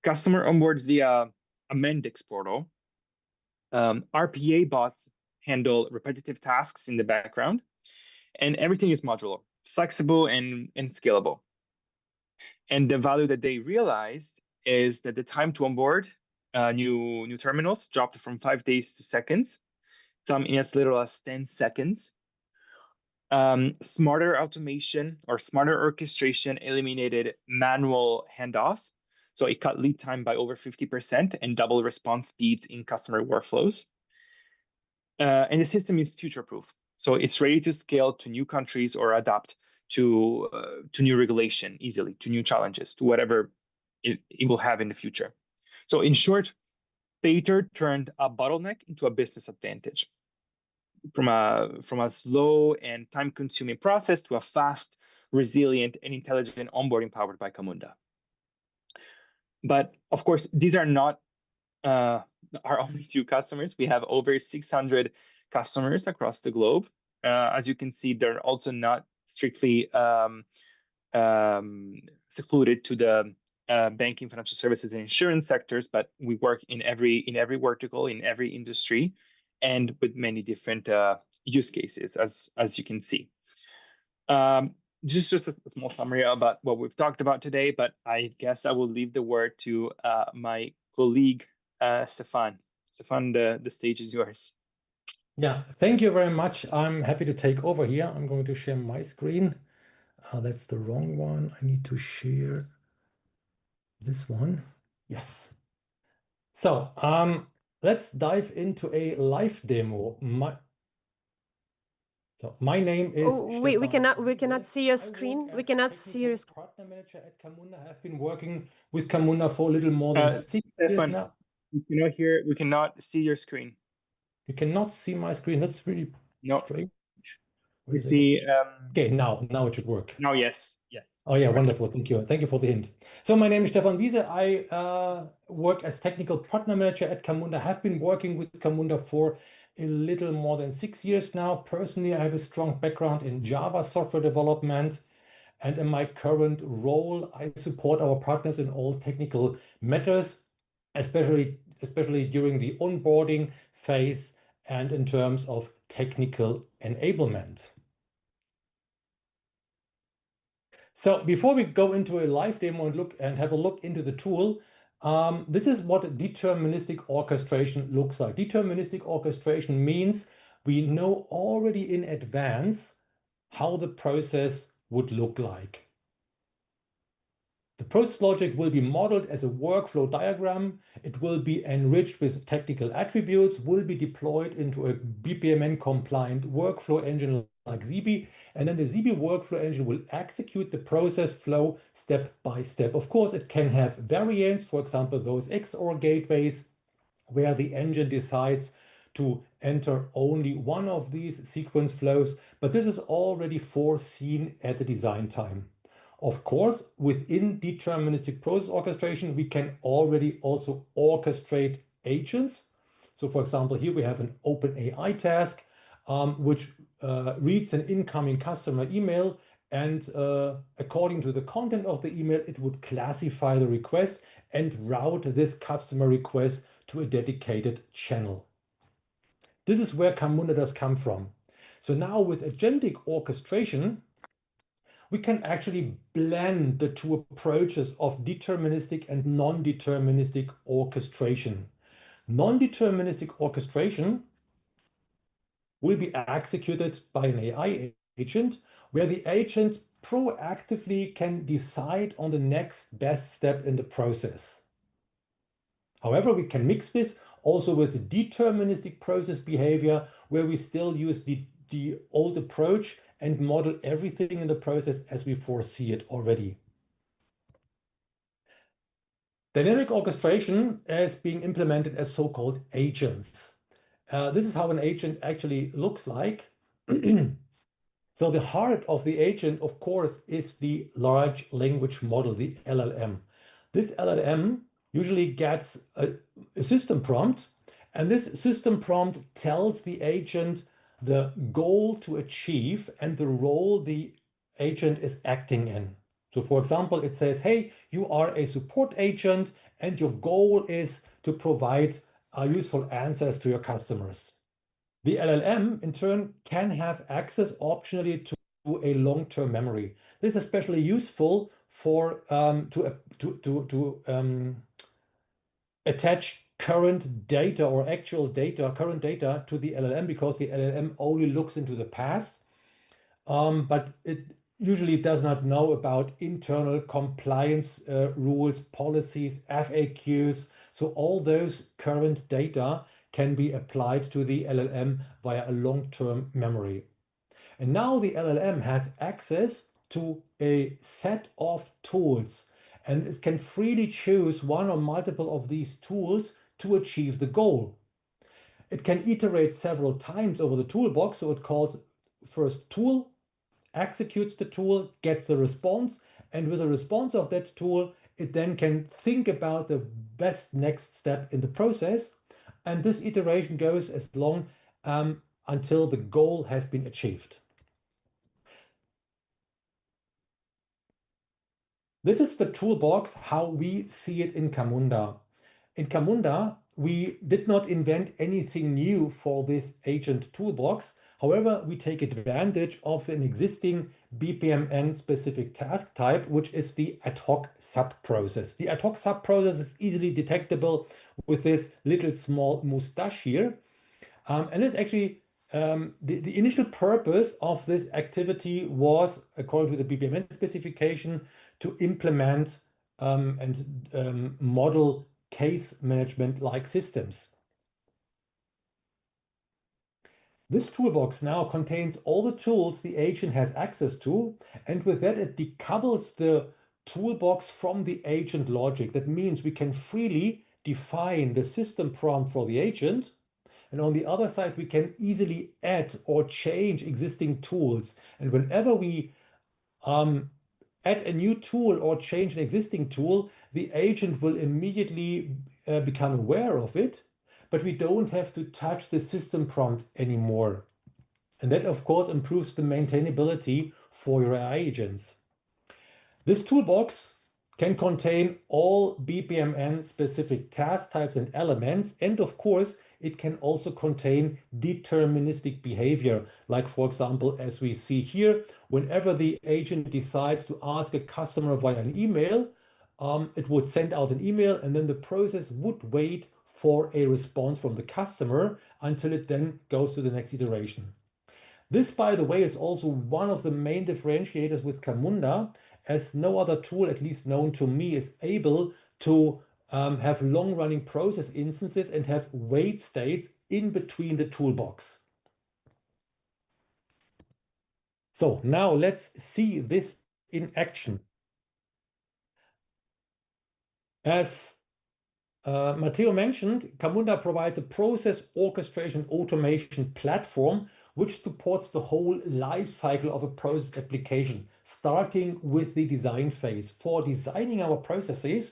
Customer onboards via a Mendix portal. RPA bots handle repetitive tasks in the background, and everything is modular, flexible, and scalable. And the value that they realized is that the time to onboard new terminals dropped from 5 days to seconds, some in as little as 10 seconds. Smarter automation or smarter orchestration eliminated manual handoffs. So it cut lead time by over 50% and double response speeds in customer workflows. And the system is future-proof. So it's ready to scale to new countries or adapt to new regulation easily, to new challenges, to whatever it will have in the future. So in short, Pater turned a bottleneck into a business advantage. From a slow and time-consuming process to a fast, resilient, and intelligent onboarding powered by Camunda. But of course, these are not our only 2 customers. We have over 600 customers across the globe. As you can see, they're also not strictly secluded to the banking, financial services, and insurance sectors, but we work in every vertical, in every industry, and with many different use cases, as you can see. Just a small summary about what we've talked about today, but I guess I will leave the word to my colleague, Stefan. Stefan, the stage is yours. Yeah, thank you very much. I'm happy to take over here. I'm going to share my screen. That's the wrong one. I need to share this one. Yes. So let's dive into a live demo. My name is we cannot see your I screen. work We as cannot see your technical partner manager at Camunda. I've been working with Camunda for a little more than 6 years Stefan, now. we cannot see your screen. You cannot see my screen. That's really No. strange. Where We is it? see. Okay, now it should work. Now, yes. Oh yeah, Correct. wonderful. Thank you. Thank you for the hint. So my name is Stefan Wiese. I work as technical partner manager at Camunda. I have been working with Camunda for a little more than 6 years now. Personally, I have a strong background in Java software development. And in my current role, I support our partners in all technical matters, especially during the onboarding phase and in terms of technical enablement. So before we go into a live demo and have a look into the tool, this is what deterministic orchestration looks like. Deterministic orchestration means we know already in advance how the process would look like. The process logic will be modeled as a workflow diagram. It will be enriched with technical attributes, will be deployed into a BPMN compliant workflow engine like Zibi, and then the Zibi workflow engine will execute the process flow step by step. Of course, it can have variants, for example, those XOR gateways, where the engine decides to enter only one of these sequence flows, but this is already foreseen at the design time. Of course, within deterministic process orchestration, we can already also orchestrate agents. So for example, here we have an OpenAI task, which reads an incoming customer email, and according to the content of the email, it would classify the request and route this customer request to a dedicated channel. This is where Camunda does come from. So now with agentic orchestration, we can actually blend the two approaches of deterministic and non-deterministic orchestration. Non-deterministic orchestration will be executed by an AI agent, where the agent proactively can decide on the next best step in the process. However, we can mix this also with deterministic process behavior, where we still use the old approach and model everything in the process as we foresee it already. Dynamic orchestration is being implemented as so-called agents. This is how an agent actually looks like. So the heart of the agent, of course, is the large language model, the LLM. This LLM usually gets a system prompt, and this system prompt tells the agent the goal to achieve and the role the agent is acting in. So for example, it says, hey, you are a support agent and your goal is to provide useful answers to your customers. The LLM, in turn, can have access optionally to a long-term memory. This is especially useful for attach current data or actual data, current data to the LLM, because the LLM only looks into the past, but it usually does not know about internal compliance rules, policies, FAQs. So all those current data can be applied to the LLM via a long-term memory. And now the LLM has access to a set of tools, and it can freely choose one or multiple of these tools to achieve the goal. It can iterate several times over the toolbox, so it calls first tool, executes the tool, gets the response, and with the response of that tool, it then can think about the best next step in the process. And this iteration goes as long until the goal has been achieved. This is the toolbox, how we see it in Camunda. In Camunda, we did not invent anything new for this agent toolbox. However, we take advantage of an existing BPMN specific task type, which is the ad hoc subprocess. The ad hoc subprocess is easily detectable with this little small mustache here. And it's actually the initial purpose of this activity was, according to the BPMN specification, to implement and model case management like systems. This toolbox now contains all the tools the agent has access to, and with that it decouples the toolbox from the agent logic. That means we can freely define the system prompt for the agent, and on the other side we can easily add or change existing tools. And whenever we add a new tool or change an existing tool, the agent will immediately become aware of it, but we don't have to touch the system prompt anymore. And that, of course, improves the maintainability for your AI agents. This toolbox can contain all BPMN specific task types and elements, and of course, it can also contain deterministic behavior, like for example, as we see here, whenever the agent decides to ask a customer via an email, it would send out an email, and then the process would wait for a response from the customer until it then goes to the next iteration. This, by the way, is also one of the main differentiators with Camunda, as no other tool, at least known to me, is able to have long-running process instances and have wait states in between the toolbox. So now let's see this in action. As Matteo mentioned, Camunda provides a process orchestration automation platform which supports the whole life cycle of a process application, starting with the design phase. For designing our processes,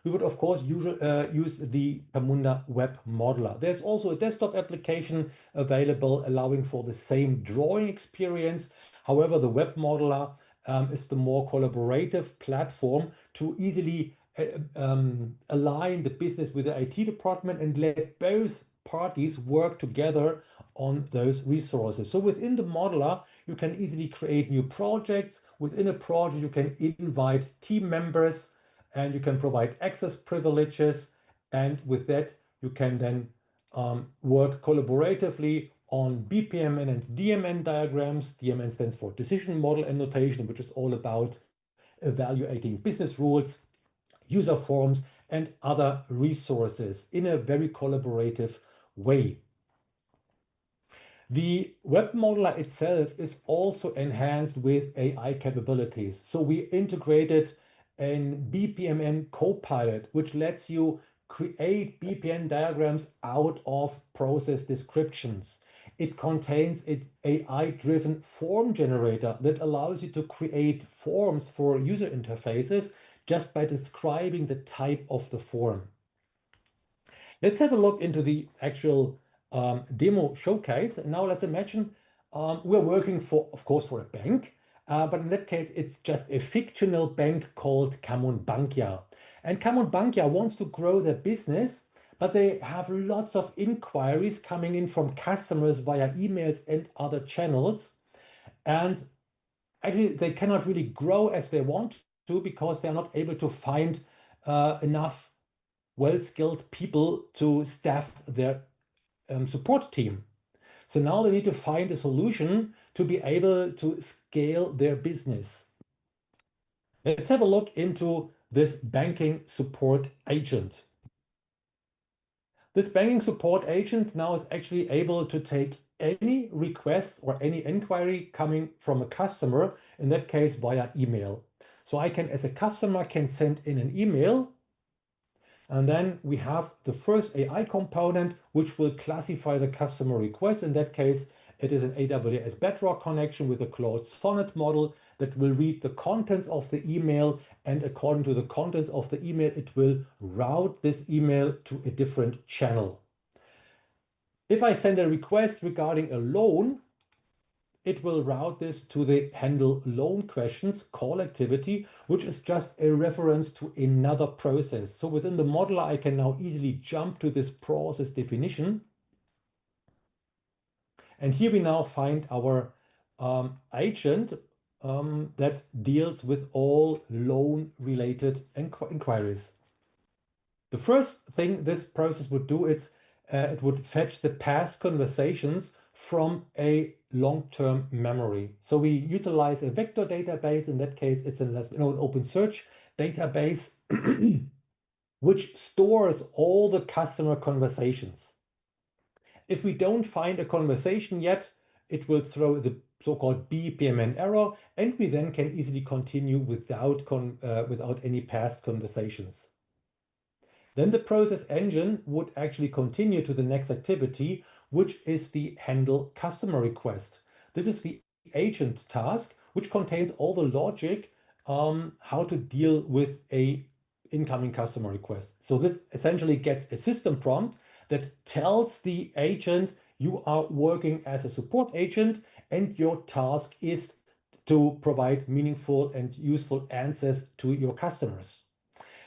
we would of course use the Camunda web modeler. There's also a desktop application available allowing for the same drawing experience. However, the web modeler is the more collaborative platform to easily align the business with the IT department and let both parties work together on those resources. So within the modeler, you can easily create new projects. Within a project, you can invite team members and you can provide access privileges. And with that, you can then work collaboratively on BPMN and DMN diagrams. DMN stands for decision model annotation, which is all about evaluating business rules, user forms, and other resources in a very collaborative way. The web modeler itself is also enhanced with AI capabilities. So we integrated an BPMN copilot, which lets you create BPMN diagrams out of process descriptions. It contains an AI-driven form generator that allows you to create forms for user interfaces just by describing the type of the form. Let's have a look into the actual demo showcase. Now let's imagine we're working for, of course, for a bank, but in that case, it's just a fictional bank called Camunda. And Camunda wants to grow their business, but they have lots of inquiries coming in from customers via emails and other channels. And actually, they cannot really grow as they want to because they're not able to find enough well-skilled people to staff their support team. So now they need to find a solution to be able to scale their business. Let's have a look into this banking support agent. This banking support agent now is actually able to take any request or any inquiry coming from a customer, in that case via email. So I can, as a customer, can send in an email. And then we have the first AI component, which will classify the customer request. In that case, it is an AWS Bedrock connection with a Claude Sonnet model that will read the contents of the email. And according to the contents of the email, it will route this email to a different channel. If I send a request regarding a loan, it will route this to the handle loan questions call activity, which is just a reference to another process. So within the modeler, I can now easily jump to this process definition. And here we now find our agent that deals with all loan-related inquiries. The first thing this process would do is it would fetch the past conversations from a long-term memory. So we utilize a vector database. In that case, it's an open search database, which stores all the customer conversations. If we don't find a conversation yet, it will throw the so-called BPMN error, and we then can easily continue without any past conversations. Then the process engine would actually continue to the next activity, which is the handle customer request. This is the agent task, which contains all the logic how to deal with a incoming customer request. So this essentially gets a system prompt that tells the agent you are working as a support agent and your task is to provide meaningful and useful answers to your customers.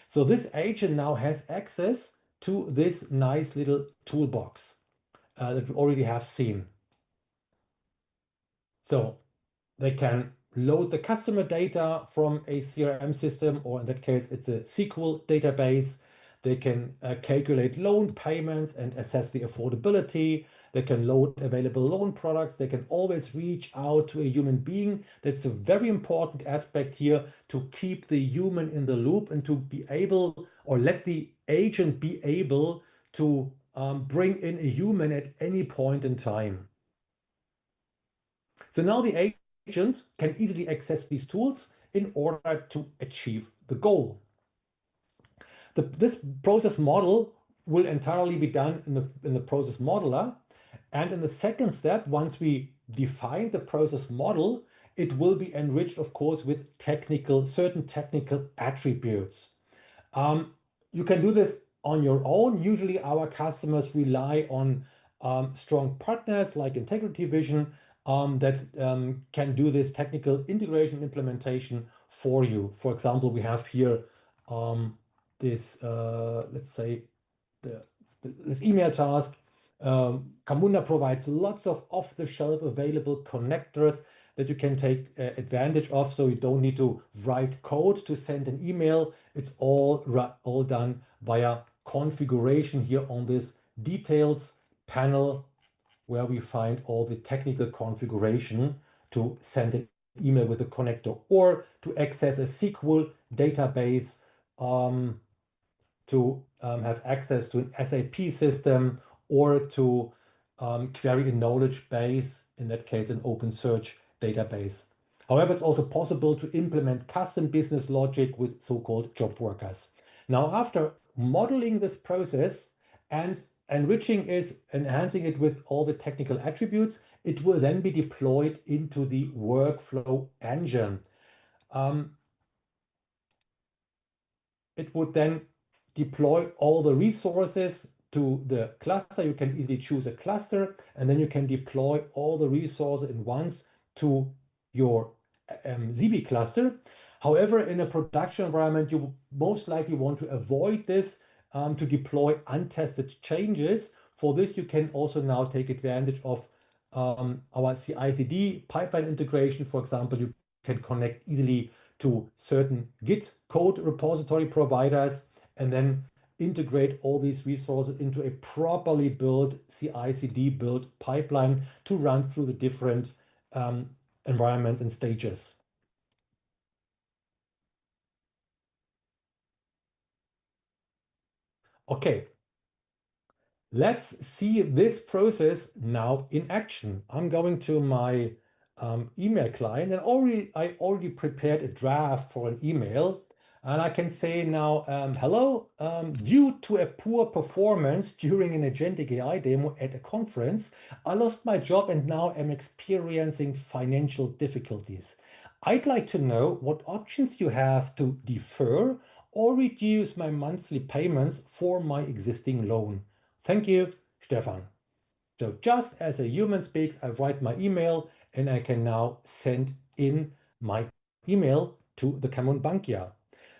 So this agent now has access to this nice little toolbox that we already have seen. So they can load the customer data from a CRM system, or in that case, it's a SQL database. They can calculate loan payments and assess the affordability. They can load available loan products. They can always reach out to a human being. That's a very important aspect here, to keep the human in the loop and to be able, or let the agent be able to bring in a human at any point in time. So now the agent can easily access these tools in order to achieve the goal. This process model will entirely be done in the process modeler. And in the second step, once we define the process model, it will be enriched, of course, with certain technical attributes. You can do this on your own. Usually our customers rely on strong partners like Integrity Vision that can do this technical integration implementation for you. For example, we have here this, let's say, this email task. Camunda provides lots of off-the-shelf available connectors that you can take advantage of, so you don't need to write code to send an email. It's all done via configuration here on this details panel, where we find all the technical configuration to send an email with a connector, or to access a SQL database, to have access to an SAP system, or to query a knowledge base, in that case an OpenSearch database. However, it's also possible to implement custom business logic with so-called job workers. Now, after modeling this process and enriching it, enhancing it with all the technical attributes, it will then be deployed into the workflow engine. It would then deploy all the resources to the cluster. You can easily choose a cluster, and then you can deploy all the resources at once to your ZB cluster. However, in a production environment, you most likely want to avoid this to deploy untested changes. For this, you can also now take advantage of our CI/CD pipeline integration. For example, you can connect easily to certain Git code repository providers and then integrate all these resources into a properly built CI/CD build pipeline to run through the different environments and stages. Okay, let's see this process now in action. I'm going to my email client, and I already prepared a draft for an email. And I can say now, hello, due to a poor performance during an Agentic AI demo at a conference, I lost my job and now am experiencing financial difficulties. I'd like to know what options you have to defer or reduce my monthly payments for my existing loan. Thank you, Stefan. So just as a human speaks, I write my email and I can now send in my email to the Camunda Bank.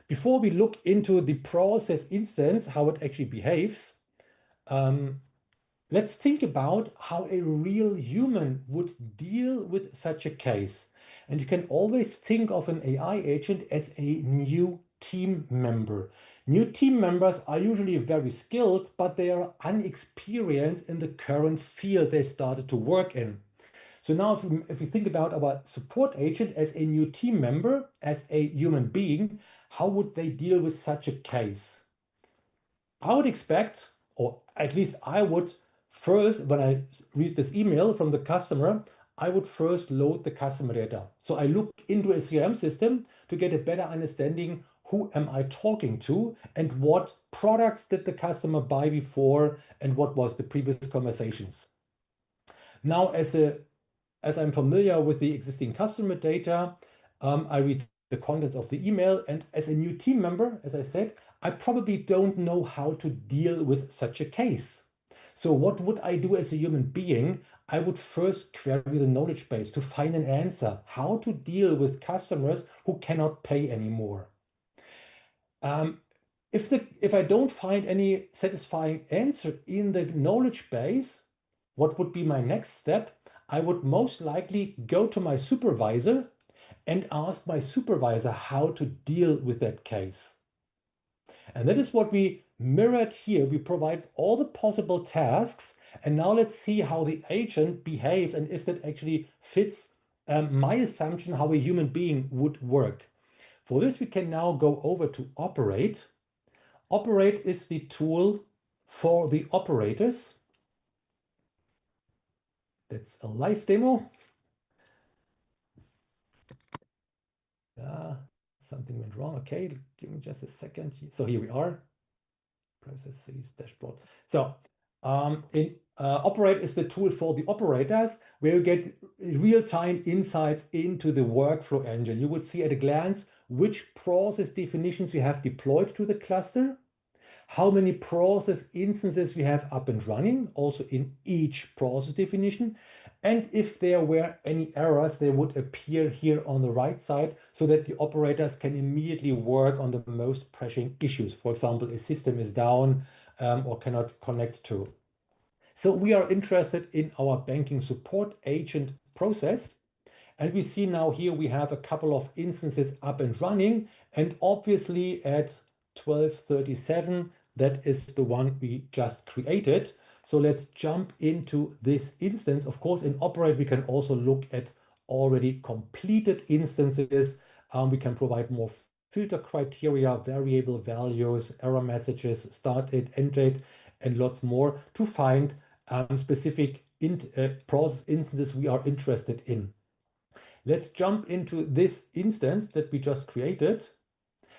Before we look into the process instance, how it actually behaves, let's think about how a real human would deal with such a case. And you can always think of an AI agent as a new team member. New team members are usually very skilled, but they are unexperienced in the current field they started to work in. So now if we think about our support agent as a new team member, as a human being, how would they deal with such a case? I would expect, or at least I would first, when I read this email from the customer, I would first load the customer data. So I look into a CRM system to get a better understanding who am I talking to and what products did the customer buy before and what was the previous conversations. Now, as I'm familiar with the existing customer data, I read the contents of the email, and as a new team member, as I said, I probably don't know how to deal with such a case. So what would I do as a human being? I would first query the knowledge base to find an answer, how to deal with customers who cannot pay anymore. If I don't find any satisfying answer in the knowledge base, what would be my next step? I would most likely go to my supervisor and ask my supervisor how to deal with that case. And that is what we mirrored here. We provide all the possible tasks, and now let's see how the agent behaves and if that actually fits my assumption how a human being would work. For this, we can now go over to Operate. Operate is the tool for the operators. That's a live demo. Something went wrong. Okay, give me just a second. So here we are. Processes, dashboard. So Operate is the tool for the operators where you get real-time insights into the workflow engine. You would see at a glance which process definitions you have deployed to the cluster, how many process instances we have up and running, also in each process definition. And if there were any errors, they would appear here on the right side so that the operators can immediately work on the most pressing issues. For example, a system is down or cannot connect to. So we are interested in our banking support agent process. And we see now here we have a couple of instances up and running. And obviously at 12:37, that is the one we just created. So let's jump into this instance. Of course, in Operate, we can also look at already completed instances. We can provide more filter criteria, variable values, error messages, start date, end date, and lots more to find specific process instances we are interested in. Let's jump into this instance that we just created.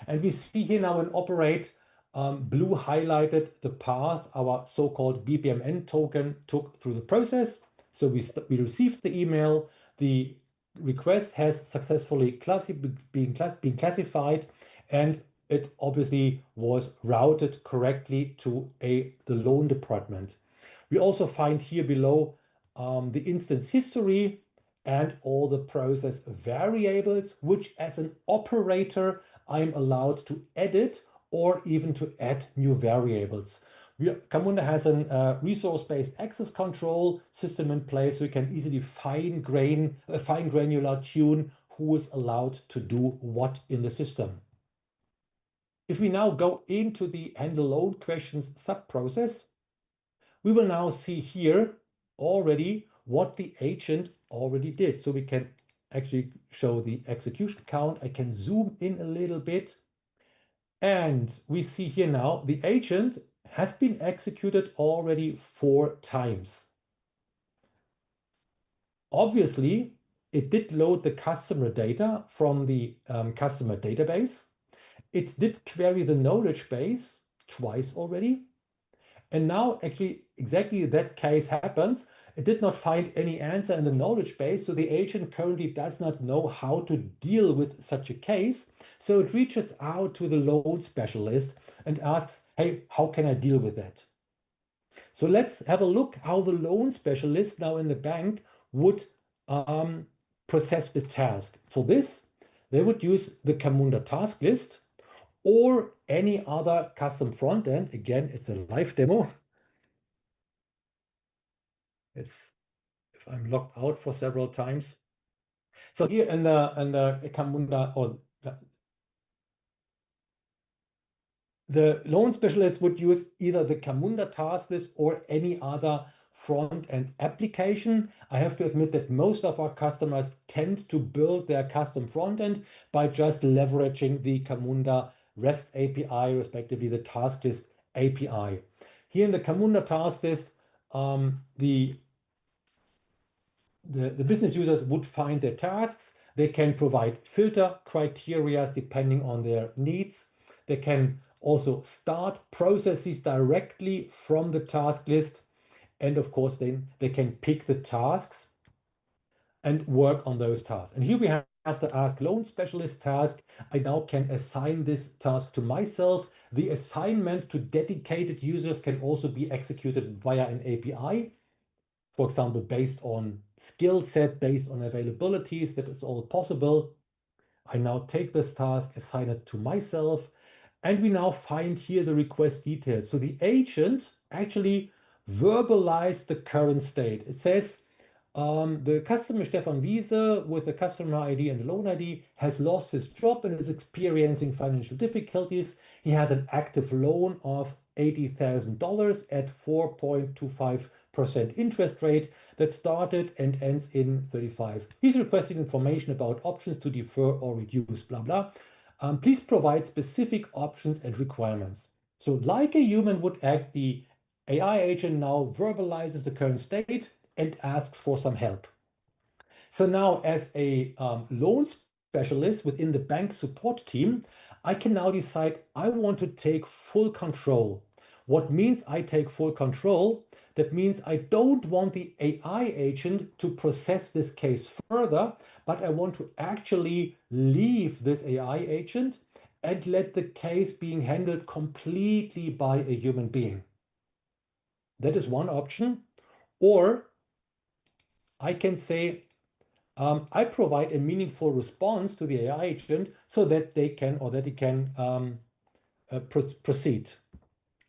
And we see here now in Operate, blue highlighted the path our so-called BPMN token took through the process. So we received the email, the request has successfully been classified, and it obviously was routed correctly to the loan department. We also find here below the instance history and all the process variables, which as an operator, I'm allowed to edit or even to add new variables. Camunda has a resource-based access control system in place, so you can easily fine granular tune who is allowed to do what in the system. If we now go into the handle loan questions sub-process, we will now see here already what the agent already did. So we can actually show the execution count. I can zoom in a little bit. And we see here now the agent has been executed already 4 times. Obviously, it did load the customer data from the customer database. It did query the knowledge base twice already. And now actually exactly that case happens. It did not find any answer in the knowledge base, so the agent currently does not know how to deal with such a case. So it reaches out to the loan specialist and asks, hey, how can I deal with that? So let's have a look how the loan specialist now in the bank would process the task. For this, they would use the Camunda task list or any other custom front end. Again, it's a live demo. If I'm logged out for several times. So here in the Camunda, or the loan specialist would use either the Camunda task list or any other front-end application. I have to admit that most of our customers tend to build their custom front-end by just leveraging the Camunda REST API, respectively the task list API. Here in the Camunda task list, the business users would find their tasks. They can provide filter criteria depending on their needs. They can also start processes directly from the task list. And of course, then they can pick the tasks and work on those tasks. And here we have the Ask Loan Specialist task. I now can assign this task to myself. The assignment to dedicated users can also be executed via an API. For example, based on skill set, based on availabilities, that is all possible. I now take this task, assign it to myself, and we now find here the request details. So the agent actually verbalized the current state. It says, the customer Stefan Wiese with the customer ID and the loan ID has lost his job and is experiencing financial difficulties. He has an active loan of $80,000 at 4.25% interest rate that started and ends in 35. He's requesting information about options to defer or reduce, blah, blah. Please provide specific options and requirements. So like a human would act, the AI agent now verbalizes the current state and asks for some help. So now as a loan specialist within the bank support team, I can now decide I want to take full control. What means I take full control? That means I don't want the AI agent to process this case further, but I want to actually leave this AI agent and let the case being handled completely by a human being. That is one option. Or I can say, I provide a meaningful response to the AI agent so that they can or that it can proceed.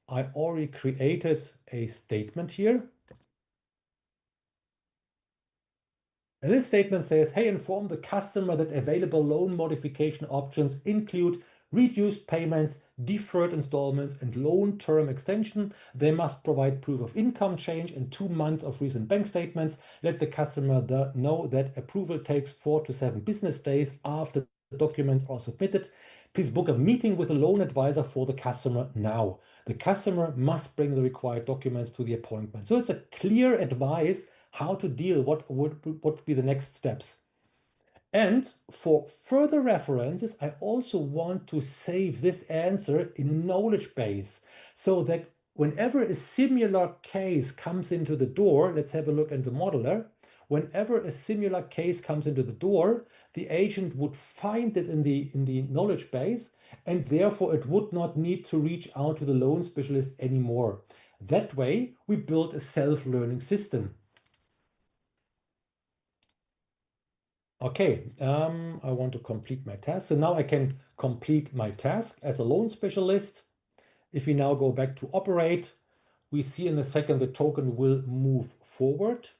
I already created a statement here. And this statement says, hey, inform the customer that available loan modification options include reduced payments, deferred installments, and loan term extension. They must provide proof of income change and 2 months of recent bank statements. Let the customer know that approval takes 4 to 7 business days after the documents are submitted. Please book a meeting with a loan advisor for the customer now. The customer must bring the required documents to the appointment. So it's a clear advice how to deal, what would be the next steps. And for further references, I also want to save this answer in a knowledge base so that whenever a similar case comes into the door, let's have a look at the modeler. Whenever a similar case comes into the door, the agent would find it in the knowledge base, and therefore it would not need to reach out to the loan specialist anymore. That way, we build a self-learning system. Okay, I want to complete my task. So now I can complete my task as a loan specialist. If we now go back to operate, we see in a second the token will move forward.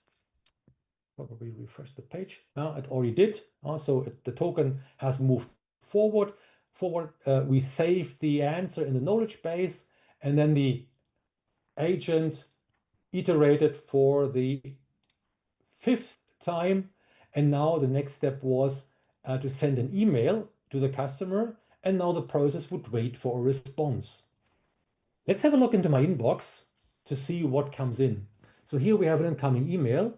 Probably refresh the page. It already did. So the token has moved forward. We save the answer in the knowledge base, and then the agent iterated for the 5th time. And now the next step was to send an email to the customer, and now the process would wait for a response. Let's have a look into my inbox to see what comes in. So here we have an incoming email.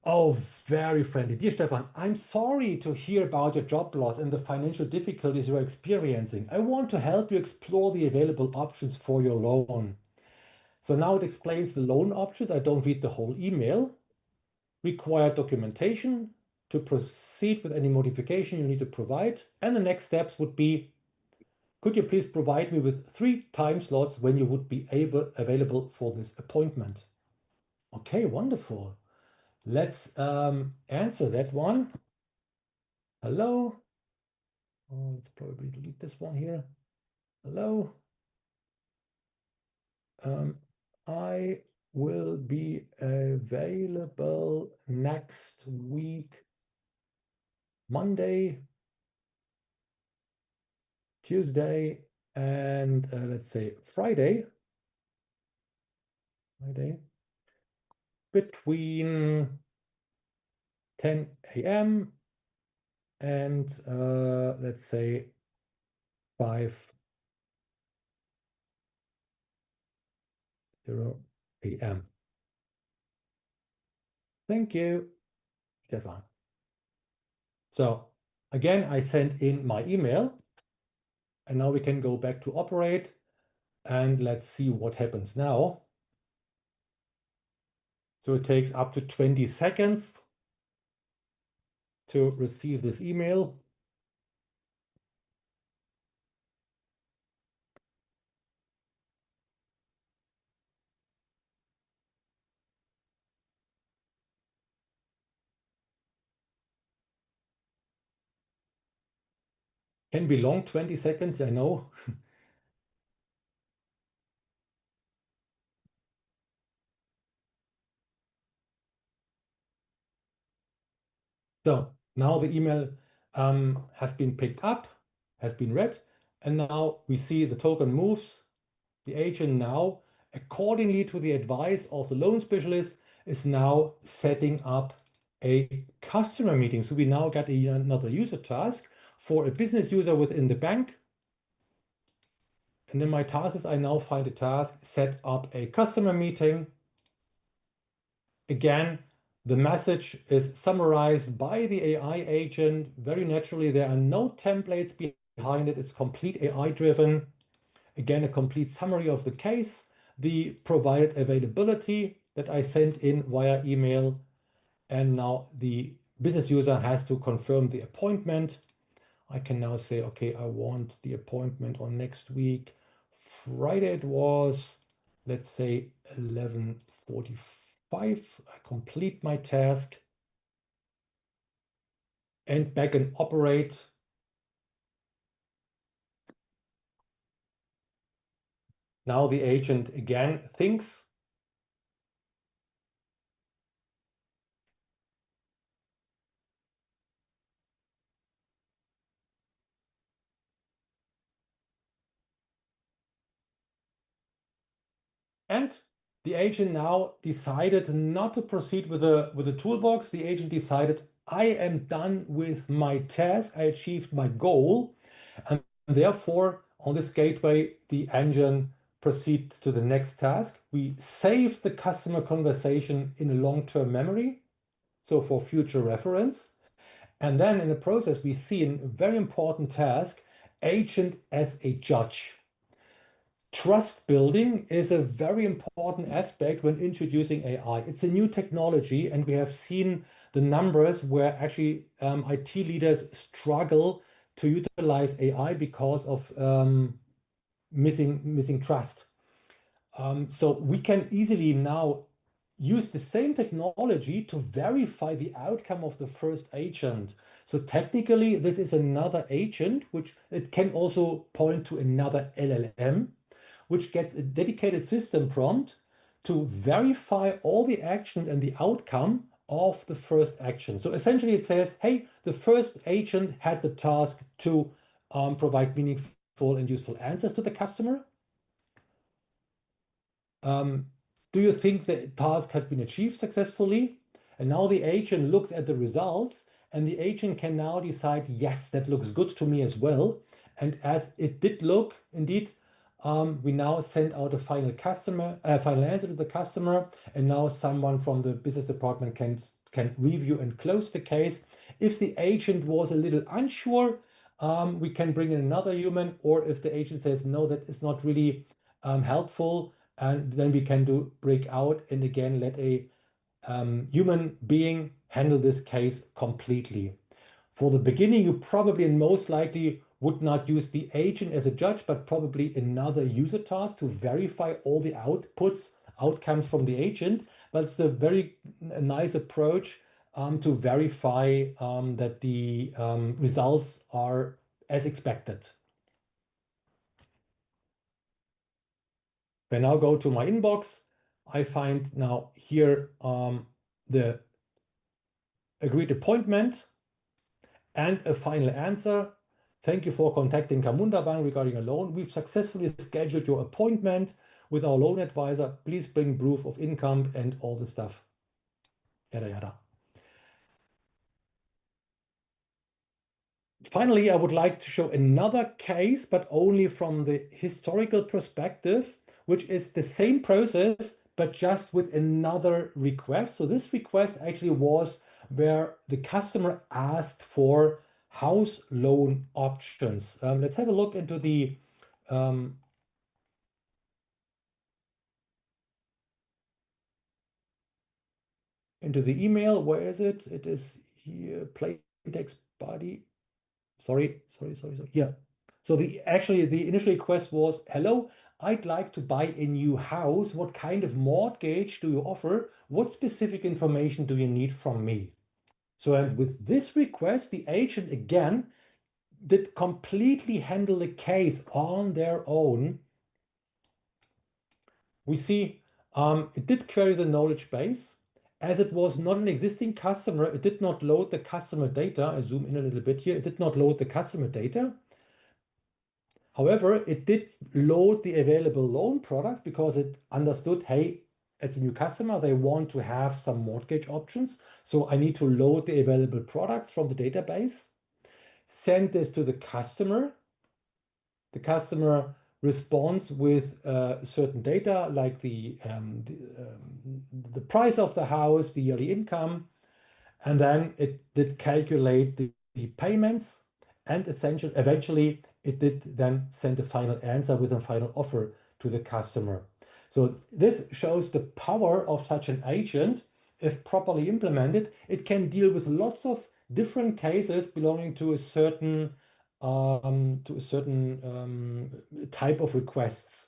Oh, very friendly. Dear Stefan, I'm sorry to hear about your job loss and the financial difficulties you are experiencing. I want to help you explore the available options for your loan. So now it explains the loan options. I don't read the whole email. Required documentation to proceed with any modification you need to provide. And the next steps would be, could you please provide me with 3 time slots when you would be available for this appointment? Okay, wonderful. Let's answer that one. Hello. Oh, let's probably delete this one here. Hello. I will be available next week, Monday, Tuesday, and let's say Friday between 10 a.m. and let's say 5:00 a.m. Thank you, Stefan. So again, I sent in my email, and now we can go back to operate, and let's see what happens now. So it takes up to 20 seconds to receive this email. Can be long, 20 seconds, I know. So now the email has been picked up, has been read, and now we see the token moves. The agent now, accordingly to the advice of the loan specialist, is now setting up a customer meeting. So we now got another user task for a business user within the bank. And then my task is I now find a task, set up a customer meeting. Again, the message is summarized by the AI agent. Very naturally, there are no templates behind it. It's complete AI driven. Again, a complete summary of the case, the provided availability that I sent in via email. And now the business user has to confirm the appointment. I can now say, okay, I want the appointment on next week. Friday it was, let's say 11:45. I complete my task and back and operate. Now the agent again thinks. And the agent now decided not to proceed with the toolbox. The agent decided, I am done with my task. I achieved my goal. And therefore, on this gateway, the engine proceeds to the next task. We save the customer conversation in a long-term memory, so for future reference. And then in the process, we see a very important task, agent as a judge. Trust building is a very important aspect when introducing AI. It's a new technology, and we have seen the numbers where actually IT leaders struggle to utilize AI because of missing trust. So we can easily now use the same technology to verify the outcome of the first agent. So technically, this is another agent, which it can also point to another LLM, which gets a dedicated system prompt to verify all the actions and the outcome of the first action. So essentially it says, hey, the first agent had the task to provide meaningful and useful answers to the customer. Do you think the task has been achieved successfully? And now the agent looks at the results, and the agent can now decide, yes, that looks good to me as well. And as it did look, indeed, we now send out a final answer to the customer, and now someone from the business department can review and close the case. If the agent was a little unsure, we can bring in another human, or if the agent says, no, that is not really helpful, and then we can do break out and again let a human being handle this case completely. For the beginning, you probably and most likely would not use the agent as a judge, but probably another user task to verify all the outcomes from the agent. But it's a very nice approach to verify that the results are as expected. If I now go to my inbox, I find now here the agreed appointment and a final answer. Thank you for contacting Camunda Bank regarding a loan. We've successfully scheduled your appointment with our loan advisor. Please bring proof of income and all the stuff. Yada, yada. Finally, I would like to show another case, but only from the historical perspective, which is the same process, but just with another request. So this request actually was where the customer asked for house loan options. Let's have a look into the email. Where is it? It is here, plain text body. Sorry. Yeah. So the initial request was, hello, I'd like to buy a new house. What kind of mortgage do you offer? What specific information do you need from me? So, and with this request, the agent again did completely handle the case on their own. We see it did query the knowledge base. As it was not an existing customer, it did not load the customer data. I zoom in a little bit here. It did not load the customer data. However, it did load the available loan products because it understood, hey, it's a new customer. They want to have some mortgage options. So I need to load the available products from the database, send this to the customer. The customer responds with certain data like the price of the house, the yearly income, and then it did calculate the payments, and eventually it did then send a final answer with a final offer to the customer. So this shows the power of such an agent. If properly implemented, it can deal with lots of different cases belonging to a certain type of requests.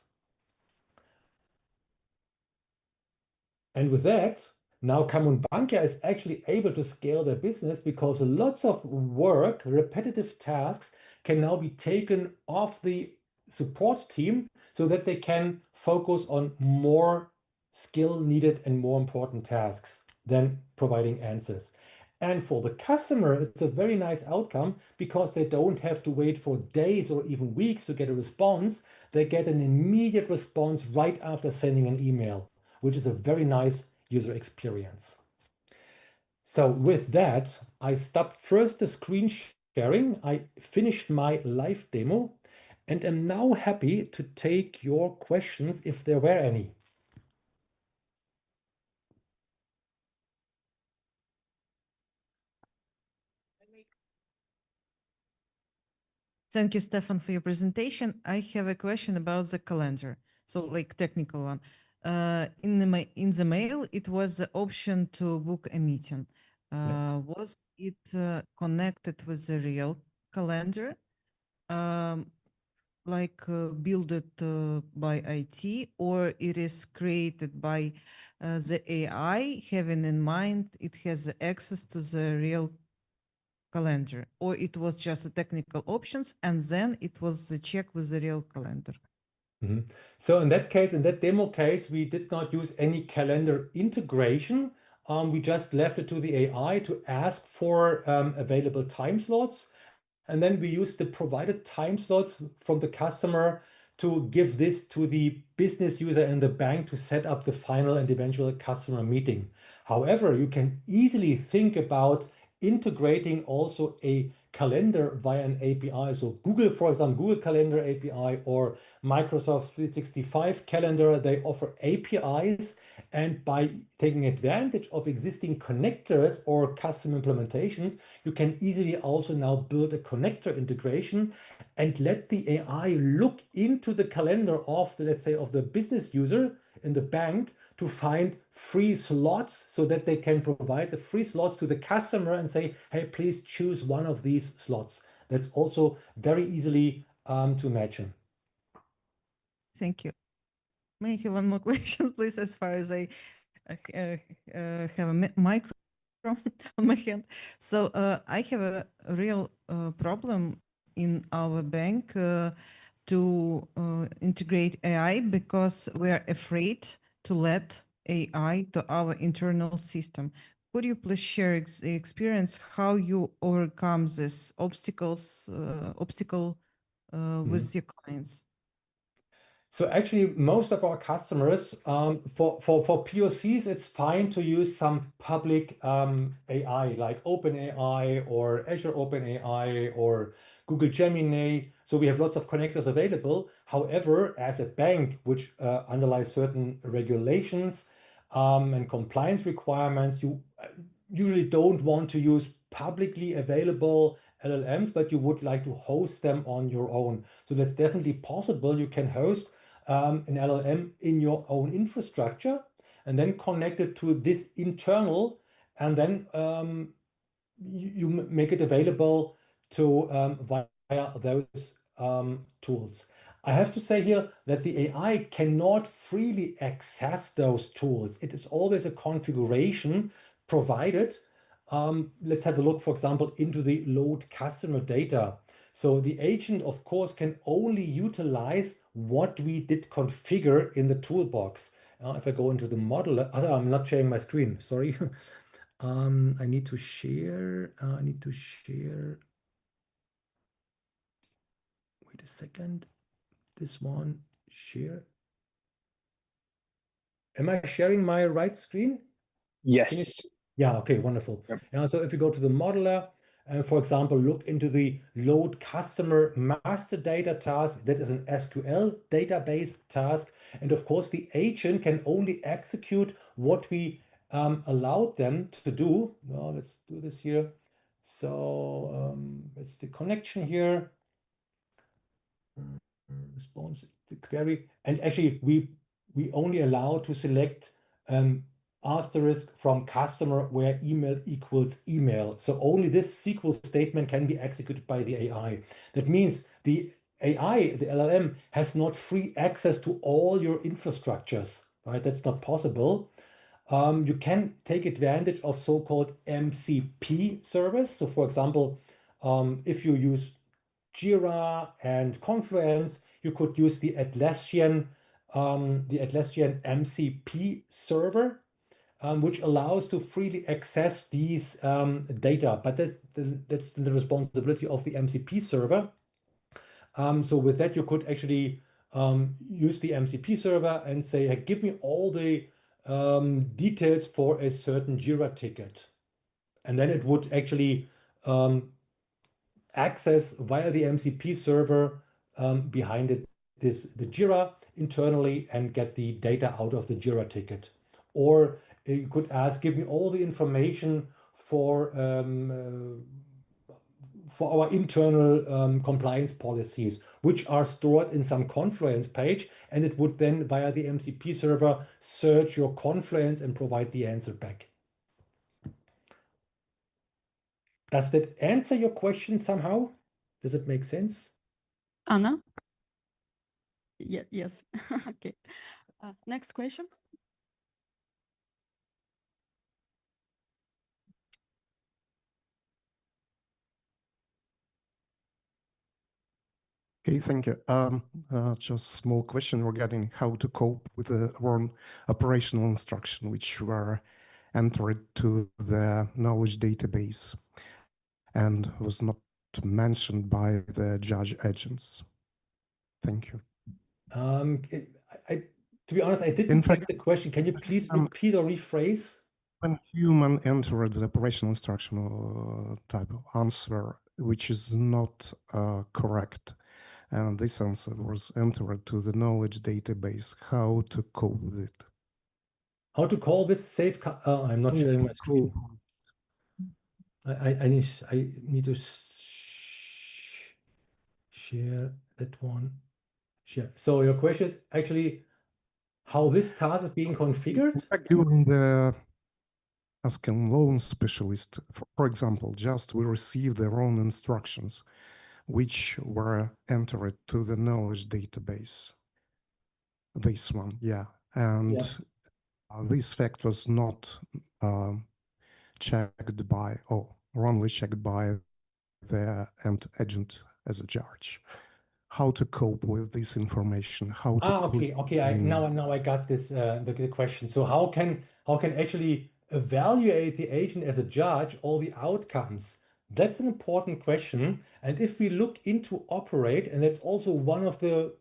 And with that, now Camunda is actually able to scale their business because lots of work, repetitive tasks, can now be taken off the support team so that they can focus on more skill needed and more important tasks than providing answers. And for the customer, it's a very nice outcome because they don't have to wait for days or even weeks to get a response. They get an immediate response right after sending an email, which is a very nice user experience. So with that, I stopped first the screen sharing. I finished my live demo and am now happy to take your questions if there were any. Thank you, Stefan, for your presentation. I have a question about the calendar. So like technical one. In the mail, it was the option to book a meeting. Was it connected with the real calendar? Built it by IT, or it is created by the AI, having in mind it has access to the real calendar, or it was just the technical options and then it was the check with the real calendar? So in that case, in that demo case, we did not use any calendar integration. We just left it to the AI to ask for available time slots. And then we used the provided time slots from the customer to give this to the business user in the bank to set up the final and eventual customer meeting. However, you can easily think about integrating also a calendar via an API. So Google, for example, Google Calendar API or Microsoft 365 Calendar, they offer APIs. And by taking advantage of existing connectors or custom implementations, you can easily also now build a connector integration and let the AI look into the calendar of the, let's say, of the business user in the bank to find free slots so that they can provide the free slots to the customer and say, hey, please choose one of these slots. That's also very easily to imagine. Thank you. May I have one more question, please, as far as I have a micro on my hand. So I have a real problem in our bank to integrate AI because we are afraid to let AI to our internal system. Could you please share the experience how you overcome this obstacle with your clients? So actually, most of our customers, for POCs, it's fine to use some public AI like OpenAI or Azure OpenAI or Google Gemini. So we have lots of connectors available. However, as a bank which underlies certain regulations and compliance requirements, you usually don't want to use publicly available LLMs, but you would like to host them on your own. So that's definitely possible. You can host an LLM in your own infrastructure and then connect it to this internal, and then you make it available to via those tools. I have to say here that the AI cannot freely access those tools. It is always a configuration provided. Let's have a look, for example, into the load customer data. So the agent, of course, can only utilize what we did configure in the toolbox. If I go into the model, I'm not sharing my screen, sorry. I need to share. Wait a second. This one, share. Am I sharing my right screen? Yes. Yeah, okay, wonderful. Yep. Yeah, so if you go to the modeler, for example, look into the load customer master data task, that is an SQL database task. And of course, the agent can only execute what we allowed them to do. Well, let's do this here. So it's the connection here. Response to query. And actually, we only allow to select asterisk from customer where email equals email. So only this SQL statement can be executed by the AI. That means the AI, the LLM, has not free access to all your infrastructures, right? That's not possible. You can take advantage of so-called MCP service. So for example, if you use Jira and Confluence, you could use the Atlassian MCP server, which allows to freely access these data. But that's the responsibility of the MCP server. So with that, you could actually use the MCP server and say, hey, give me all the details for a certain Jira ticket. And then it would actually access via the MCP server behind it the Jira internally and get the data out of the Jira ticket. Or you could ask, give me all the information for our internal compliance policies, which are stored in some Confluence page, and it would then, via the MCP server, search your Confluence and provide the answer back. Does that answer your question somehow? Does it make sense? Anna? Yes. Okay. Next question. Okay, thank you. Just a small question regarding how to cope with the wrong operational instruction which were entered to the knowledge database and was not mentioned by the judge agents. Thank you. To be honest, I didn't get the question. Can you please repeat or rephrase? When human entered the operational instruction type of answer, which is not correct, and this answer was entered to the knowledge database, how to cope with it? How to call this safe? I'm not sharing my screen. I need to share that one. Share. So your question is actually how this task is being configured? In fact, during the asking loan specialist, for example, just we received their own instructions, which were entered to the knowledge database. This one, yeah. And this fact was not checked by, or wrongly checked by the end agent as a judge. How to cope with this information? How to okay. Now I got this the question. So how can actually evaluate the agent as a judge all the outcomes? That's an important question. And if we look into Operate, and that's also one of the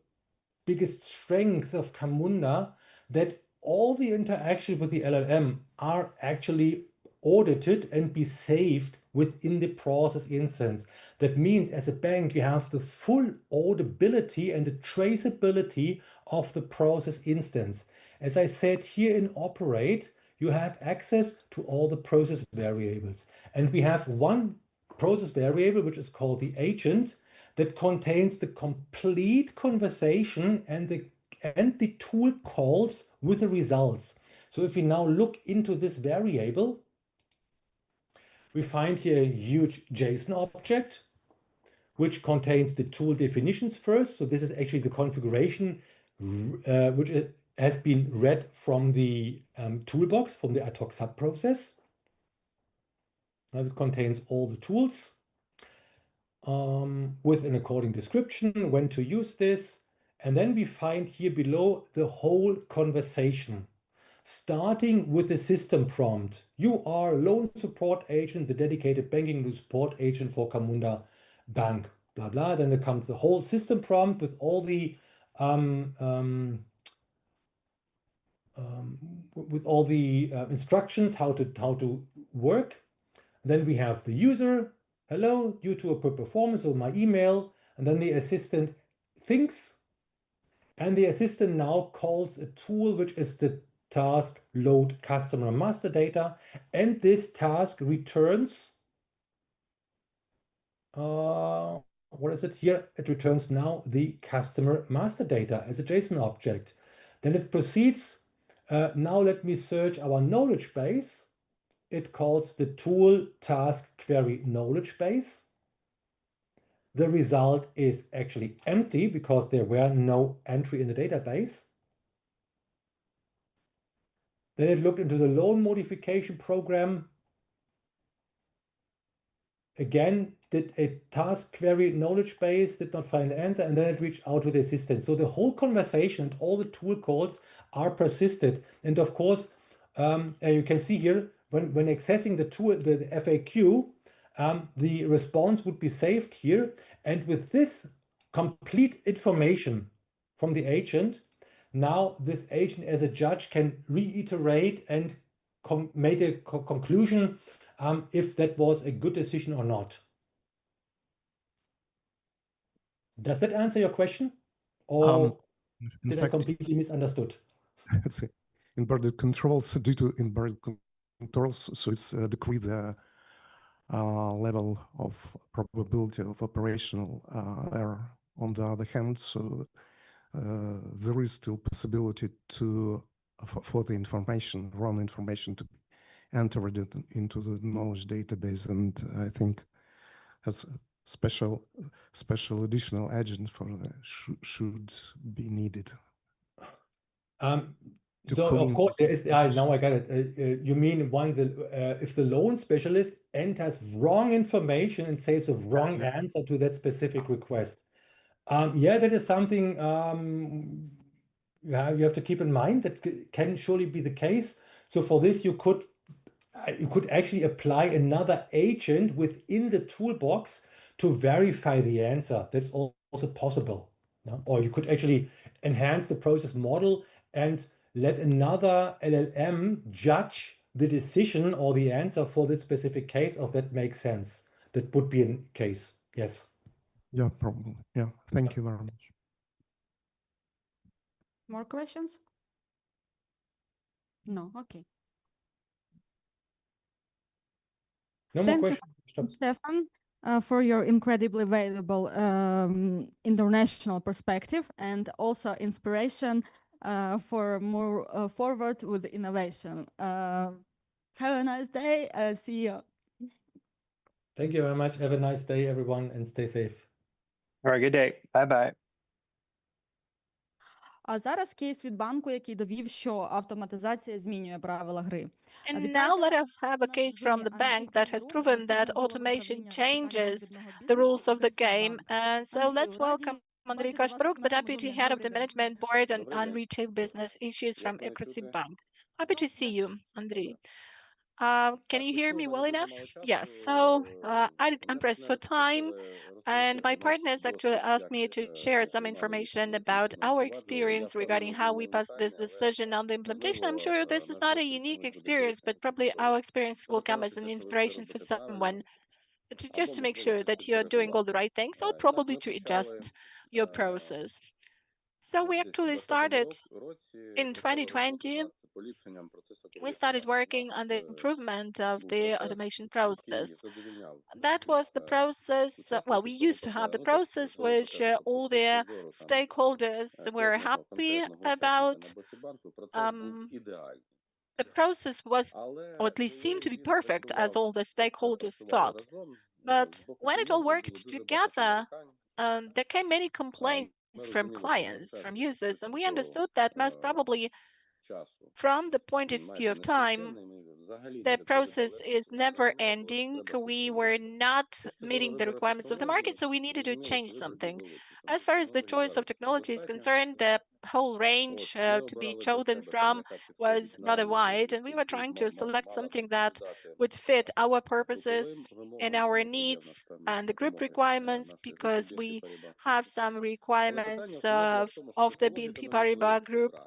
biggest strengths of Camunda, that all the interaction with the LLM are actually audited and be saved within the process instance. That means as a bank, you have the full auditability and the traceability of the process instance. As I said here in Operate, you have access to all the process variables. And we have one process variable, which is called the agent, that contains the complete conversation and the tool calls with the results. So if we now look into this variable, we find here a huge JSON object, which contains the tool definitions first. So this is actually the configuration which has been read from the toolbox, from the ad hoc subprocess. Now it contains all the tools with an according description, when to use this. And then we find here below the whole conversation, starting with the system prompt. You are loan support agent, the dedicated banking support agent for Camunda Bank, blah, blah. Then there comes the whole system prompt with all the instructions how to work. Then we have the user. Hello, due to a poor performance of my email. And then the assistant thinks. And the assistant now calls a tool, which is the task load customer master data. And this task returns, what is it here? It returns now the customer master data as a JSON object. Then it proceeds. Now let me search our knowledge base. It calls the tool task query knowledge base. The result is actually empty because there were no entry in the database. Then it looked into the loan modification program. Again, did a task query knowledge base, did not find the answer, and then it reached out to the assistant. So the whole conversation and all the tool calls are persisted. And of course, you can see here, when accessing the tool, the FAQ, the response would be saved here. And with this complete information from the agent, now this agent as a judge can reiterate and make a conclusion if that was a good decision or not. Does that answer your question? Or did I completely misunderstood? Let's say embedded controls, due to embedded controls, so it's decrease the level of probability of operational error. On the other hand, so there is still possibility to for the information, wrong information, to be entered into the knowledge database, and I think as special additional agent for should be needed. So of course there is. Now I got it. You mean if the loan specialist enters wrong information and says a wrong answer to that specific request? Yeah, that is something you have to keep in mind. That can surely be the case. So for this, you could actually apply another agent within the toolbox to verify the answer. That's also possible. Yeah? Or you could actually enhance the process model and let another LLM judge the decision or the answer for that specific case, if that makes sense. That would be a case, yes. Yeah, probably. Yeah, thank you very much. More questions? No, okay. No more questions. Thank you, Stefan, for your incredibly valuable international perspective and also inspiration for more forward with innovation. Have a nice day. See you. Thank you very much. Have a nice day, everyone, and stay safe. Have a good day. Bye-bye. А зараз кейс від банку, який довів, що автоматизація змінює правила гри. And now let us have a case from the bank that has proven that automation changes the rules of the game. And so let's welcome Andrei Kashparuk, the Deputy Head of the Management Board on Retail Business Issues from Ukrsibbank. Happy to see you, Andrei. Can you hear me well enough? Yes. So I'm pressed for time, and my partners actually asked me to share some information about our experience regarding how we passed this decision on the implementation. I'm sure this is not a unique experience, but probably our experience will come as an inspiration for someone just to make sure that you're doing all the right things, or probably to adjust your process. So we actually started in 2020. We started working on the improvement of the automation process. That was the process, well, we used to have the process which all the stakeholders were happy about. The process was, or at least seemed to be perfect, as all the stakeholders thought. But when it all worked together, there came many complaints from clients, from users, and we understood that most probably from the point of view of time, the process is never ending. We were not meeting the requirements of the market, so we needed to change something. As far as the choice of technology is concerned, the whole range to be chosen from was rather wide, and we were trying to select something that would fit our purposes and our needs and the group requirements, because we have some requirements of the BNP Paribas group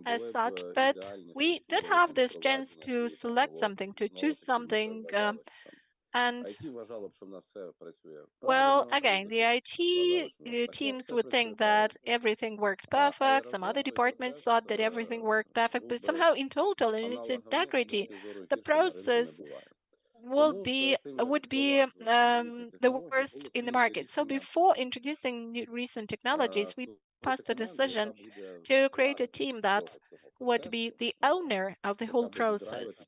as such, but we did have this chance to select something, to choose something, and well, again, the IT teams would think that everything worked perfect. Some other departments thought that everything worked perfect, but somehow in total, in its integrity, the process would be the worst in the market. So before introducing new recent technologies, we passed a decision to create a team that would be the owner of the whole process,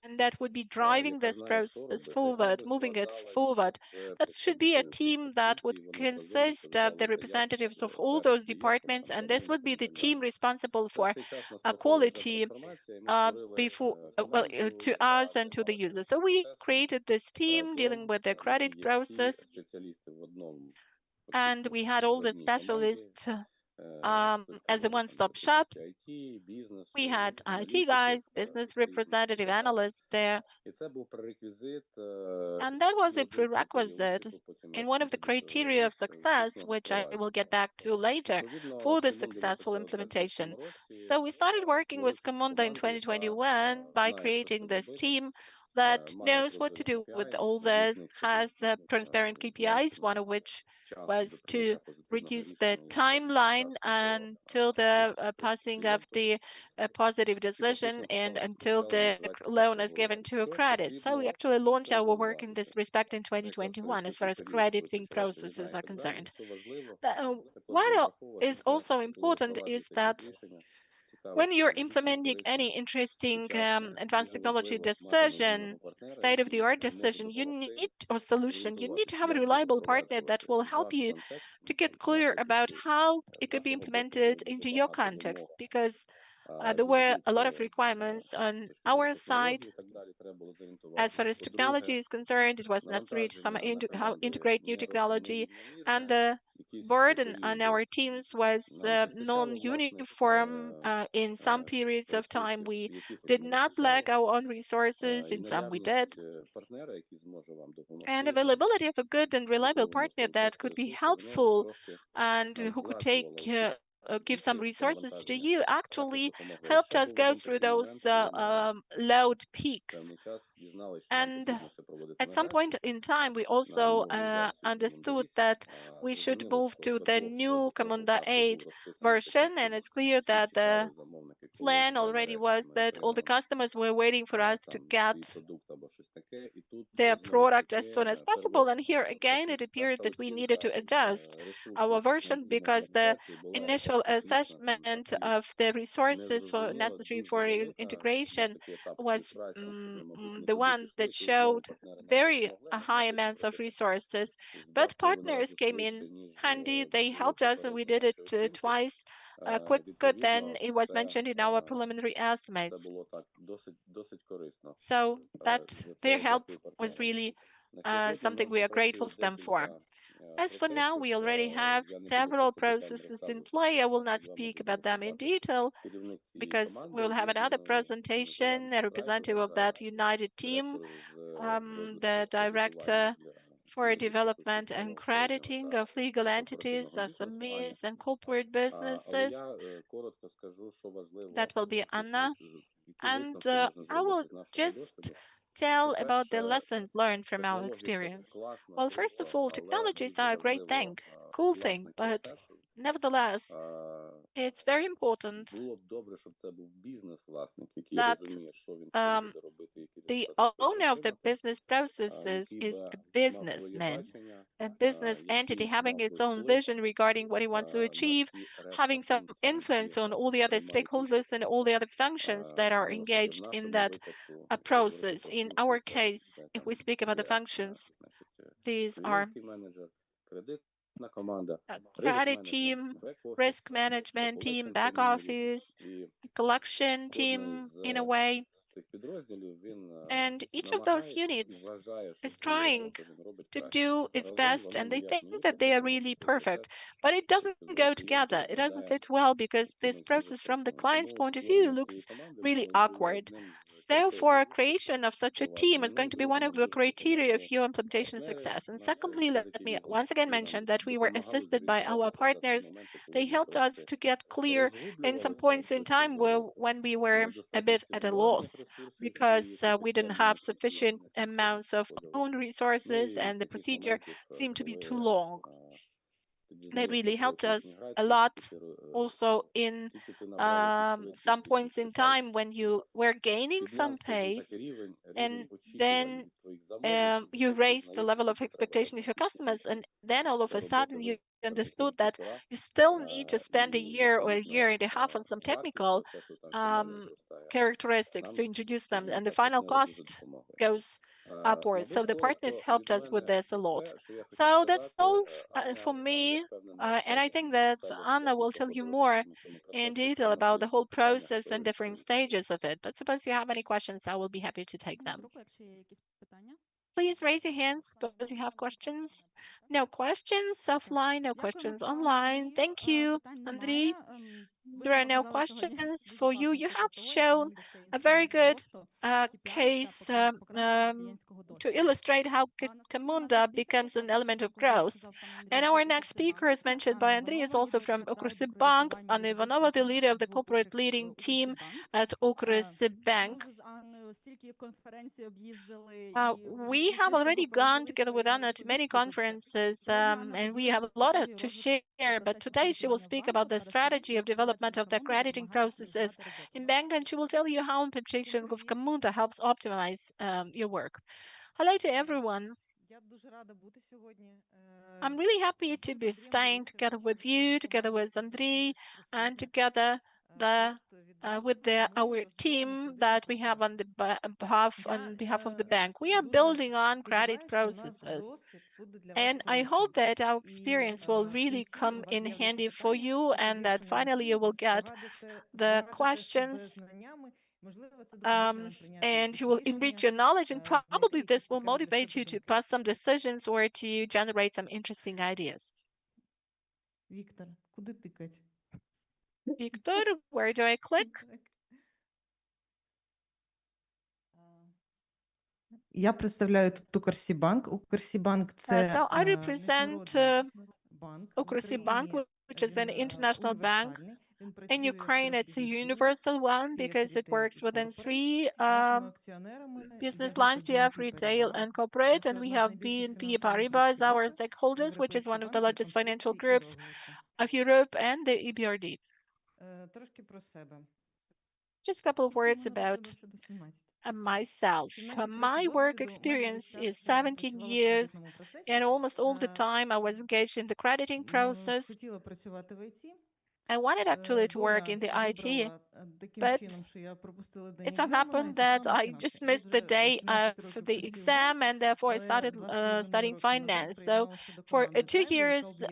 and that would be driving this process forward, moving it forward. That should be a team that would consist of the representatives of all those departments, and this would be the team responsible for quality before to us and to the user. So we created this team dealing with the credit process, and we had all the specialists as a one-stop shop. We had IT guys, business representative, analysts there, and that was a prerequisite and one of the criteria of success, which I will get back to later, for the successful implementation. So we started working with Camunda in 2021 by creating this team that knows what to do with all this, has transparent KPIs, one of which was to reduce the timeline until the passing of the positive decision and until the loan is given to a credit. So we actually launched our work in this respect in 2021 as far as crediting processes are concerned. What is also important is that when you're implementing any interesting advanced technology decision, state-of-the-art decision, you need, or solution, you need to have a reliable partner that will help you to get clear about how it could be implemented into your context, because there were a lot of requirements on our side. As far as technology is concerned, it was necessary to how integrate new technology, and the burden on our teams was non-uniform. In some periods of time, we did not lack our own resources. In some, we did. And availability of a good and reliable partner that could be helpful and who could give some resources to you actually helped us go through those load peaks. And at some point in time, we also understood that we should move to the new Camunda 8 version, and it's clear that the plan already was that all the customers were waiting for us to get their product as soon as possible. And here again, it appeared that we needed to adjust our version because the initial assessment of the resources necessary for integration was the one that showed very high amounts of resources. But partners came in handy. They helped us, and we did it twice quicker than it was mentioned in our preliminary estimates. So that their help was really something we are grateful to them for. As for now, we already have several processes in play. I will not speak about them in detail because we will have another presentation, a representative of that united team, the director for development and crediting of legal entities, SMEs, and corporate businesses. That will be Anna. And I will just tell about the lessons learned from our experience. Well, first of all, technologies are a great thing, cool thing, but nevertheless, it's very important that the owner of the business processes is a businessman, a business entity having its own vision regarding what he wants to achieve, having some influence on all the other stakeholders and all the other functions that are engaged in that process. In our case, if we speak about the functions, these are credit team, risk management team, back office, collection team in a way. And each of those units is trying to do its best, and they think that they are really perfect, but it doesn't go together. It doesn't fit well because this process from the client's point of view looks really awkward. Therefore, creation of such a team is going to be one of the criteria of your implementation success. And secondly, let me once again mention that we were assisted by our partners. They helped us to get clear in some points in time when we were a bit at a loss because we didn't have sufficient amounts of own resources and the procedure seemed to be too long. They really helped us a lot also in some points in time when you were gaining some pace and then you raised the level of expectation of your customers, and then all of a sudden you understood that you still need to spend a year or a year and a half on some technical characteristics to introduce them, and the final cost goes upwards. So the partners helped us with this a lot. So that's all for me, and I think that Anna will tell you more in detail about the whole process and different stages of it. But suppose you have any questions, I will be happy to take them. Please raise your hands. Suppose you have questions. No questions offline, no questions online. Thank you, Andriy. There are no questions for you. You have shown a very good case to illustrate how Camunda becomes an element of growth. And our next speaker, as mentioned by Andriy, is also from Ukrsibbank, Anna Ivanova, the leader of the corporate leading team at Ukrsibbank. We have already gone together with Anna to many conferences, and we have a lot to share. But today she will speak about the strategy of development of the crediting processes in bank, and she will tell you how implementation of Camunda helps optimize your work. Hello to everyone. I'm really happy to be staying together with you, together with Andriy, and together with our team that we have on behalf of the bank. We are building on credit processes, and I hope that our experience will really come in handy for you, and that finally you will get the questions and you will enrich your knowledge, and probably this will motivate you to pass some decisions or to generate some interesting ideas. Victor, where do I click? Я представляю тут Укрсибанк. Укрсибанк це So I represent Ukrsibbank, which is an international bank. In Ukraine, it's a universal one because it works within three business lines, PF, retail, and corporate. And we have BNP Paribas, our stakeholders, which is one of the largest financial groups of Europe, and the EBRD. Just a couple of words about myself. My work experience is 17 years, and almost all the time I was engaged in the crediting process. I wanted actually to work in the IT, but it so happened that I just missed the day of the exam, and therefore I started studying finance. So for 2 years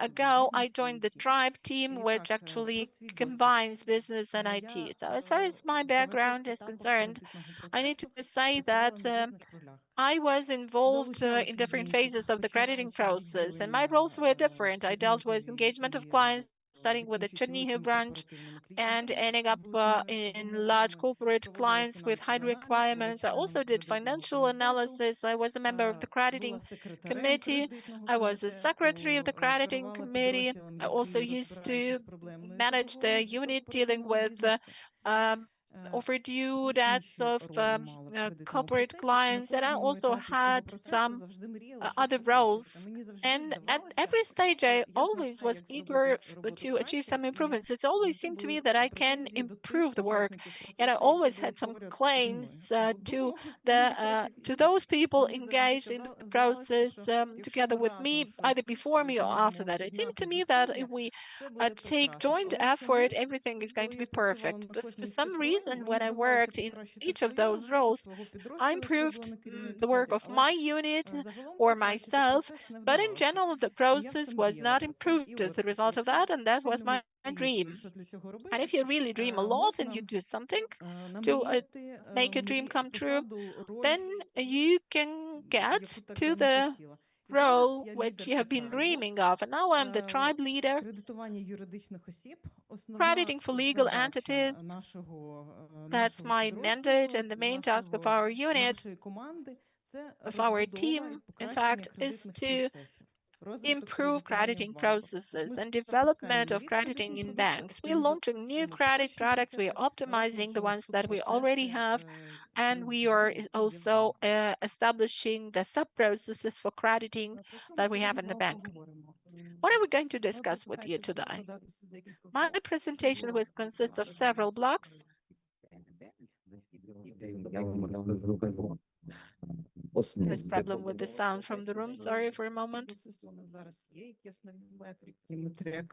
ago, I joined the Tribe team, which actually combines business and IT. So as far as my background is concerned, I need to say that I was involved in different phases of the crediting process, and my roles were different. I dealt with engagement of clients, starting with the Chernihiv branch and ending up in large corporate clients with high requirements. I also did financial analysis. I was a member of the crediting committee. I was a secretary of the crediting committee. I also used to manage the unit dealing with overdue debts of corporate clients, and I also had some other roles. And at every stage, I always was eager to achieve some improvements. It always seemed to me that I can improve the work, and I always had some claims to those people engaged in the process together with me, either before me or after that. It seemed to me that if we take joint effort, everything is going to be perfect. But for some reason, when I worked in each of those roles, I improved the work of my unit or myself, but in general, the process was not improved as a result of that, and that was my dream. And if you really dream a lot and you do something to make a dream come true, then you can get to the role which you have been dreaming of. And now I'm the tribe leader, crediting for legal entities. That's my mandate, and the main task of our unit, of our team, in fact, is to improve crediting processes and development of crediting in banks. We're launching new credit products, we're optimizing the ones that we already have, and we are also establishing the sub-processes for crediting that we have in the bank. What are we going to discuss with you today? My presentation will consist of several blocks. There's a problem with the sound from the room. Sorry for a moment.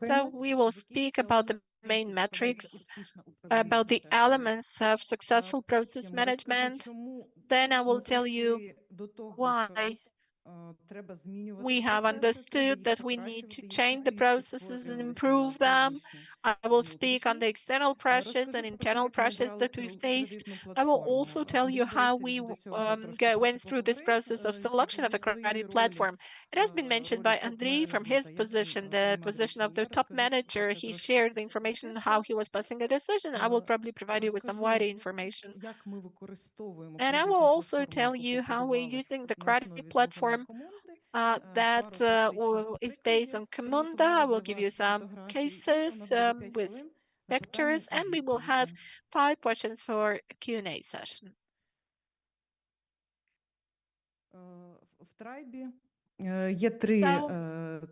So we will speak about the main metrics, about the elements of successful process management. Then I will tell you why we have understood that we need to change the processes and improve them. I will speak on the external pressures and internal pressures that we faced. I will also tell you how we went through this process of selection of a credit platform. It has been mentioned by Andriy from his position, the position of the top manager. He shared the information on how he was passing a decision. I will probably provide you with some wider information. And I will also tell you how we're using the credit platform that is based on Camunda. I will give you some cases with pictures, and we will have 5 questions for a Q&A session. So,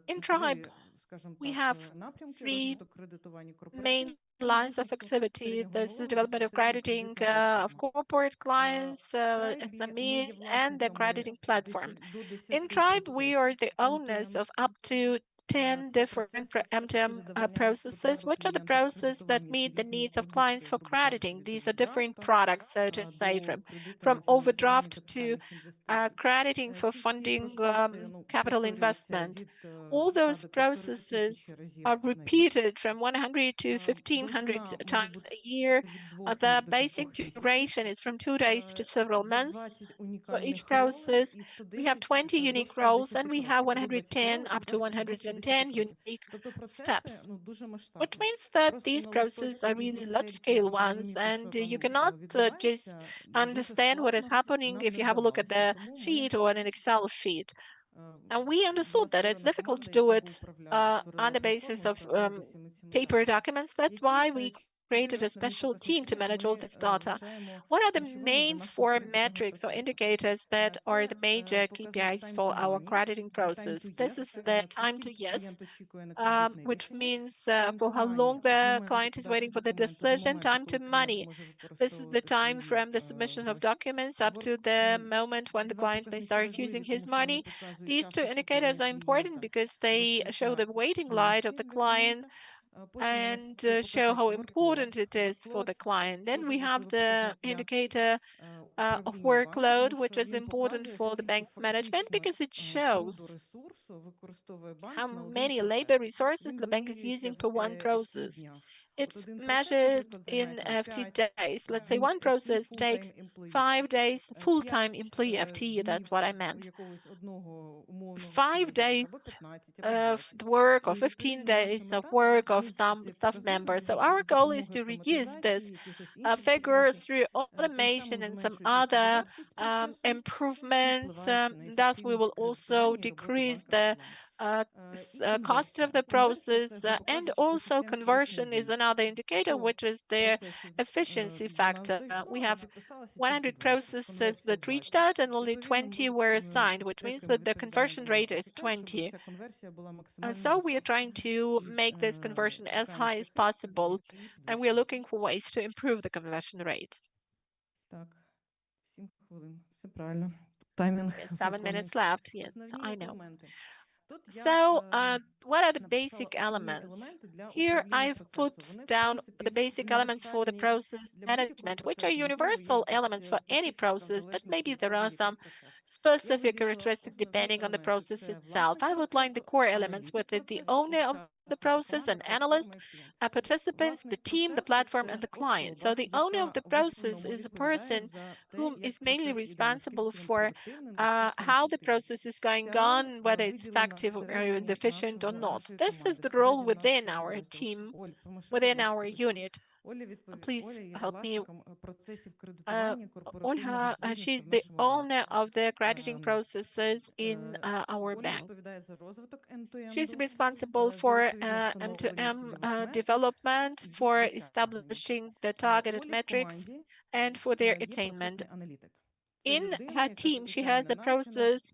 in Tribe, we have 3 main lines of activity. There's the development of crediting of corporate clients, SMEs, and the crediting platform. In Tribe, we are the owners of up to 10 different MTM processes, which are the processes that meet the needs of clients for crediting. These are different products, so to say, from overdraft to crediting for funding capital investment. All those processes are repeated from 100 to 1,500 times a year. The basic duration is from 2 days to several months. For each process, we have 20 unique roles, and we have 110 up to 110 unique steps, which means that these processes are really large-scale ones, and you cannot just understand what is happening if you have a look at the sheet or an Excel sheet. And we understood that it's difficult to do it on the basis of paper documents. That's why we created a special team to manage all this data. What are the main 4 metrics or indicators that are the major KPIs for our crediting process? This is the time to yes, which means for how long the client is waiting for the decision, time to money. This is the time from the submission of documents up to the moment when the client may start using his money. These 2 indicators are important because they show the waiting light of the client and show how important it is for the client. Then we have the indicator of workload, which is important for the bank management because it shows how many labor resources the bank is using per one process. It's measured in FT days. Let's say one process takes 5 days full-time employee FTE. That's what I meant. 5 days of work or 15 days of work of some staff members. So our goal is to reduce this figure through automation and some other improvements. Thus, we will also decrease the cost of the process, and also conversion is another indicator, which is their efficiency factor. We have 100 processes that reached out and only 20 were assigned, which means that the conversion rate is 20. So we are trying to make this conversion as high as possible, and we are looking for ways to improve the conversion rate. Yes, 7 minutes left. Yes, I know. So, what are the basic elements? Here I've put down the basic elements for the process management, which are universal elements for any process, but maybe there are some specific characteristics depending on the process itself. I've outlined the core elements with it: the owner of the process, an analyst, participants, the team, the platform, and the client. So the owner of the process is a person who is mainly responsible for how the process is going on, whether it's effective or efficient or not. This is the role within our team, within our unit. Please help me. Olha, she's the owner of the crediting processes in our bank. She's responsible for M2M development, for establishing the targeted metrics, and for their attainment. In her team, she has a process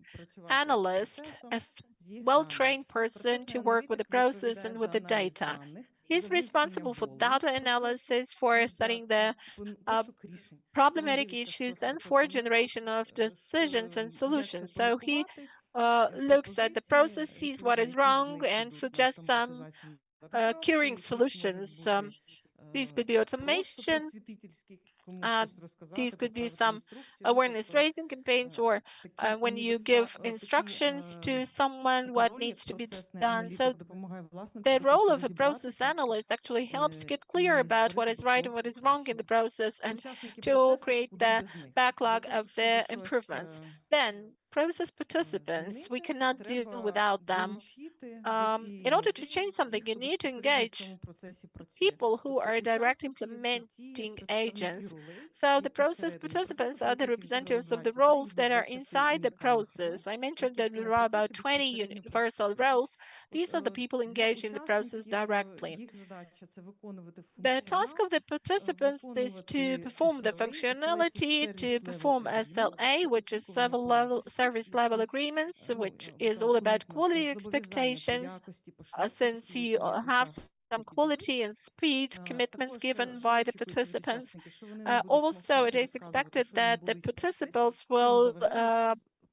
analyst, a well-trained person to work with the process and with the data. He's responsible for data analysis, for studying the problematic issues, and for generation of decisions and solutions. So he looks at the process, sees what is wrong, and suggests some curing solutions. These could be automation, these could be some awareness-raising campaigns, or when you give instructions to someone what needs to be done. So the role of a process analyst actually helps to get clear about what is right and what is wrong in the process, and to create the backlog of the improvements. Then process participants, we cannot deal without them. In order to change something, you need to engage people who are direct implementing agents. So the process participants are the representatives of the roles that are inside the process. I mentioned that there are about 20 universal roles. These are the people engaged in the process directly. The task of the participants is to perform the functionality, to perform SLA, which is service level agreements, which is all about quality expectations. Since you have some quality and speed commitments given by the participants. Also, it is expected that the participants will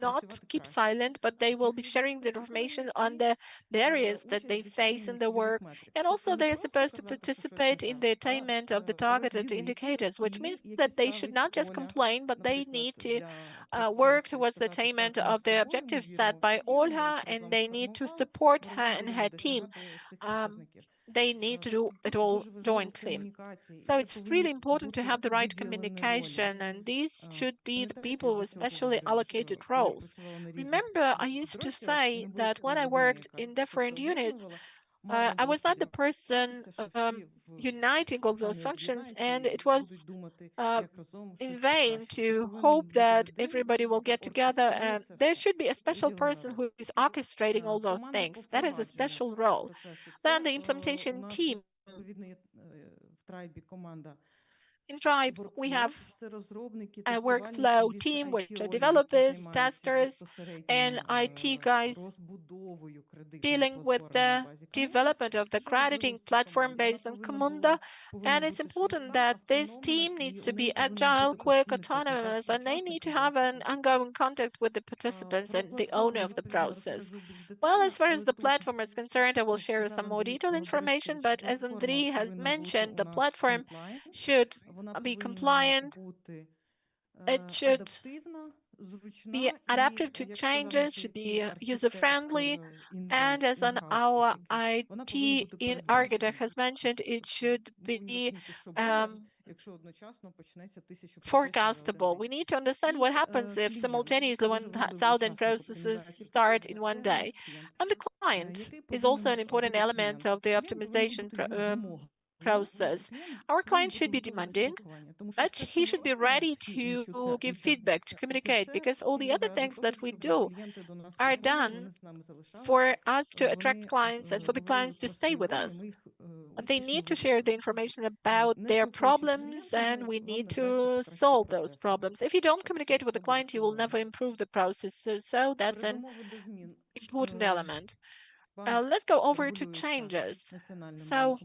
not keep silent, but they will be sharing the information on the barriers that they face in the work. And also, they are supposed to participate in the attainment of the targeted indicators, which means that they should not just complain, but they need to work towards the attainment of the objectives set by Olha, and they need to support her and her team. They need to do it all jointly. So it's really important to have the right communication, and these should be the people with specially allocated roles. Remember, I used to say that when I worked in different units, I was not the person uniting all those functions, and it was in vain to hope that everybody will get together. And there should be a special person who is orchestrating all those things. That is a special role. Then the implementation team. In Tribe, we have a workflow team, which are developers, testers, and IT guys dealing with the development of the crediting platform based on Camunda. And it's important that this team needs to be agile, quick, autonomous, and they need to have an ongoing contact with the participants and the owner of the process. Well, as far as the platform is concerned, I will share some more detailed information, but as Andriy has mentioned, the platform should be compliant. It should be adaptive to changes, should be user-friendly, and as our IT architect has mentioned, it should be forecastable. We need to understand what happens if simultaneously 1,000 processes start in one day. And the client is also an important element of the optimization process. Our client should be demanding, but he should be ready to give feedback, to communicate, because all the other things that we do are done for us to attract clients and for the clients to stay with us. They need to share the information about their problems, and we need to solve those problems. If you don't communicate with the client, you will never improve the process. So that's an important element. Let's go over to changes. So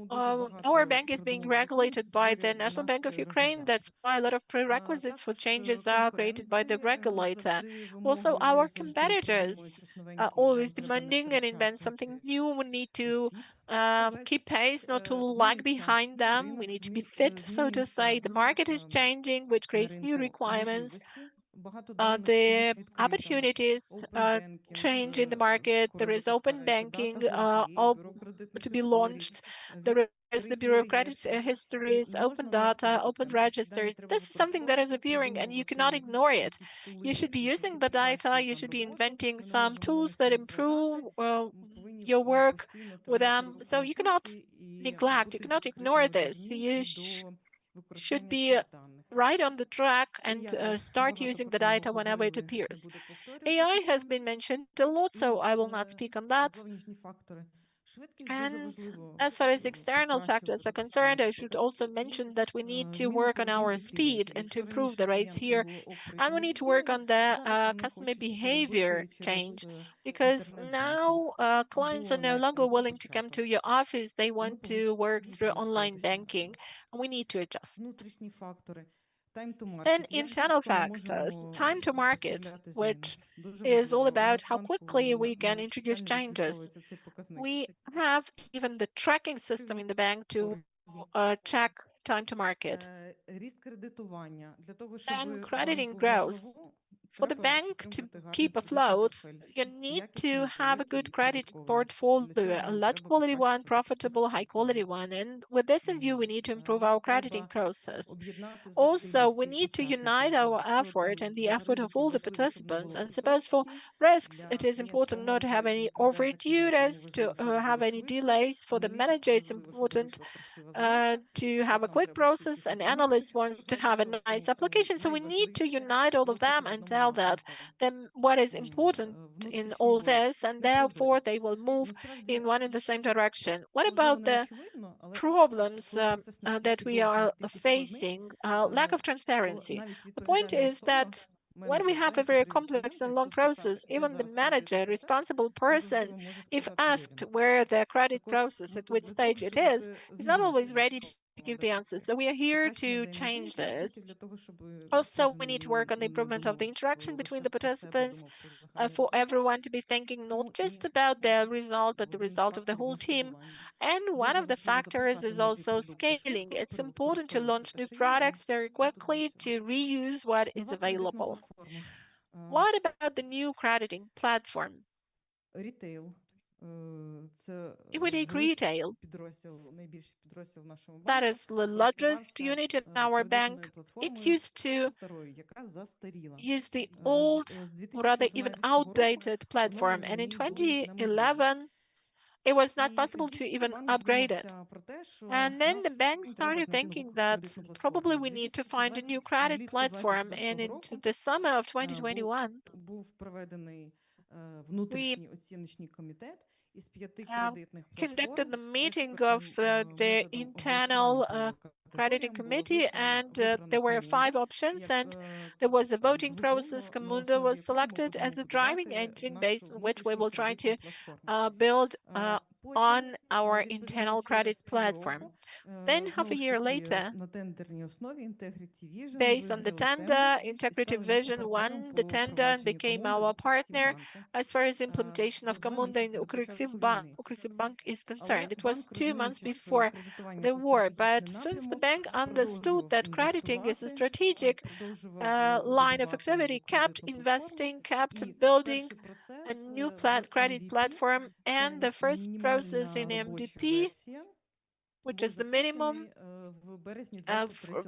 our bank is being regulated by the National Bank of Ukraine. That's why a lot of prerequisites for changes are created by the regulator. Also, our competitors are always demanding and invent something new. We need to keep pace, not to lag behind them. We need to be fit, so to say. The market is changing, which creates new requirements. The opportunities change in the market. There is open banking to be launched. There is the bureaucratic histories, open data, open registers. This is something that is appearing and you cannot ignore it. You should be using the data. You should be inventing some tools that improve your work with them. So you cannot neglect, you cannot ignore this. You should be right on the track and start using the data whenever it appears. AI has been mentioned a lot, so I will not speak on that. And as far as external factors are concerned, I should also mention that we need to work on our speed and to improve the rates here. And we need to work on the customer behavior change, because now clients are no longer willing to come to your office. They want to work through online banking, and we need to adjust. Then internal factors, time to market, which is all about how quickly we can introduce changes. We have even the tracking system in the bank to check time to market. And crediting growth. For the bank to keep afloat, you need to have a good credit portfolio, a large quality one, profitable, high quality one. And with this in view, we need to improve our crediting process. Also, we need to unite our effort and the effort of all the participants. And suppose for risks, it is important not to have any overdue risks, to have any delays. For the manager, it's important to have a quick process. An analyst wants to have a nice application. So we need to unite all of them and tell them what is important in all this, and therefore they will move in one and the same direction. What about the problems that we are facing? Lack of transparency. The point is that when we have a very complex and long process, even the manager, responsible person, if asked where the credit process, at which stage it is not always ready to give the answer. So we are here to change this. Also, we need to work on the improvement of the interaction between the participants, for everyone to be thinking not just about the result, but the result of the whole team. And one of the factors is also scaling. It's important to launch new products very quickly, to reuse what is available. What about the new crediting platform? If we take retail, that is the largest unit in our bank. It used to use the old, or rather even outdated platform, and in 2011, it was not possible to even upgrade it. And then the bank started thinking that probably we need to find a new credit platform, and into the summer of 2021, we conducted the meeting of the internal crediting committee, and there were 5 options, and there was a voting process. Camunda was selected as a driving engine based on which we will try to build on our internal credit platform. Then half a year later, based on the tender, Integrative Vision won the tender and became our partner as far as implementation of Camunda in Ukrsibbank is concerned. It was 2 months before the war, but since the bank understood that crediting is a strategic line of activity, kept investing, kept building a new credit platform, and the first process in MDP, which is the minimum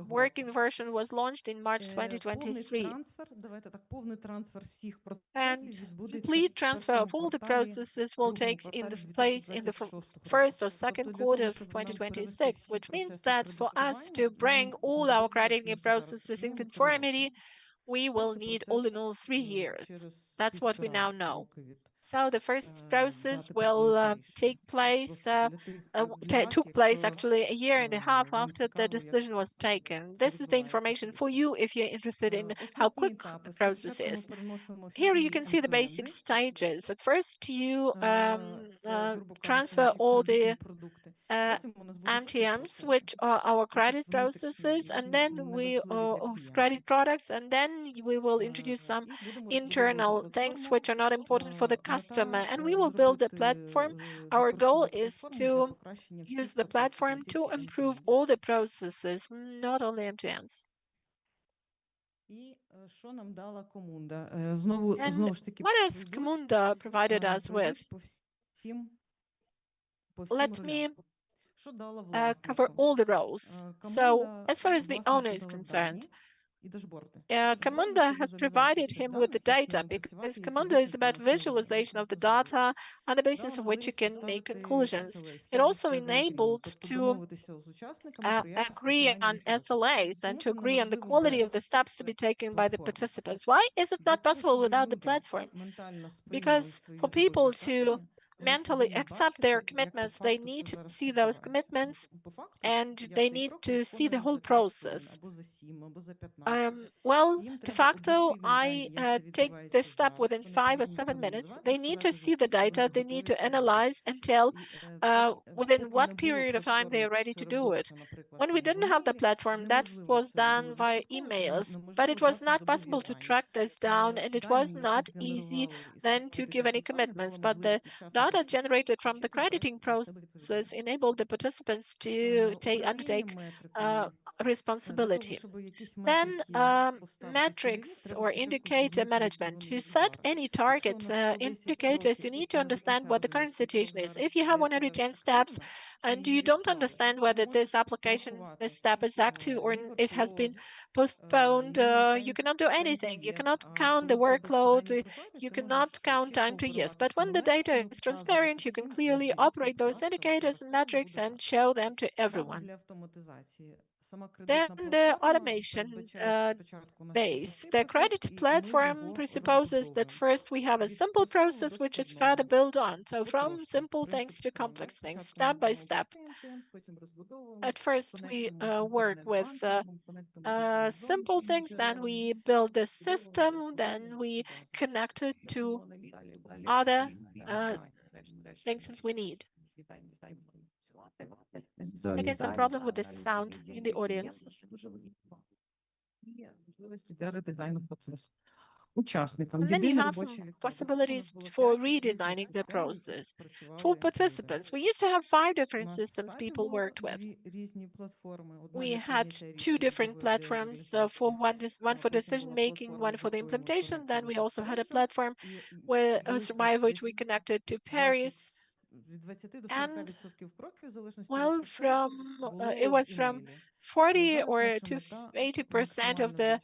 working version, was launched in March 2023. And complete transfer of all the processes will take place in the first or second quarter of 2026, which means that for us to bring all our crediting processes in conformity, we will need all in all 3 years. That's what we now know. So the first process will took place actually a year and a half after the decision was taken. This is the information for you if you're interested in how quick the process is. Here you can see the basic stages. At first, you transfer all the MTMs, which are our credit processes, and then we credit products, and then we will introduce some internal things which are not important for the customer, and we will build a platform. Our goal is to use the platform to improve all the processes, not only MTMs. And what has Camunda provided us with? Let me cover all the roles. So, as far as the owner is concerned, Camunda has provided him with the data, because Camunda is about visualization of the data on the basis of which you can make conclusions. It also enabled to agree on SLAs and to agree on the quality of the steps to be taken by the participants. Why is it not possible without the platform? Because for people to mentally accept their commitments, they need to see those commitments and they need to see the whole process. Well, de facto, I take this step within 5 or 7 minutes. They need to see the data, they need to analyze and tell within what period of time they are ready to do it. When we didn't have the platform, that was done via emails, but it was not possible to track this down, and it was not easy then to give any commitments. But the data generated from the crediting process enabled the participants to undertake responsibility. Then metrics or indicator management. To set any target indicators, you need to understand what the current situation is. If you have 110 steps and you don't understand whether this application, this step is active or it has been postponed, you cannot do anything. You cannot count the workload. You cannot count time to years. But when the data is transparent, you can clearly operate those indicators and metrics and show them to everyone. Then the automation base. The credit platform presupposes that first we have a simple process which is further built on. So from simple things to complex things, step by step. At first we work with simple things, then we build the system, then we connect it to other things that we need. Again, some problem with the sound in the audience. And then you have some possibilities for redesigning the process. For participants, we used to have 5 different systems people worked with. We had 2 different platforms for one for decision making, one for the implementation. Then we also had a platform via which we connected to Paris. And well, it was from 40 or to 80% of the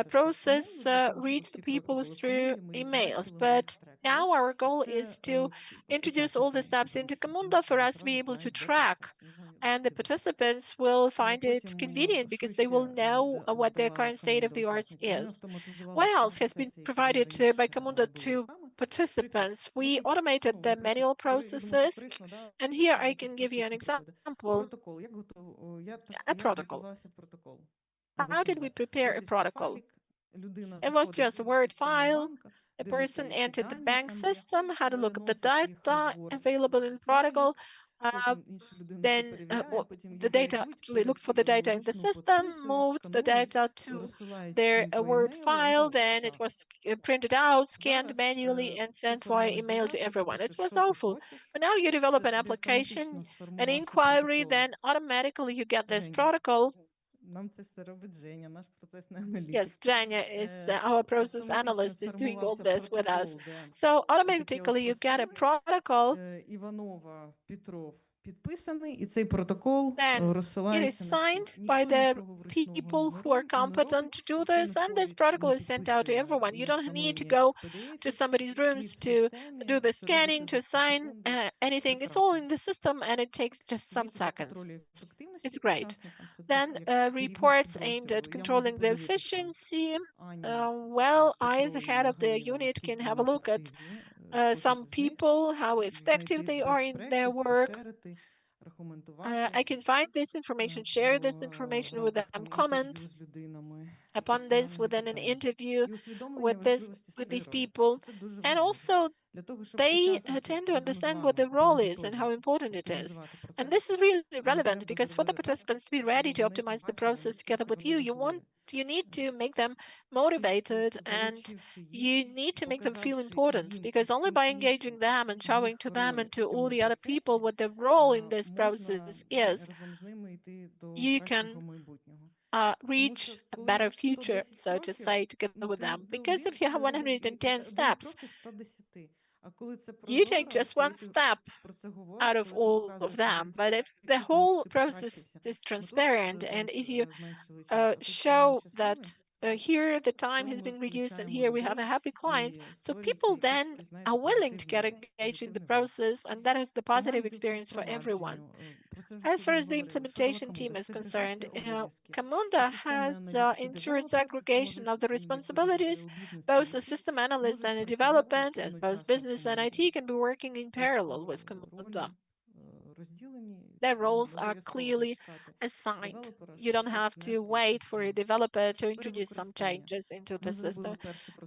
process reached the people through emails. But now our goal is to introduce all the steps into Camunda for us to be able to track. And the participants will find it convenient because they will know what their current state of the arts is. What else has been provided by Camunda to participants. We automated the manual processes, and here I can give you an example. A protocol. How did we prepare a protocol? It was just a Word file. A person entered the bank system, had a look at the data available in the protocol. Then the data actually looked for the data in the system, moved the data to their Word file, then it was printed out, scanned manually, and sent via email to everyone. It was awful. But now you develop an application, an inquiry, then automatically you get this protocol. Yes, Janya is our process analyst, is doing all this with us. So automatically you get a protocol. Then it is signed by the people who are competent to do this, and this protocol is sent out to everyone. You don't need to go to somebody's rooms to do the scanning, to sign anything. It's all in the system, and it takes just some seconds. It's great. Then reports aimed at controlling the efficiency. Well, I, as a head of the unit, can have a look at some people, how effective they are in their work. I can find this information, share this information with them, comment upon this within an interview with these people, and also they tend to understand what the role is and how important it is. And this is really relevant because for the participants to be ready to optimize the process together with you, you need to make them motivated, and you need to make them feel important, because only by engaging them and showing to them and to all the other people what the role in this process is, you can reach a better future, so to say, together with them. Because if you have 110 steps, you take just one step out of all of them. But if the whole process is transparent, and if you show that here the time has been reduced and here we have a happy client, so people then are willing to get engaged in the process, and that is the positive experience for everyone. As far as the implementation team is concerned, Camunda has ensured segregation of the responsibilities. Both a system analyst and a development, as both business and IT, can be working in parallel with Camunda. Their roles are clearly assigned. You don't have to wait for a developer to introduce some changes into the system.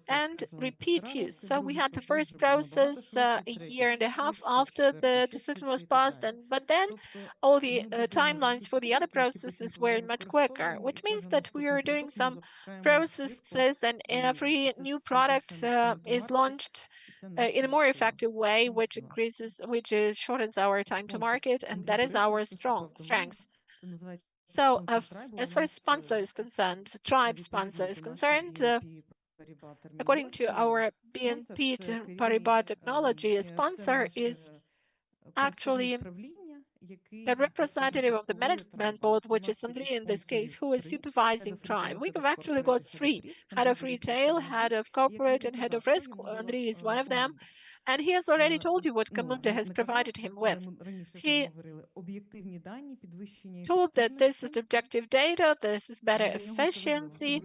And repeat use. So we had the first process a year and a half after the decision was passed, but then all the timelines for the other processes were much quicker, which means that we are doing some processes, and every new product is launched in a more effective way, which shortens our time to market, and that is our strength. So as far as sponsor is concerned, tribe sponsor is concerned, according to our BNP Paribas technology, a sponsor is actually the representative of the management board, which is Andrei in this case, who is supervising tribe. We have actually got three: head of retail, head of corporate, and head of risk. Andrei is one of them. And he has already told you what Camunda has provided him with. He told that this is objective data, this is better efficiency,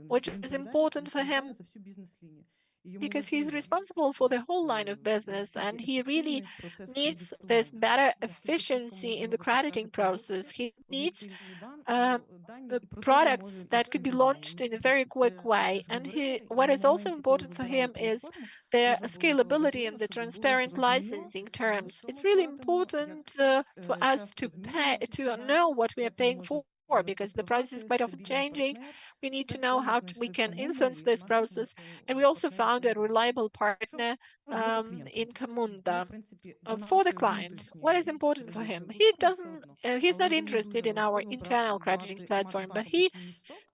which is important for him because he's responsible for the whole line of business, and he really needs this better efficiency in the crediting process. He needs products that could be launched in a very quick way. And what is also important for him is the scalability and the transparent licensing terms. It's really important for us to know what we are paying for, because the price is quite often changing. We need to know how we can influence this process. And we also found a reliable partner in Camunda for the client. What is important for him? He's not interested in our internal crediting platform, but he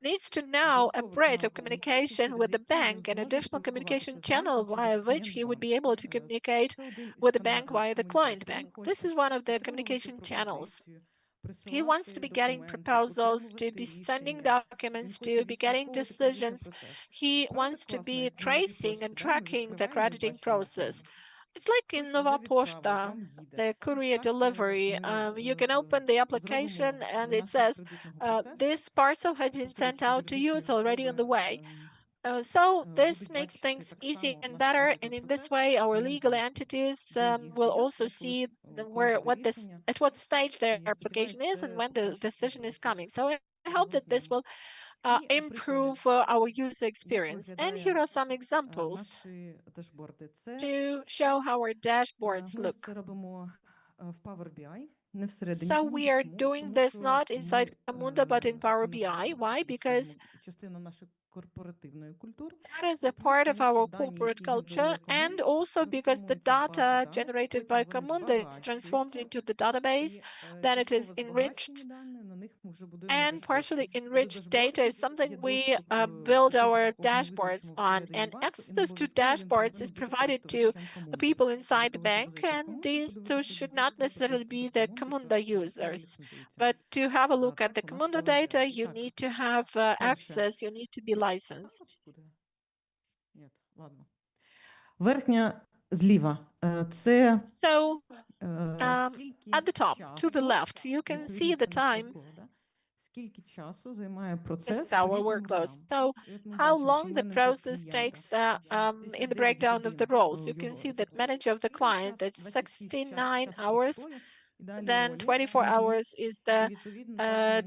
needs to know a bridge of communication with the bank, an additional communication channel via which he would be able to communicate with the bank via the client bank. This is one of the communication channels. He wants to be getting proposals, to be sending documents, to be getting decisions. He wants to be tracing and tracking the crediting process. It's like in Nova Posta, the courier delivery. You can open the application and it says, this parcel has been sent out to you, it's already on the way. So this makes things easy and better, and in this way, our legal entities will also see at what stage their application is and when the decision is coming. So I hope that this will improve our user experience. And here are some examples to show how our dashboards look. So we are doing this not inside Camunda, but in Power BI. Why? Because that is a part of our corporate culture, and also because the data generated by Camunda is transformed into the database, then it is enriched, and partially enriched data is something we build our dashboards on, and access to dashboards is provided to the people inside the bank, and these two should not necessarily be the Camunda users. But to have a look at the Camunda data, you need to have access, you need to be licensed. So at the top, to the left, you can see the time. This is our workload. So how long the process takes in the breakdown of the roles. You can see that manager of the client, it's 69 hours. Then 24 hours is the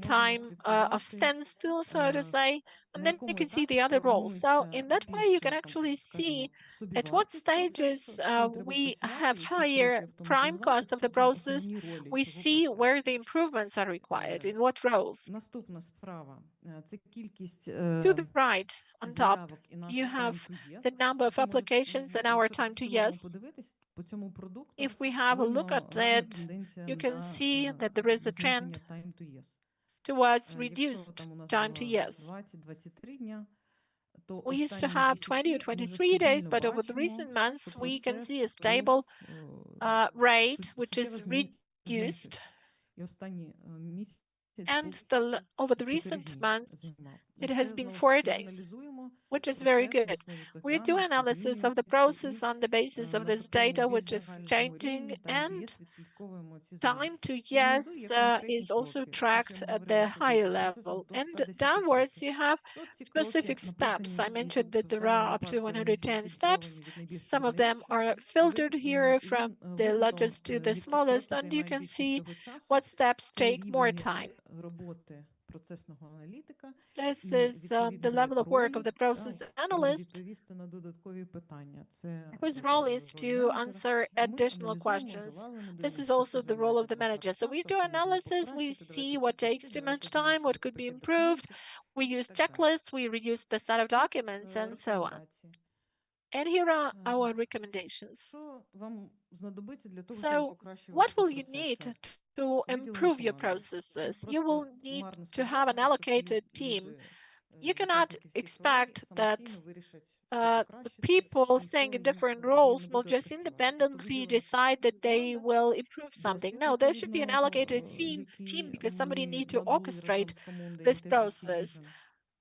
time of standstill, so to say, and then you can see the other roles. So in that way, you can actually see at what stages we have higher prime cost of the process. We see where the improvements are required, in what roles. To the right, on top, you have the number of applications and our time to yes. If we have a look at it, you can see that there is a trend towards reduced time to yes. We used to have 20 or 23 days, but over the recent months, we can see a stable rate, which is reduced. And over the recent months, it has been 4 days, which is very good. We do analysis of the process on the basis of this data, which is changing, and time to yes is also tracked at the higher level. And downwards, you have specific steps. I mentioned that there are up to 110 steps. Some of them are filtered here from the largest to the smallest, and you can see what steps take more time. This is the level of work of the process analyst, whose role is to answer additional questions. This is also the role of the manager. So we do analysis, we see what takes too much time, what could be improved. We use checklists, we reduce the set of documents, and so on. And here are our recommendations. So what will you need to improve your processes? You will need to have an allocated team. You cannot expect that the people staying in different roles will just independently decide that they will improve something. No, there should be an allocated team because somebody needs to orchestrate this process.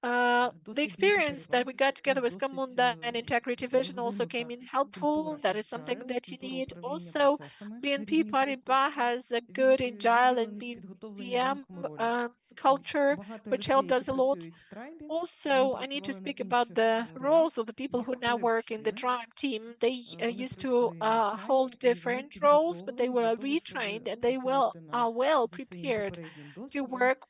The experience that we got together with Camunda and Integrity Vision also came in helpful. That is something that you need. Also, BNP Paribas has a good agile and BPM culture, which helped us a lot. Also, I need to speak about the roles of the people who now work in the Tribe team. They used to hold different roles, but they were retrained and they are well prepared to work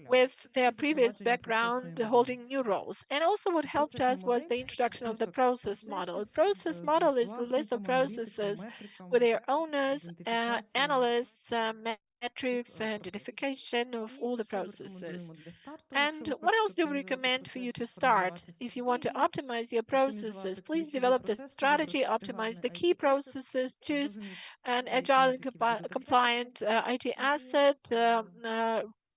with their previous background holding new roles. And also what helped us was the introduction of the process model. The process model is the list of processes with their owners, analysts, metrics, identification of all the processes. And what else do we recommend for you to start? If you want to optimize your processes, please develop the strategy, optimize the key processes, choose an agile and compliant IT asset,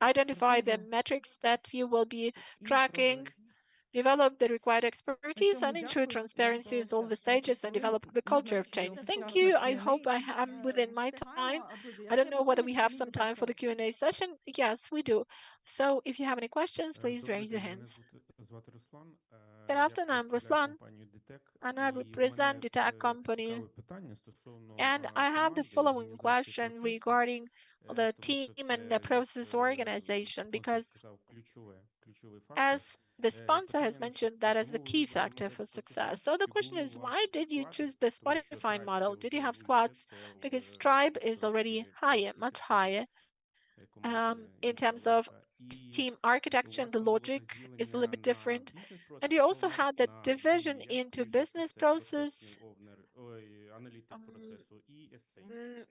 identify the metrics that you will be tracking, develop the required expertise, and ensure transparency at all the stages and develop the culture of change. Thank you. I hope I am within my time. I don't know whether we have some time for the Q&A session. Yes, we do. So if you have any questions, please raise your hands. Good afternoon, I'm Ruslan, and I represent the tech company. And I have the following question regarding the team and the process organization, because as the sponsor has mentioned that as the key factor for success. So the question is, why did you choose the Spotify model? Did you have squads? Because Stripe is already higher, much higher, in terms of team architecture, and the logic is a little bit different. And you also had the division into business process.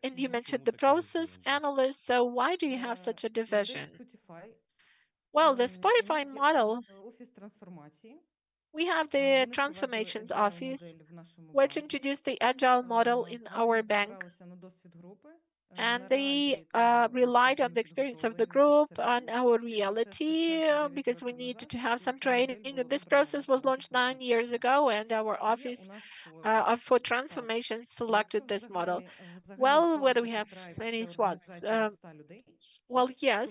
And you mentioned the process analyst. So why do you have such a division? Well, the Spotify model, we have the transformations office, which introduced the agile model in our bank. And they relied on the experience of the group, on our reality, because we needed to have some training. And this process was launched 9 years ago, and our office for transformation selected this model. Well, whether we have any SWATs? Well, yes.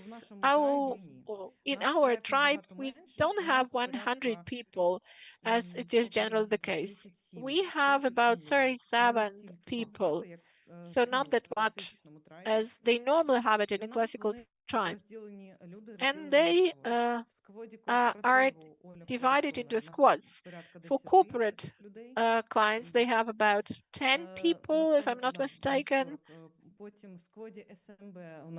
In our tribe, we don't have 100 people, as it is generally the case. We have about 37 people, so not that much as they normally have it in a classical tribe. And they are divided into squads. For corporate clients, they have about 10 people, if I'm not mistaken.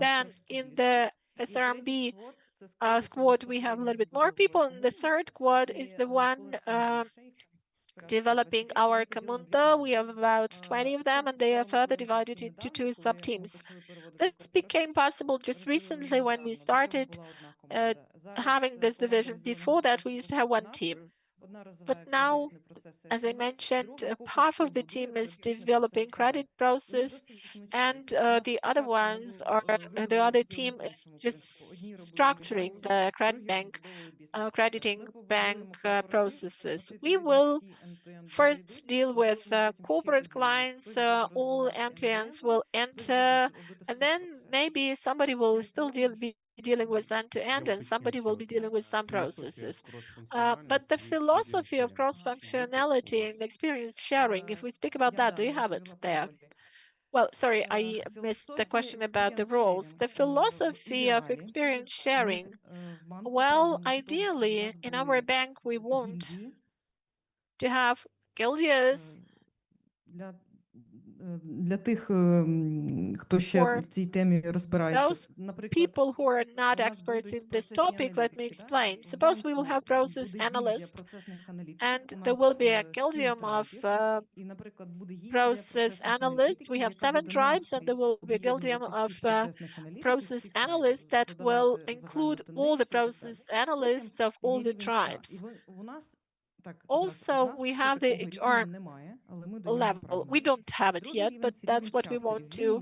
Then in the SRMB squad, we have a little bit more people. And the third squad is the one developing our Camunda. We have about 20 of them, and they are further divided into 2 sub-teams. This became possible just recently when we started having this division. Before that, we used to have 1 team. But now, as I mentioned, half of the team is developing credit process, and the other ones are the other team is just structuring the credit bank, crediting bank processes. We will first deal with corporate clients. All end-to-ends will enter, and then maybe somebody will still be dealing with end-to-end, and somebody will be dealing with some processes. But the philosophy of cross-functionality and experience sharing, if we speak about that, do you have it there? Well, sorry, I missed the question about the roles. The philosophy of experience sharing. Well, ideally, in our bank, we want to have guildians for those people who are not experts in this topic. Let me explain. Suppose we will have process analysts, and there will be a guildium of process analysts. We have 7 tribes, and there will be a guildium of process analysts that will include all the process analysts of all the tribes. Also, we have the HR level. We don't have it yet, but that's what we want to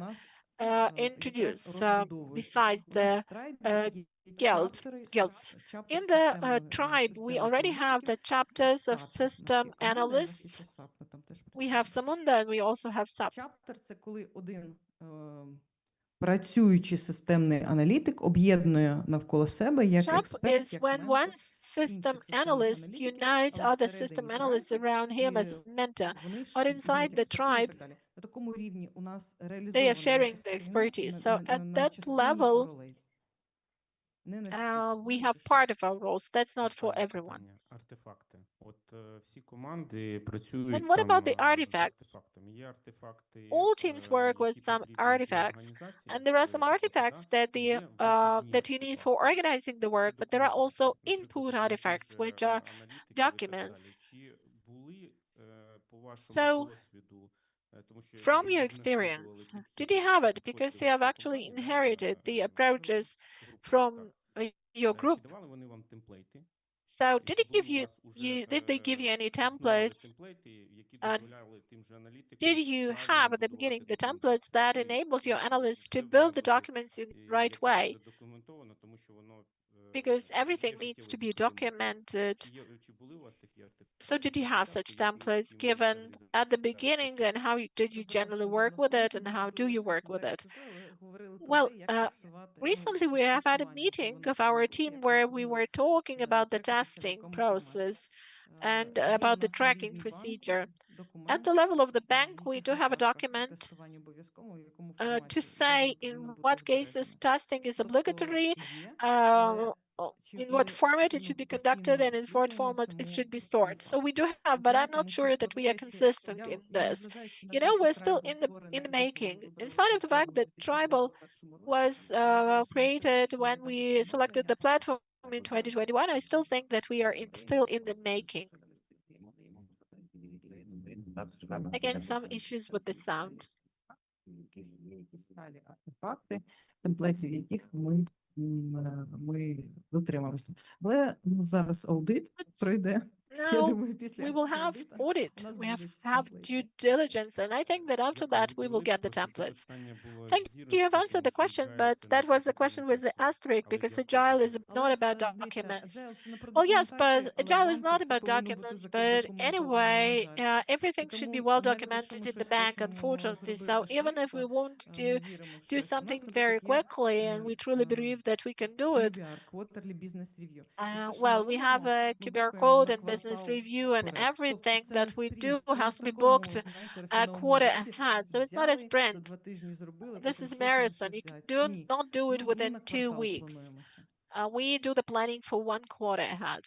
introduce besides the guilds. In the tribe, we already have the chapters of system analysts. We have Camunda, and we also have SAP. Працюючий системний аналітик об'єднує навколо себе як експерт, is when one system analyst unites other system analysts around him as a mentor, or inside the tribe, they are sharing the expertise. So at that level, we have part of our roles. That's not for everyone. And what about the artifacts? All teams work with some artifacts, and there are some artifacts that that you need for organizing the work, but there are also input artifacts, which are documents. So, from your experience, did you have it? Because you have actually inherited the approaches from your group. So, did they give you any templates? Did you have at the beginning the templates that enabled your analysts to build the documents in the right way? Because everything needs to be documented. So did you have such templates given at the beginning, and how did you generally work with it, and how do you work with it? Well, recently we have had a meeting of our team where we were talking about the testing process and about the tracking procedure. At the level of the bank, we do have a document to say in what cases testing is obligatory, in what format it should be conducted and in what format it should be stored. So we do have, but I'm not sure that we are consistent in this. You know, we're still in the making. In spite of the fact that Tribal was created when we selected the platform in 2021, I still think that we are still in the making. Again, some issues with the sound. Темплетів, яких ми дотрималися. Але зараз аудит пройде. Now we will have audit, we have due diligence, and I think that after that we will get the templates. Thank you, you have answered the question, but that was the question with the asterisk because Agile is not about documents. Well, yes, but Agile is not about documents, but anyway, everything should be well documented in the bank, unfortunately. So even if we want to do something very quickly and we truly believe that we can do it, well, we have a QR code and business review, and everything that we do has to be booked a quarter ahead. So it's not a sprint. This is a marathon. You do not do it within 2 weeks. We do the planning for 1 quarter ahead.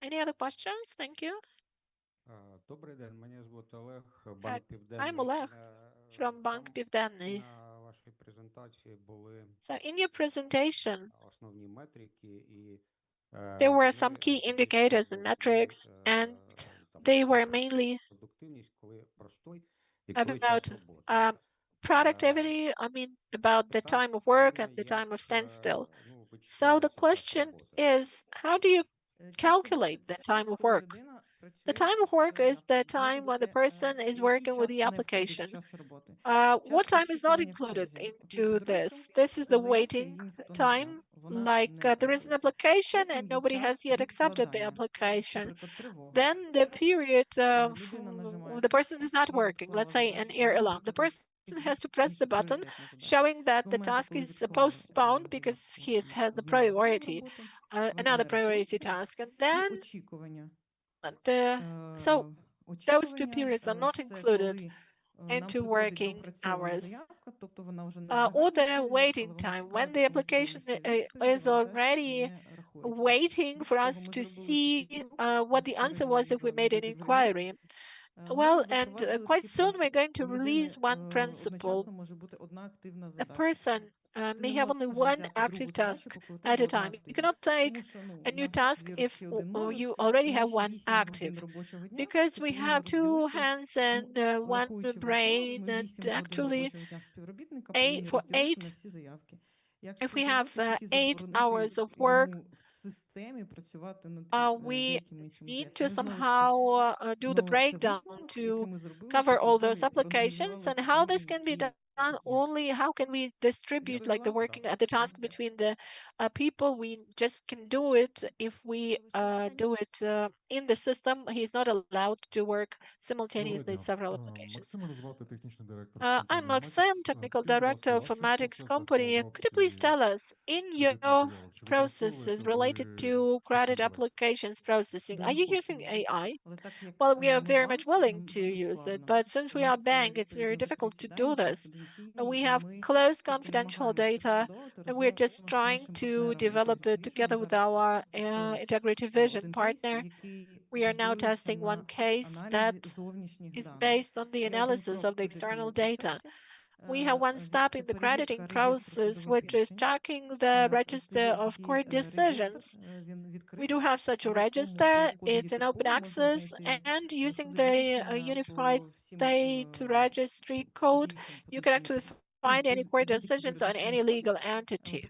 Any other questions? Thank you. Добрий день, мене звати Олег, Hi, Банк Південний. I'm Oleg from Bank Pivdenny. На вашій презентації були So in your presentation, основні метрики і there were some key indicators and metrics, and they were mainly продуктивність, коли простой і коли about час роботи. productivity, I mean about the time of work and the time of standstill. So the question is, how do you calculate the time of work? The time of work is the time when the person is working with the application. What time is not included into this? This is the waiting time. Like there is an application and nobody has yet accepted the application. Then the period the person is not working, let's say an air alarm. The person has to press the button showing that the task is postponed because he has a priority, another priority task. And then so those 2 periods are not included into working hours. Or the waiting time, when the application is already waiting for us to see what the answer was if we made an inquiry. Well, and quite soon we're going to release one principle. A person may have only one active task at a time. You cannot take a new task if you already have one active, because we have 2 hands and 1 brain, and actually if we have 8 hours of work, we need to somehow do the breakdown to cover all those applications. And how this can be done, only how can we distribute like the working at the task between the people? We just can do it if we do it in the system. He's not allowed to work simultaneously in several applications. I'm Maxim, technical director of a Magics company. Could you please tell us, in your processes related to credit applications processing, are you using AI? Well, we are very much willing to use it, but since we are a bank, it's very difficult to do this. We have closed confidential data, and we're just trying to develop it together with our Integrity Vision partner. We are now testing one case that is based on the analysis of the external data. We have one step in the crediting process, which is checking the register of court decisions. We do have such a register. It's an open access, and using the Unified State Registry code, you can actually find any court decisions on any legal entity.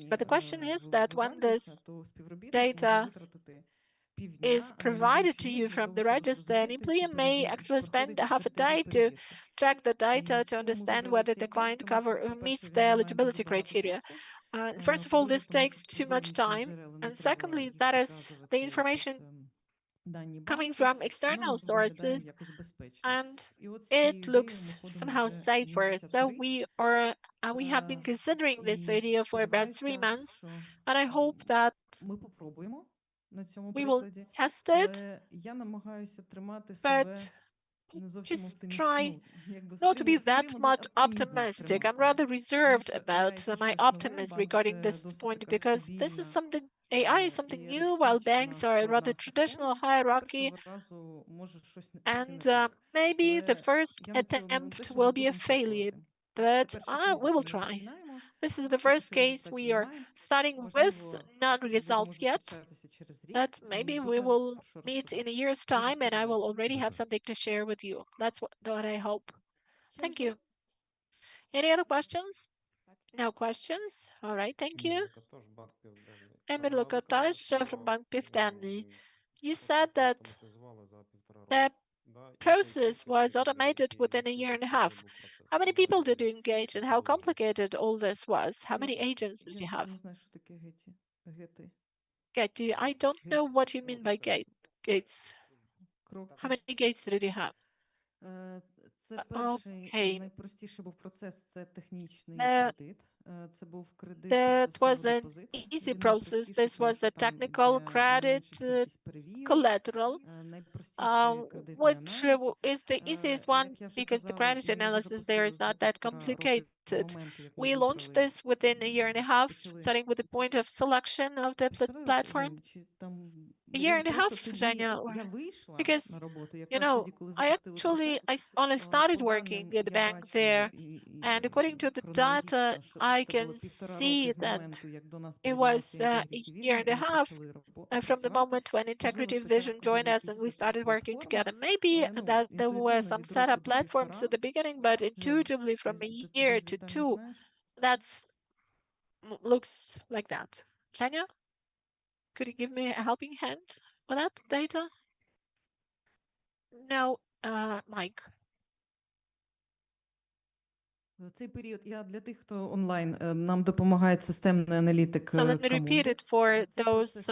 But the question is that when this data is provided to you from the register, an employee may actually spend half a day to check the data to understand whether the client cover meets the eligibility criteria. First of all, this takes too much time, and secondly, that is the information coming from external sources, and it looks somehow safer. So we have been considering this idea for about 3 months, and I hope that we will test it, but just try not to be that much optimistic. I'm rather reserved about my optimism regarding this point because this is something, AI is something new, while banks are a rather traditional hierarchy. And maybe the first attempt will be a failure, but we will try. This is the first case we are starting with, not results yet, but maybe we will meet in a year's time and I will already have something to share with you. That's what I hope. Thank you. Any other questions? No questions? All right, thank you. Emir Lukataj from Bank Pivdeni. You said that the process was automated within a year and a half. How many people did you engage and how complicated all this was? How many agents did you have? Gate, I don't know what you mean by gates. How many gates did you have? Це перший найпростіший був процес, це технічний кредит. Це був кредит That was an easy process. This was a technical credit collateral, which is the easiest one because the credit analysis there is not that complicated. We launched this within a year and a half, starting with the point of selection of the platform. A year and a half, Zhenya, because, you know, I only started working at the bank there, and according to the data, I can see that it was a year and a half from the moment when Integrative Vision joined us and we started working together. Maybe that there were some setup platforms at the beginning, but intuitively from a year to two, that's looks like that. Zhenya, could you give me a helping hand with that data? No, Mike. Цей період я для тих, хто онлайн, нам допомагає системний аналітик So let me repeat it for those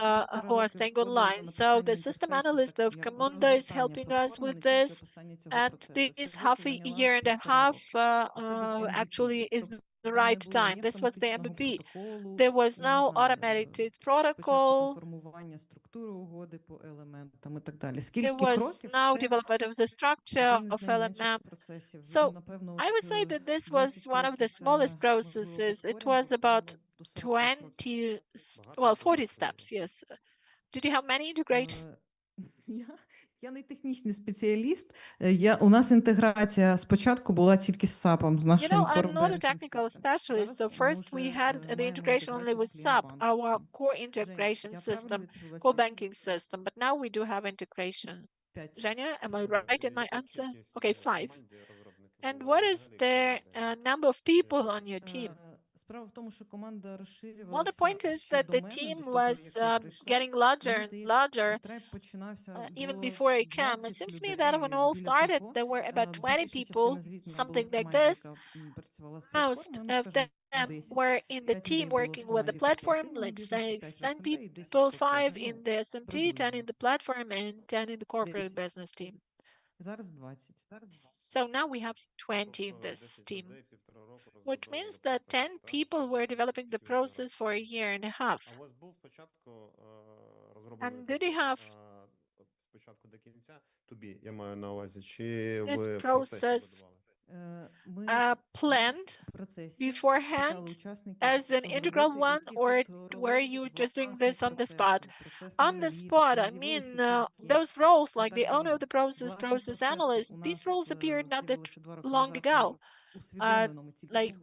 who are staying online. So the system analyst of Camunda is helping us with this. At this half a year and a half actually is the right time. This was the MVP. There was no automated protocol. There was no development of the structure of LMM. So I would say that this was one of the smallest processes. It was about 20, well, 40 steps, yes. Did you have many integrations? Я не технічний спеціаліст. У нас інтеграція спочатку була тільки з SAP, з нашим core I'm not a technical specialist. So first we had the integration only with SAP, our core integration system, core banking system. But now we do have integration. Zhenya, am I right in my answer? Okay, 5. And what is the number of people on your team? Well, the point is that the team was getting larger and larger even before I came. It seems to me that when all started, there were about 20 people, something like this. Most of them were in the team working with the platform, let's say 10 people, 5 in the SMT, 10 in the platform, and 10 in the corporate business team. So now we have 20 in this team, which means that 10 people were developing the process for a year and a half. And did you have this process planned beforehand as an integral one, or were you just doing this on the spot? On the spot, I mean, those roles like the owner of the process analyst, these roles appeared not that long ago. Like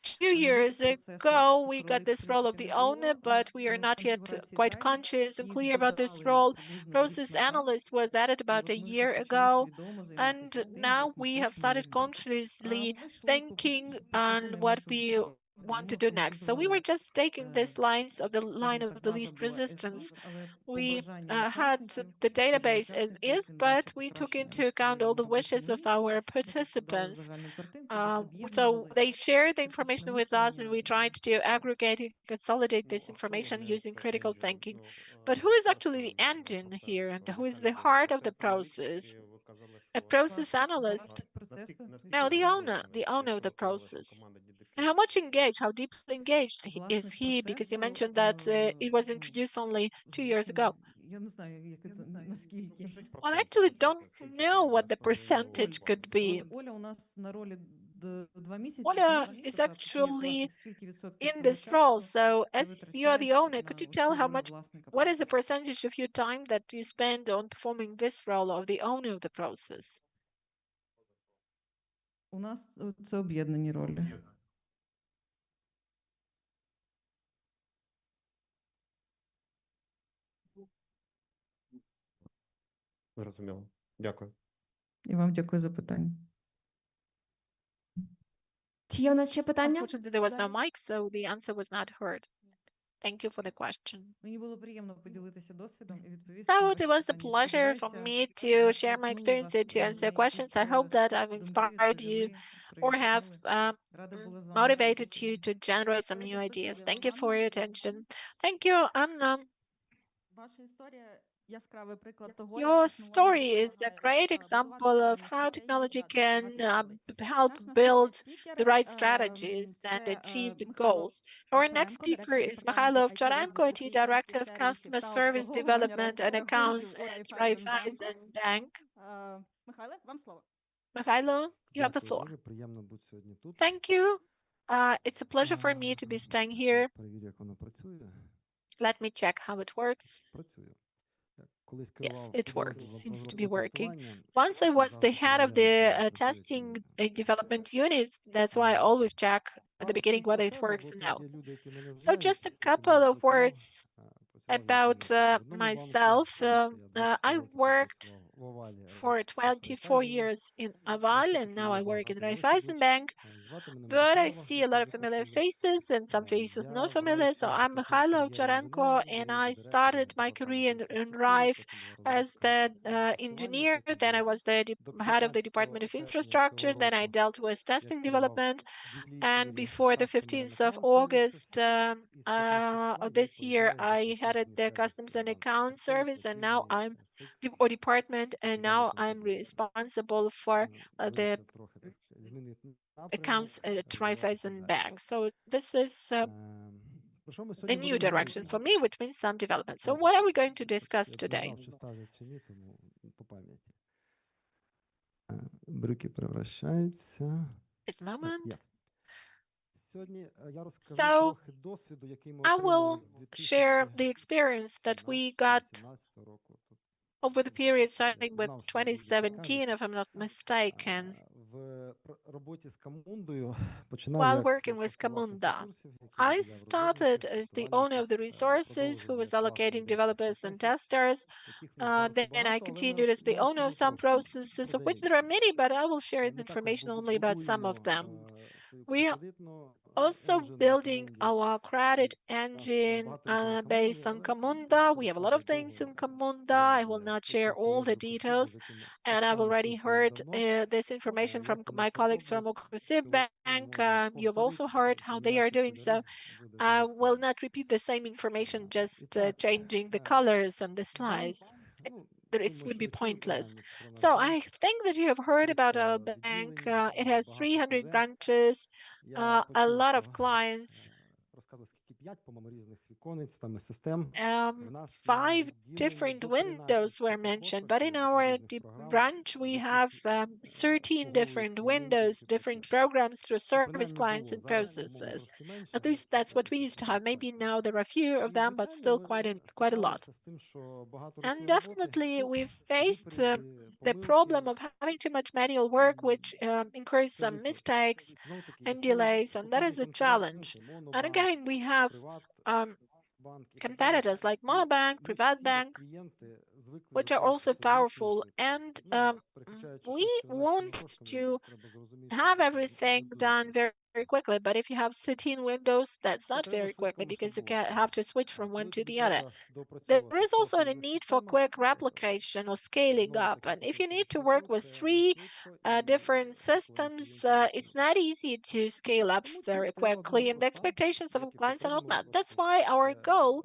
2 years ago, we got this role of the owner, but we are not yet quite conscious and clear about this role. Process analyst was added about a year ago, and now we have started consciously thinking on what we want to do next. So we were just taking these lines of the line of the least resistance. We had the database as is, but we took into account all the wishes of our participants. So they shared the information with us and we tried to aggregate and consolidate this information using critical thinking. But who is actually the engine here and who is the heart of the process? A process analyst? No, the owner of the process. And how much engaged, how deeply engaged is he? Because you mentioned that it was introduced only 2 years ago. Well, I actually don't know what the percentage could be. Ola is actually in this role. So as you are the owner, could you tell what is the percentage of your time that you spend on performing this role of the owner of the process? У нас це об'єднані ролі. Зрозуміло. Дякую. І вам дякую за питання. Чи є у нас ще питання? Unfortunately, there was no mic, so the answer was not heard. Thank you for the question. Мені було приємно поділитися досвідом і відповісти. So it was a pleasure for me to share my experiences, to answer questions. I hope that I've inspired you or have motivated you to generate some new ideas. Thank you for your attention. Thank you, Anna. Your story is a great example of how technology can help build the right strategies and achieve the goals. Our next speaker is Mikhailo Ovcharenko, IT Director of Customer Service Development and Accounts at Raiffeisen Bank. Mikhailo, you have the floor. Thank you. It's a pleasure for me to be staying here. Let me check how it works. Yes, it works. Seems to be working. Once I was the head of the testing development unit. That's why I always check at the beginning whether it works or no. So just a couple of words about myself. I worked for 24 years in Aval, and now I work in Reiffeisen Bank. But I see a lot of familiar faces and some faces not familiar. So I'm Mikhailo Ovcharenko, and I started my career in Raif as the engineer. Then I was the head of the Department of Infrastructure. Then I dealt with testing development. And before the 15th of August of this year, I headed the Customs and Account Service, and now I'm or department, and now I'm responsible for the accounts at Reiffeisen Bank. So this is a new direction for me, which means some development. So what are we going to discuss today? This moment. So I will share the experience that we got over the period starting with 2017, if I'm not mistaken, while working with Camunda. I started as the owner of the resources who was allocating developers and testers. Then I continued as the owner of some processes, of which there are many, but I will share the information only about some of them. We are also building our credit engine based on Camunda. We have a lot of things in Camunda. I will not share all the details, and I've already heard this information from my colleagues from Ukrsibbank. You have also heard how they are doing so. I will not repeat the same information, just changing the colors and the slides. It would be pointless. So I think that you have heard about our bank. It has 300 branches, a lot of clients. 5 different windows were mentioned, but in our branch we have 13 different windows, different programs through service clients and processes. At least that's what we used to have. Maybe now there are fewer of them, but still quite a lot. And definitely we've faced the problem of having too much manual work, which incurs some mistakes and delays, and that is a challenge. And again, we have competitors like Monobank, Privatbank, which are also powerful, and we want to have everything done very quickly. But if you have 13 windows, that's not very quickly, because you have to switch from one to the other. There is also a need for quick replication or scaling up. And if you need to work with 3 different systems, it's not easy to scale up very quickly, and the expectations of clients are not met. That's why our goal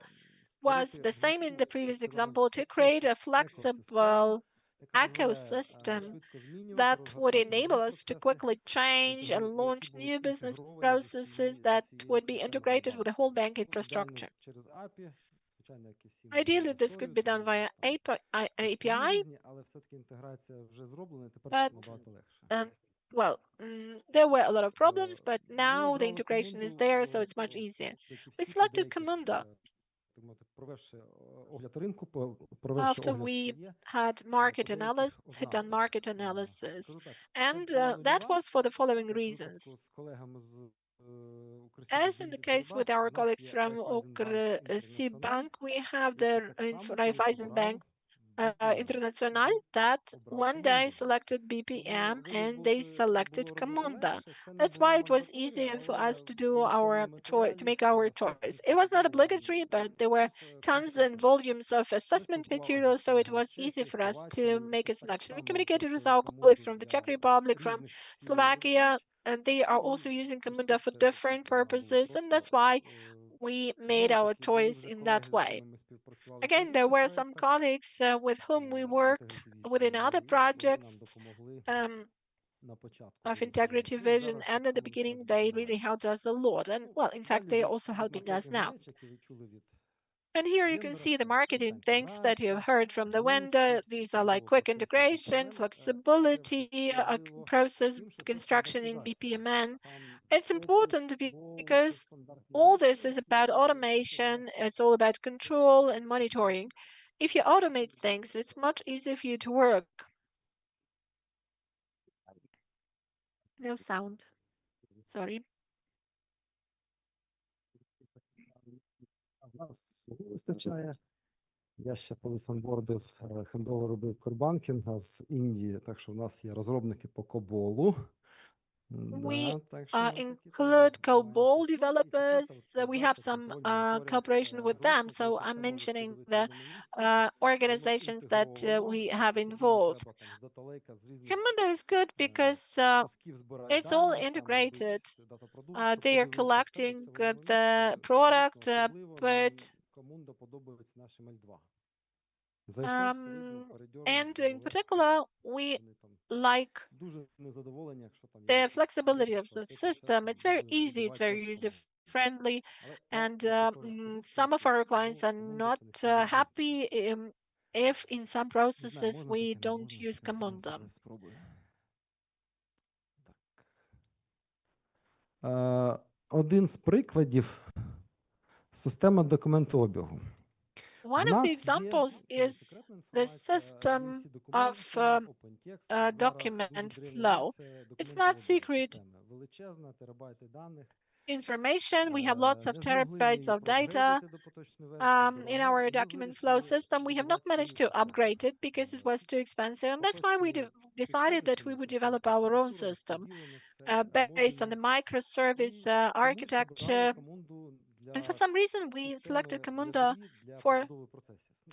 was the same in the previous example, to create a flexible ecosystem that would enable us to quickly change and launch new business processes that would be integrated with the whole bank infrastructure. Ideally, this could be done via API, but well, there were a lot of problems, but now the integration is there, so it's much easier. We selected Camunda after we had market analysis, had done market analysis, and that was for the following reasons. As in the case with our colleagues from Ukrsibbank, we have the Raiffeisen Bank International that one day selected BPM and they selected Camunda. That's why it was easier for us to do our choice, to make our choice. It was not obligatory, but there were tons and volumes of assessment material, so it was easy for us to make a selection. We communicated with our colleagues from the Czech Republic, from Slovakia, and they are also using Camunda for different purposes, and that's why we made our choice in that way. Again, there were some colleagues with whom we worked within other projects of integrity vision, and at the beginning they really helped us a lot, and well, in fact, they are also helping us now. And here you can see the marketing things that you've heard from the vendor. These are like quick integration, flexibility, process construction in BPMN. It's important because all this is about automation. It's all about control and monitoring. If you automate things, it's much easier for you to work. No sound. Sorry. Я ще колись онбордив, хендовер робив корбанкінга з Індії, так що в нас є розробники по Коболу. We include COBOL developers. We have some cooperation with them, so I'm mentioning the organizations that we have involved. Camunda is good because it's all integrated. They are collecting the product, but and in particular, we like the flexibility of the system. It's very easy, it's very user-friendly, and some of our clients are not happy if in some processes we don't use Camunda. Один з прикладів – система документообігу. One of the examples is the system of document flow. It's not secret information. We have lots of terabytes of data in our document flow system. We have not managed to upgrade it because it was too expensive, and that's why we decided that we would develop our own system based on the microservice architecture. And for some reason, we selected Camunda for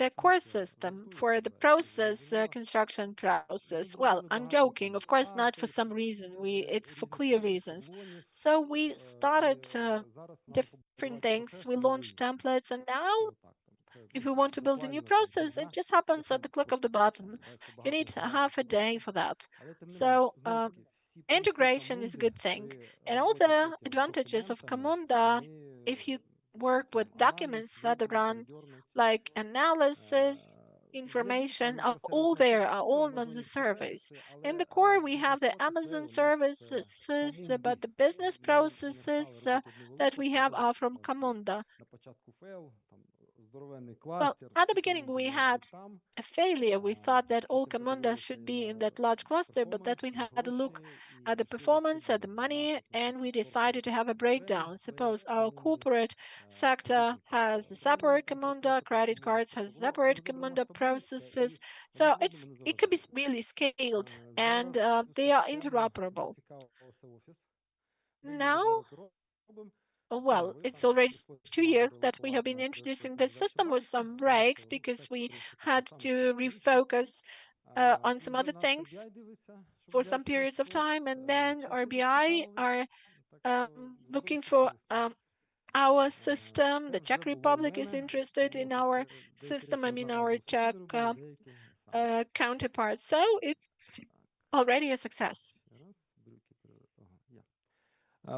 the core system, for the process construction process. Well, I'm joking, of course, not for some reason. It's for clear reasons. So we started different things. We launched templates, and now if you want to build a new process, it just happens at the click of the button. You need half a day for that. So integration is a good thing. And all the advantages of Camunda, if you work with documents further on, like analysis, information, are all there, are all on the service. In the core, we have the Amazon services, but the business processes that we have are from Camunda. Well, at the beginning, we had a failure. We thought that all Camunda should be in that large cluster, but then we had a look at the performance, at the money, and we decided to have a breakdown. Suppose our corporate sector has a separate Camunda, credit cards has separate Camunda processes. So it could be really scaled, and they are interoperable. Now, well, it's already 2 years that we have been introducing this system with some breaks because we had to refocus on some other things for some periods of time, and then RBI are looking for our system. The Czech Republic is interested in our system, I mean our Czech counterpart. So it's already a success.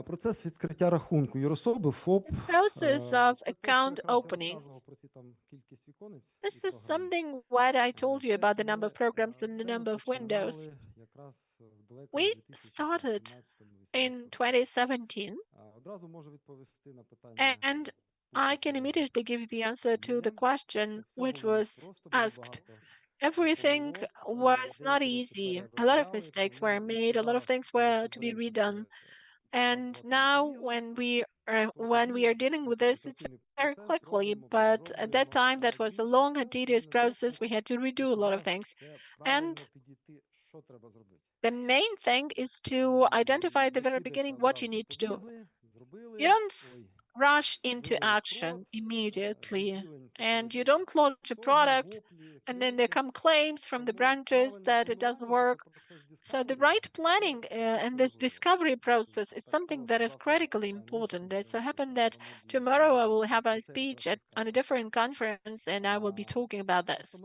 Процес відкриття рахунку юрособи ФОП. The process of account opening This is something what I told you about the number of programs and the number of windows. We started in 2017, and I can immediately give the answer to the question which was asked. Everything was not easy. A lot of mistakes were made. A lot of things were to be redone. And now when we are dealing with this, it's very quickly. But at that time, that was a long and tedious process. We had to redo a lot of things. And the main thing is to identify at the very beginning what you need to do. You don't rush into action immediately, and you don't launch a product and then there come claims from the branches that it doesn't work. So the right planning and this discovery process is something that is critically important. It so happened that tomorrow I will have a speech on a different conference and I will be talking about this.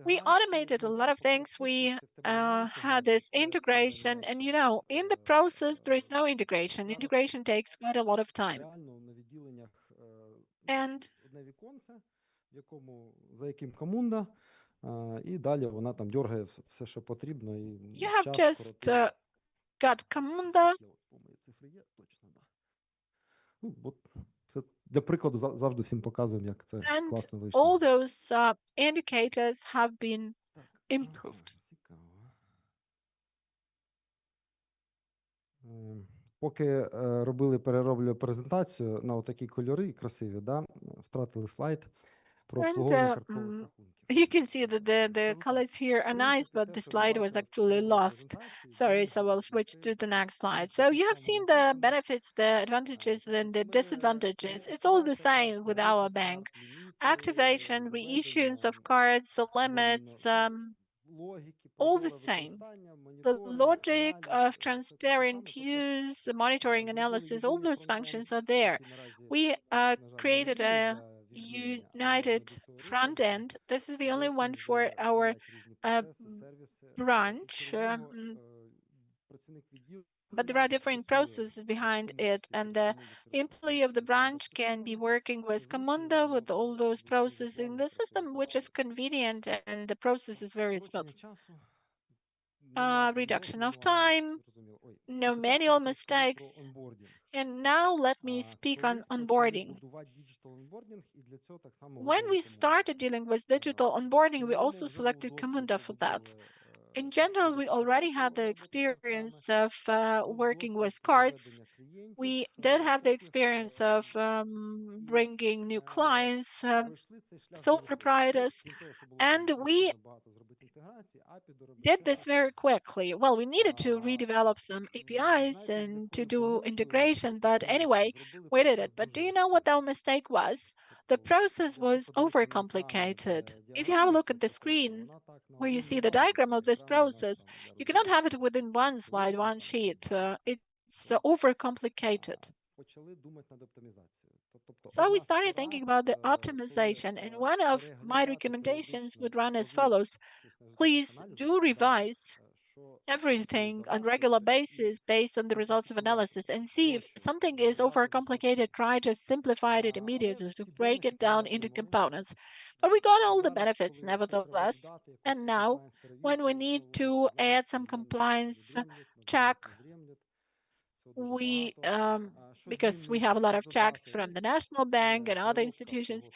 We automated a lot of things. We had this integration, and in the process there is no integration. Integration takes quite a lot of time. And і далі вона там дергає все, що потрібно. І you have just got Camunda. От це для прикладу завжди всім показуємо, як це класно And вийшло. all those indicators have been improved. Поки перероблю презентацію на отакі кольори красиві, втратили слайд. And you can see that the colors here are nice, but the slide was actually lost. Sorry, so I'll switch to the next slide. So you have seen the benefits, the advantages, and the disadvantages. It's all the same with our bank. Activation, reissuance of cards, the limits, all the same. The logic of transparent use, the monitoring analysis, all those functions are there. We created a united front end. This is the only one for our branch, but there are different processes behind it, and the employee of the branch can be working with Camunda with all those processes in the system, which is convenient, and the process is very smooth. Reduction of time, no manual mistakes. And now let me speak on onboarding. When we started dealing with digital onboarding, we also selected Camunda for that. In general, we already had the experience of working with cards. We did have the experience of bringing new clients, sole proprietors, and we did this very quickly. Well, we needed to redevelop some APIs and to do integration, but anyway, we did it. But do you know what our mistake was? The process was overcomplicated. If you have a look at the screen where you see the diagram of this process, you cannot have it within one slide, one sheet. It's overcomplicated. So we started thinking about the optimization, and one of my recommendations would run as follows. Please do revise everything on regular basis based on the results of analysis and see if something is overcomplicated, try to simplify it immediately, to break it down into components. But we got all the benefits nevertheless. And now when we need to add some compliance check, we because we have a lot of checks from the National Bank and other institutions,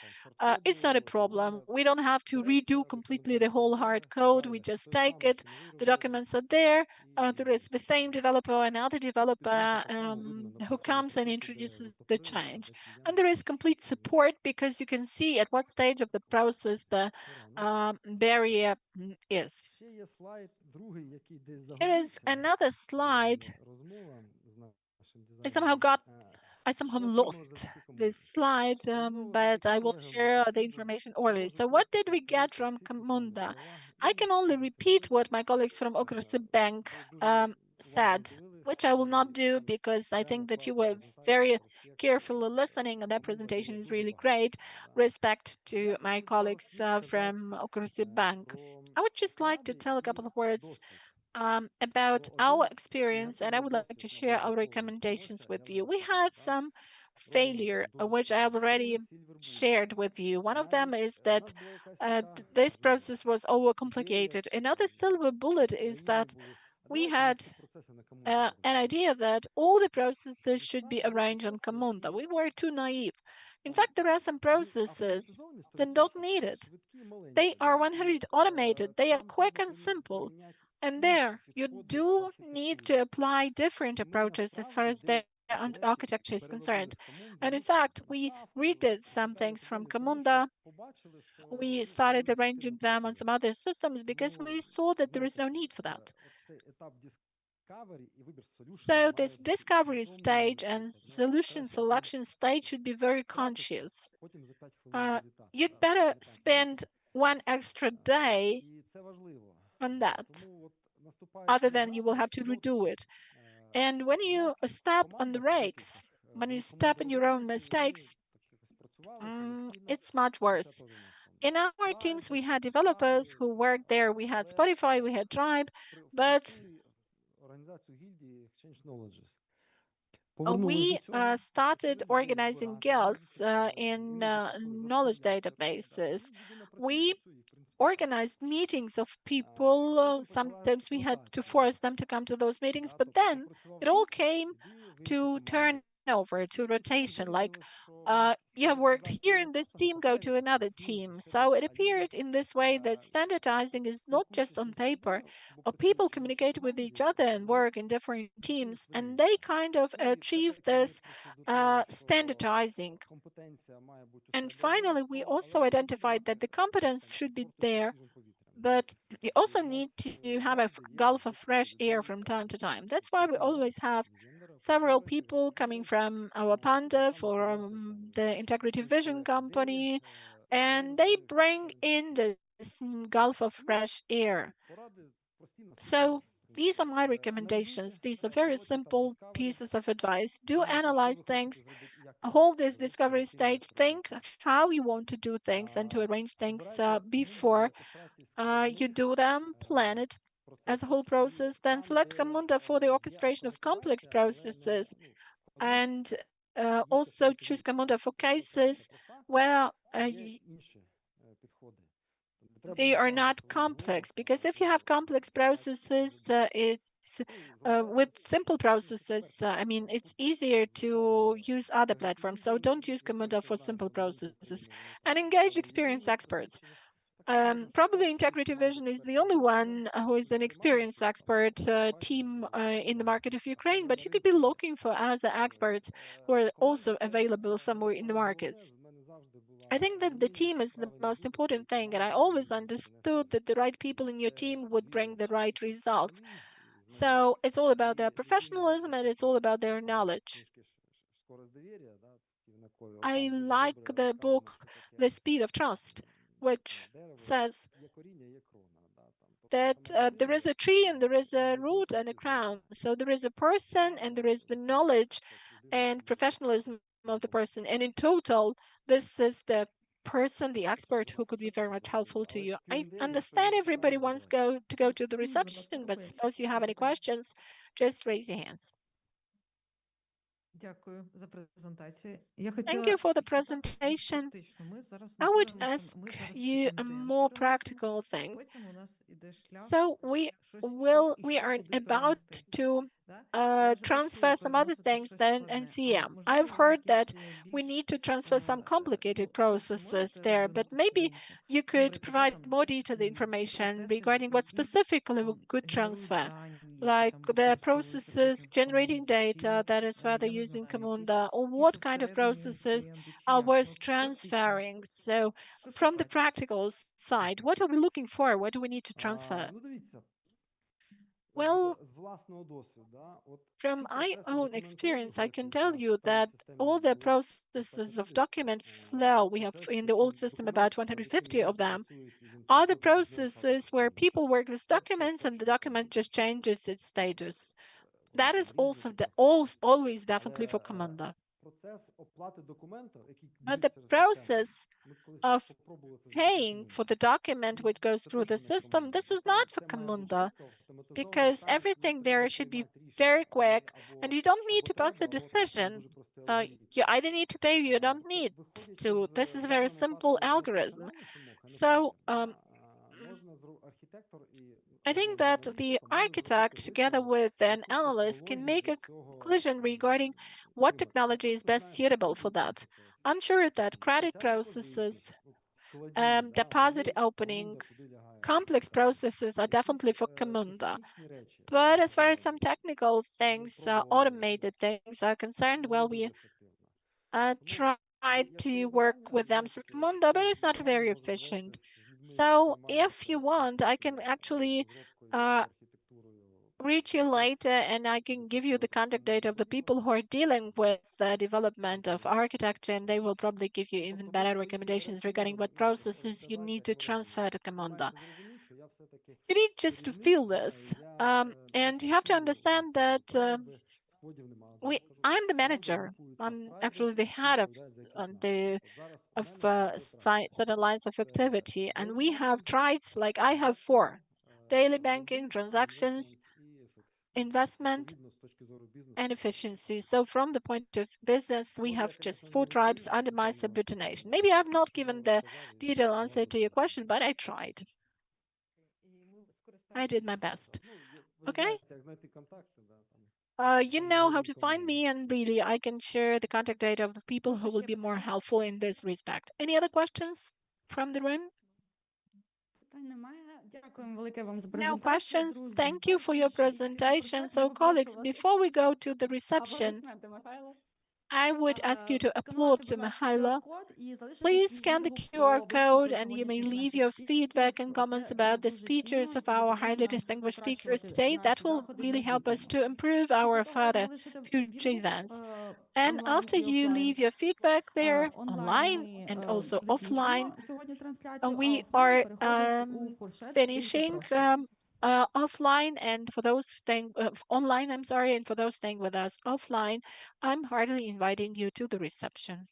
it's not a problem. We don't have to redo completely the whole hard code. We just take it, the documents are there. There is the same developer, another developer who comes and introduces the change, and there is complete support because you can see at what stage of the process the barrier is. There is another slide. I somehow lost this slide, but I will share the information orally. So what did we get from Camunda? I can only repeat what my colleagues from Ukrsibbank said, which I will not do because I think that you were very carefully listening and that presentation is really great. Respect to my colleagues from Ukrsibbank. I would just like to tell a couple of words about our experience, and I would like to share our recommendations with you. We had some failure, which I have already shared with you. One of them is that this process was overcomplicated. Another silver bullet is that we had an idea that all the processes should be arranged on Camunda. We were too naive. In fact, there are some processes that don't need it. They are 100 automated. They are quick and simple. And there, you do need to apply different approaches as far as the architecture is concerned. And in fact, we redid some things from Camunda. We started arranging them on some other systems because we saw that there is no need for that. So this discovery stage and solution selection stage should be very conscious. You'd better spend one extra day on that, other than you will have to redo it. And when you step on the brakes, when you step in your own mistakes, it's much worse. In our teams, we had developers who worked there. We had Spotify, we had Tribe, but we started organizing guilds in knowledge databases. We organized meetings of people. Sometimes we had to force them to come to those meetings, but then it all came to turnover, to rotation, like you have worked here in this team, go to another team. So it appeared in this way that standardizing is not just on paper, but people communicate with each other and work in different teams, and they kind of achieve this standardizing. And finally, we also identified that the competence should be there, but you also need to have a gulf of fresh air from time to time. That's why we always have several people coming from our Panda for the Integrity Vision company, and they bring in this gulf of fresh air. So these are my recommendations. These are very simple pieces of advice. Do analyze things, hold this discovery stage, think how you want to do things and to arrange things before you do them, plan it as a whole process, then select Camunda for the orchestration of complex processes, and also choose Camunda for cases where they are not complex, because if you have complex processes, it's with simple processes, I mean, it's easier to use other platforms. So don't use Camunda for simple processes, and engage experienced experts. Probably Integrity Vision is the only one who is an experienced expert team in the market of Ukraine, but you could be looking for other experts who are also available somewhere in the markets. I think that the team is the most important thing, and I always understood that the right people in your team would bring the right results. So it's all about their professionalism and it's all about their knowledge. I like the book, The Speed of Trust, which says that there is a tree and there is a root and a crown. So there is a person and there is the knowledge and professionalism of the person. And in total, this is the person, the expert, who could be very much helpful to you. I understand everybody wants to go to the reception, but suppose you have any questions, just raise your hands. Thank you for the presentation. I would ask you a more practical thing. So we are about to transfer some other things than NCM. I've heard that we need to transfer some complicated processes there, but maybe you could provide more detailed information regarding what specifically we could transfer, like the processes generating data that is further using Camunda, or what kind of processes are worth transferring. So from the practical side, what are we looking for? What do we need to transfer? Well, from my own experience, I can tell you that all the processes of document flow, we have in the old system about 150 of them, are the processes where people work with documents and the document just changes its status. That is also always definitely for Camunda. But the process of paying for the document which goes through the system, this is not for Camunda, because everything there should be very quick and you don't need to pass a decision. You either need to pay or you don't need to. This is a very simple algorithm. So I think that the architect, together with an analyst, can make a conclusion regarding what technology is best suitable for that. I'm sure that credit processes, deposit opening, complex processes are definitely for Camunda. But as far as some technical things, automated things are concerned, well, we tried to work with them through Camunda, but it's not very efficient. So if you want, I can actually reach you later and I can give you the contact data of the people who are dealing with the development of architecture, and they will probably give you even better recommendations regarding what processes you need to transfer to Camunda. You need just to feel this. And you have to understand that I'm the manager. I'm actually the head of certain lines of activity, and we have trieds, like I have 4: daily banking, transactions, investment, and efficiency. So from the point of business, we have just 4 tribes under my subordination. Maybe I've not given the detailed answer to your question, but I tried. I did my best. Okay? You know how to find me, and really, I can share the contact data of the people who will be more helpful in this respect. Any other questions from the room? No questions. Thank you for your presentation. So, colleagues, before we go to the reception, I would ask you to applaud to Mihailo. Please scan the QR code and you may leave your feedback and comments about the speeches of our highly distinguished speakers today. That will really help us to improve our further future events. And after you leave your feedback there online and also offline, we are finishing offline, and for those staying online, I'm sorry, and for those staying with us offline, I'm heartily inviting you to the reception.